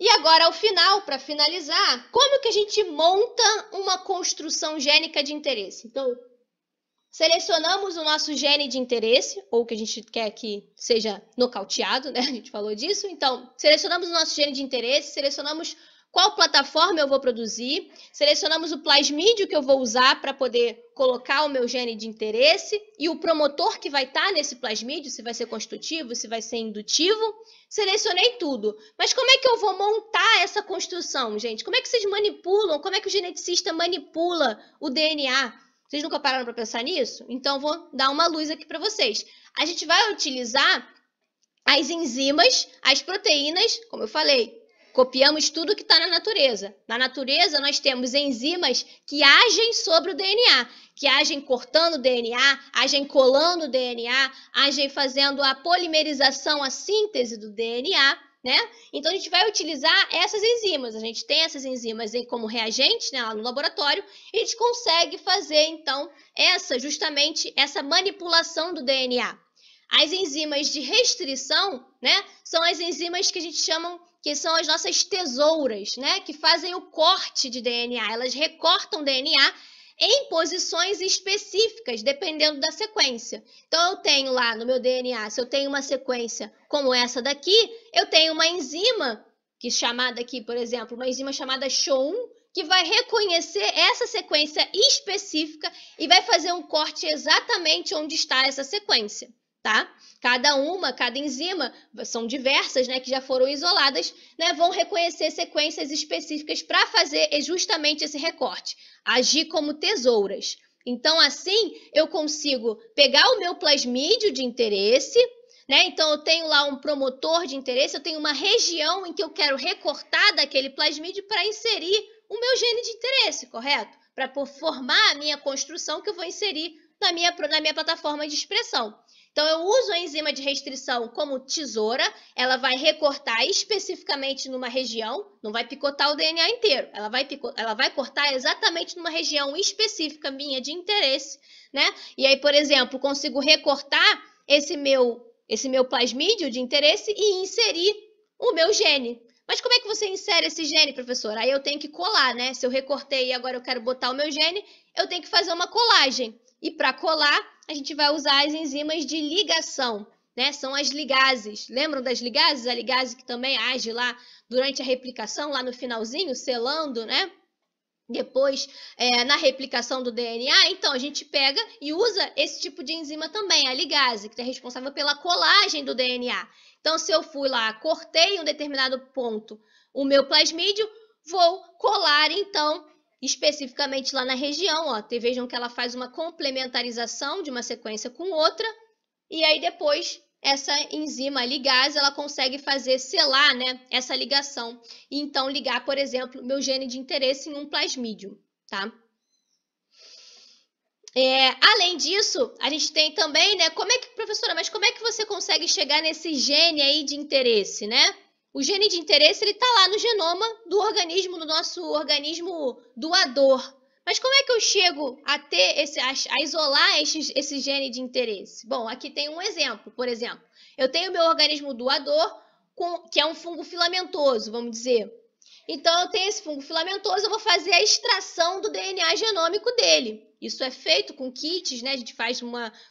E agora, ao final, para finalizar, como que a gente monta uma construção gênica de interesse? Então, selecionamos o nosso gene de interesse, ou que a gente quer que seja nocauteado, né? A gente falou disso. Então, selecionamos o nosso gene de interesse, selecionamos qual plataforma eu vou produzir, selecionamos o plasmídio que eu vou usar para poder colocar o meu gene de interesse e o promotor que vai estar nesse plasmídio, se vai ser constitutivo, se vai ser indutivo. Selecionei tudo. Mas como é que eu vou montar essa construção, gente? Como é que vocês manipulam? Como é que o geneticista manipula o DNA? Vocês nunca pararam para pensar nisso? Então, vou dar uma luz aqui para vocês. A gente vai utilizar as enzimas, as proteínas, como eu falei. Copiamos tudo que está na natureza. Na natureza, nós temos enzimas que agem sobre o DNA, que agem cortando o DNA, agem colando o DNA, agem fazendo a polimerização, a síntese do DNA, né? Então, a gente vai utilizar essas enzimas. A gente tem essas enzimas como reagentes, né, lá no laboratório, e a gente consegue fazer, então, justamente essa manipulação do DNA. As enzimas de restrição, né, são as enzimas que a gente chama que são as nossas tesouras, né, que fazem o corte de DNA. Elas recortam DNA em posições específicas, dependendo da sequência. Então, eu tenho lá no meu DNA, se eu tenho uma sequência como essa daqui, eu tenho uma enzima, que chamada aqui, por exemplo, uma enzima chamada SHO1, que vai reconhecer essa sequência específica e vai fazer um corte exatamente onde está essa sequência. Tá? Cada enzima, são diversas, né, que já foram isoladas, né, vão reconhecer sequências específicas para fazer justamente esse recorte, agir como tesouras. Então, assim, eu consigo pegar o meu plasmídio de interesse, né, então eu tenho lá um promotor de interesse, eu tenho uma região em que eu quero recortar daquele plasmídio para inserir o meu gene de interesse, correto? Para formar a minha construção que eu vou inserir na minha plataforma de expressão. Então, eu uso a enzima de restrição como tesoura, ela vai recortar especificamente numa região, não vai picotar o DNA inteiro, ela vai cortar exatamente numa região específica minha de interesse, né? E aí, por exemplo, consigo recortar esse meu esse meu plasmídio de interesse e inserir o meu gene. Mas como é que você insere esse gene, professora? Aí eu tenho que colar, né? Se eu recortei e agora eu quero botar o meu gene, eu tenho que fazer uma colagem. E para colar, a gente vai usar as enzimas de ligação, né? São as ligases. Lembram das ligases? A ligase que também age lá durante a replicação, lá no finalzinho, selando, né? Depois, na replicação do DNA, então a gente pega e usa esse tipo de enzima também, a ligase, que é responsável pela colagem do DNA. Então, se eu fui lá, cortei em um determinado ponto o meu plasmídio, vou colar, então, especificamente lá na região, ó. Vejam que ela faz uma complementarização de uma sequência com outra, e aí depois essa enzima ligase, ela consegue fazer selar, né, essa ligação. E então ligar, por exemplo, meu gene de interesse em um plasmídio, tá? Além disso, a gente tem também, né, professora, mas como é que você consegue chegar nesse gene aí de interesse, né? O gene de interesse, ele está lá no genoma do organismo, do nosso organismo doador. Mas como é que eu chego a ter a isolar esse gene de interesse? Bom, aqui tem um exemplo, por exemplo. Eu tenho o meu organismo doador, que é um fungo filamentoso, vamos dizer. Então, eu tenho esse fungo filamentoso, eu vou fazer a extração do DNA genômico dele. Isso é feito com kits, né? A gente faz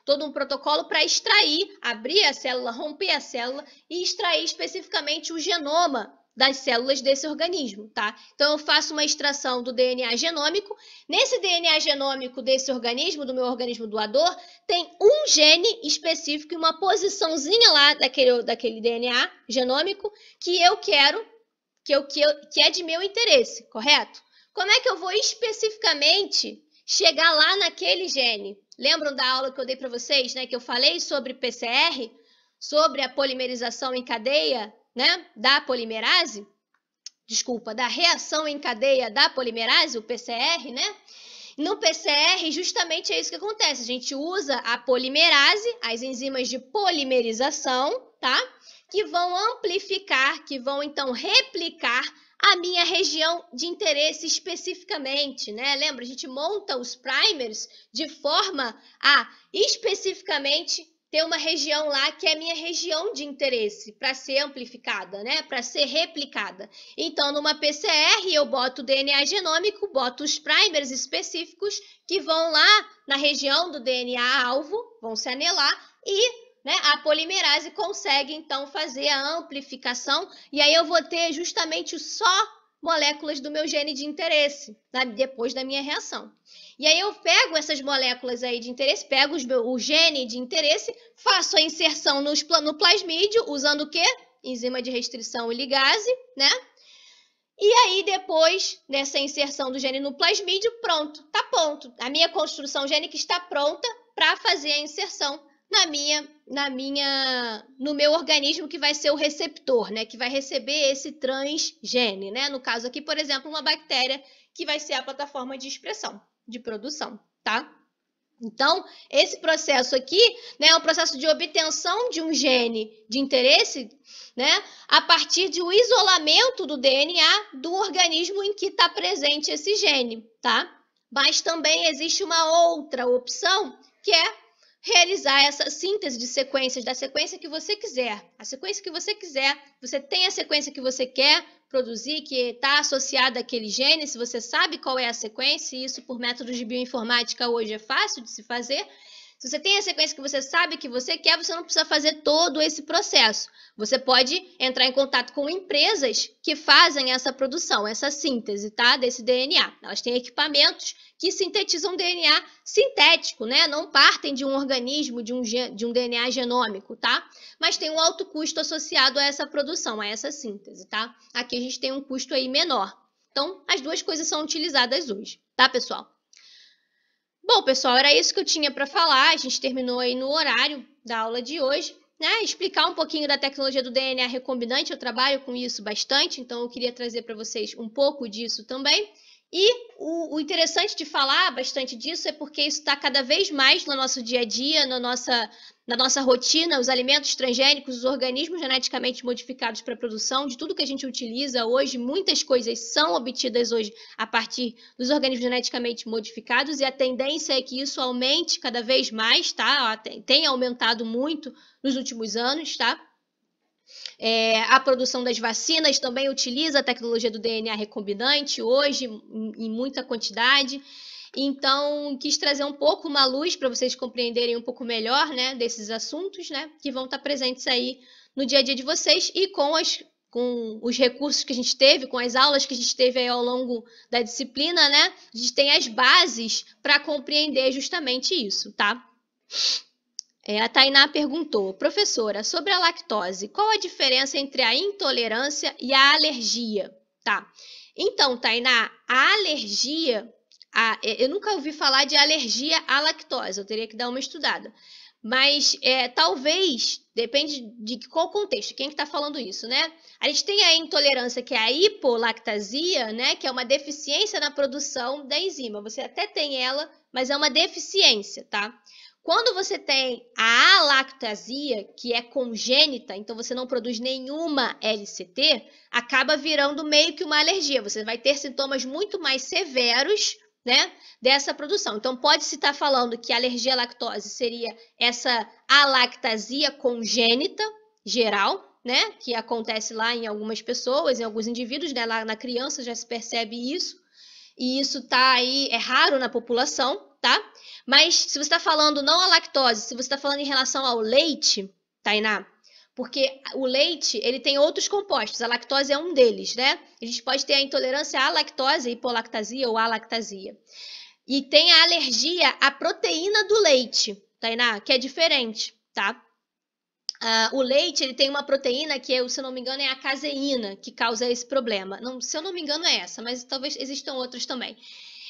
todo um protocolo para extrair, abrir a célula, romper a célula e extrair especificamente o genoma das células desse organismo, tá? Então, eu faço uma extração do DNA genômico. Nesse DNA genômico desse organismo, do meu organismo doador, tem um gene específico e uma posiçãozinha lá daquele DNA genômico que eu quero, que é de meu interesse, correto? Como é que eu vou especificamente chegar lá naquele gene? Lembram da aula que eu dei para vocês, né? Que eu falei sobre PCR, sobre a polimerização em cadeia, né? Da polimerase? Desculpa, da reação em cadeia da polimerase, o PCR, né? No PCR, justamente é isso que acontece. A gente usa a polimerase, as enzimas de polimerização, tá? Que vão amplificar, que vão então replicar a minha região de interesse especificamente, né? Lembra, a gente monta os primers de forma a especificamente ter uma região lá que é a minha região de interesse para ser amplificada, né? Para ser replicada. Então, numa PCR, eu boto o DNA genômico, boto os primers específicos que vão lá na região do DNA alvo, vão se anelar e, né, a polimerase consegue, então, fazer a amplificação e aí eu vou ter justamente só moléculas do meu gene de interesse, tá? Depois da minha reação. E aí eu pego essas moléculas aí de interesse, pego o gene de interesse, faço a inserção no plasmídio, usando o quê? Enzima de restrição e ligase, né? E aí, depois dessa inserção do gene no plasmídio, pronto, tá pronto. A minha construção gênica está pronta para fazer a inserção no meu organismo, que vai ser o receptor, né? Que vai receber esse transgene, né? No caso aqui, por exemplo, uma bactéria, que vai ser a plataforma de expressão, de produção, tá? Então, esse processo aqui, né, é o processo de obtenção de um gene de interesse, né, a partir de um isolamento do DNA do organismo em que está presente esse gene, tá? Mas também existe uma outra opção, que é realizar essa síntese de sequências, da sequência que você quiser. A sequência que você quiser, você tem a sequência que você quer produzir, que está associada àquele gene, se você sabe qual é a sequência, e isso por métodos de bioinformática hoje é fácil de se fazer. Se você tem a sequência que você sabe que você quer, você não precisa fazer todo esse processo. Você pode entrar em contato com empresas que fazem essa produção, essa síntese, tá? Desse DNA. Elas têm equipamentos que sintetizam DNA sintético, né? Não partem de um organismo, de um DNA genômico, tá? Mas tem um alto custo associado a essa produção, a essa síntese, tá? Aqui a gente tem um custo aí menor. Então, as duas coisas são utilizadas hoje, tá, pessoal? Bom, pessoal, era isso que eu tinha para falar. A gente terminou aí no horário da aula de hoje, né? Explicar um pouquinho da tecnologia do DNA recombinante. Eu trabalho com isso bastante, então eu queria trazer para vocês um pouco disso também. E o interessante de falar bastante disso é porque isso está cada vez mais no nosso dia a dia, na nossa rotina, os alimentos transgênicos, os organismos geneticamente modificados para a produção, de tudo que a gente utiliza hoje, muitas coisas são obtidas hoje a partir dos organismos geneticamente modificados e a tendência é que isso aumente cada vez mais, tá? Tem aumentado muito nos últimos anos, tá? A produção das vacinas também utiliza a tecnologia do DNA recombinante hoje, em muita quantidade. Então, quis trazer um pouco uma luz para vocês compreenderem um pouco melhor, né, desses assuntos, né, que vão estar presentes aí no dia a dia de vocês e com os recursos que a gente teve, com as aulas que a gente teve aí ao longo da disciplina, né, a gente tem as bases para compreender justamente isso, tá? A Tainá perguntou, professora, sobre a lactose, qual a diferença entre a intolerância e a alergia? Tá. Então, Tainá, a alergia, eu nunca ouvi falar de alergia à lactose, eu teria que dar uma estudada. Mas talvez, depende de qual contexto, quem está falando isso, né? A gente tem a intolerância, que é a hipolactasia, né? Que é uma deficiência na produção da enzima. Você até tem ela, mas é uma deficiência, tá? Quando você tem a alactasia, que é congênita, então você não produz nenhuma LCT, acaba virando meio que uma alergia. Você vai ter sintomas muito mais severos, né, dessa produção. Então, pode-se estar falando que a alergia à lactose seria essa alactasia congênita geral, né, que acontece lá em algumas pessoas, em alguns indivíduos, né, lá na criança já se percebe isso. E isso tá aí, é raro na população, tá? Mas se você está falando não a lactose, se você está falando em relação ao leite, Tainá, porque o leite, ele tem outros compostos, a lactose é um deles, né? A gente pode ter a intolerância à lactose, hipolactasia ou alactasia. E tem a alergia à proteína do leite, Tainá, que é diferente, tá? O leite, ele tem uma proteína que, se eu não me engano, é a caseína, que causa esse problema. Não, se eu não me engano, é essa, mas talvez existam outras também.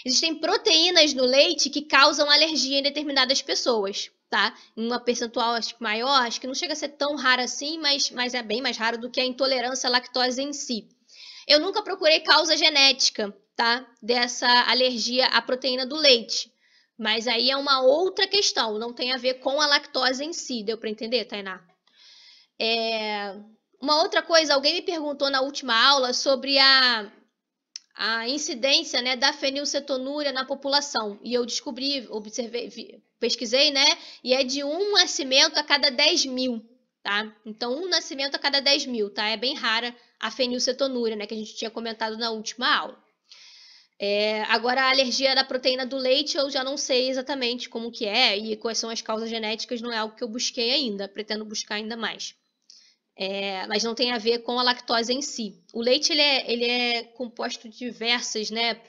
Existem proteínas no leite que causam alergia em determinadas pessoas, tá? Em uma percentual acho que maior, acho que não chega a ser tão rara assim, mas é bem mais raro do que a intolerância à lactose em si. Eu nunca procurei causa genética, tá? Dessa alergia à proteína do leite. Mas aí é uma outra questão, não tem a ver com a lactose em si, deu para entender, Tainá? Uma outra coisa, alguém me perguntou na última aula sobre a incidência, né, da fenilcetonúria na população. E eu descobri, observei, pesquisei, né? E é de um nascimento a cada 10 mil, tá? Então, um nascimento a cada 10 mil, tá? É bem rara a fenilcetonúria, né? Que a gente tinha comentado na última aula. Agora, a alergia da proteína do leite, eu já não sei exatamente como que é e quais são as causas genéticas, não é algo que eu busquei ainda, pretendo buscar ainda mais. Mas não tem a ver com a lactose em si. O leite ele é composto de diversas, né?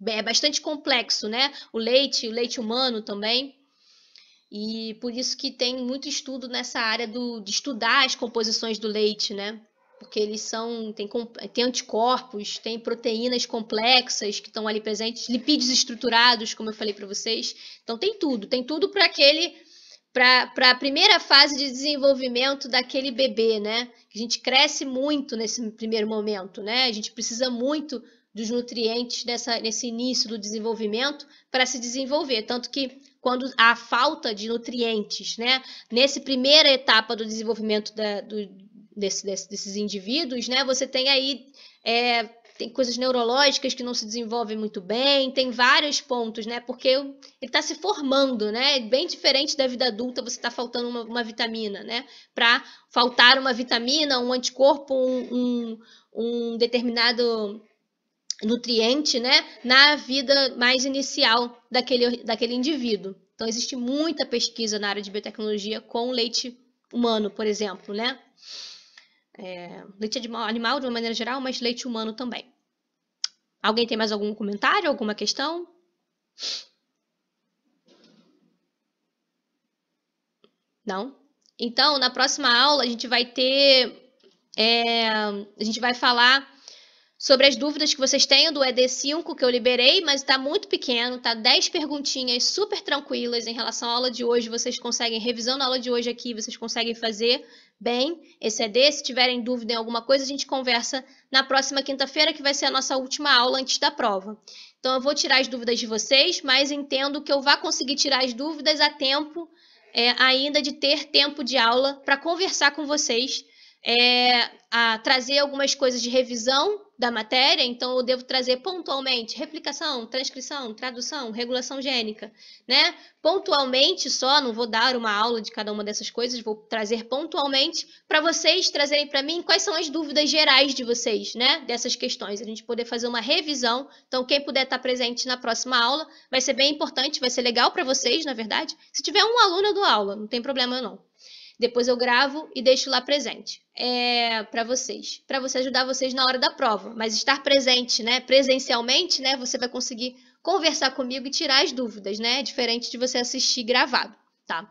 É bastante complexo, né? O leite humano também. E por isso que tem muito estudo nessa área de estudar as composições do leite, né? Porque eles tem anticorpos, tem proteínas complexas que estão ali presentes, lipídios estruturados, como eu falei para vocês. Então tem tudo para a primeira fase de desenvolvimento daquele bebê, né? A gente cresce muito nesse primeiro momento, né? A gente precisa muito dos nutrientes nesse início do desenvolvimento para se desenvolver. Tanto que quando há falta de nutrientes, né? Nessa primeira etapa do desenvolvimento desses indivíduos, né? Você tem aí tem coisas neurológicas que não se desenvolvem muito bem, tem vários pontos, né? Porque ele está se formando, né? Bem diferente da vida adulta, você está faltando uma vitamina, né? Para faltar uma vitamina, um anticorpo, um determinado nutriente, né? Na vida mais inicial daquele indivíduo. Então, existe muita pesquisa na área de biotecnologia com leite humano, por exemplo, né? Leite animal de uma maneira geral, mas leite humano também. Alguém tem mais algum comentário, alguma questão? Não? Então, na próxima aula, a gente vai falar sobre as dúvidas que vocês tenham do ED5 que eu liberei, mas está muito pequeno, tá 10 perguntinhas super tranquilas em relação à aula de hoje, vocês conseguem, revisando a aula de hoje aqui, vocês conseguem fazer bem esse ED. Se tiverem dúvida em alguma coisa, a gente conversa na próxima quinta-feira, que vai ser a nossa última aula antes da prova. Então eu vou tirar as dúvidas de vocês, mas entendo que eu vá conseguir tirar as dúvidas a tempo ainda de ter tempo de aula para conversar com vocês, a trazer algumas coisas de revisão da matéria, então eu devo trazer pontualmente replicação, transcrição, tradução, regulação gênica, né? Pontualmente só, não vou dar uma aula de cada uma dessas coisas, vou trazer pontualmente para vocês trazerem para mim quais são as dúvidas gerais de vocês, né? Dessas questões, a gente poder fazer uma revisão. Então, quem puder estar presente na próxima aula vai ser bem importante, vai ser legal para vocês, na verdade. Se tiver um aluno, eu dou aula, não tem problema não. Depois eu gravo e deixo lá presente para vocês ajudar vocês na hora da prova. Mas estar presente, né, presencialmente, né, você vai conseguir conversar comigo e tirar as dúvidas, né? Diferente de você assistir gravado, tá?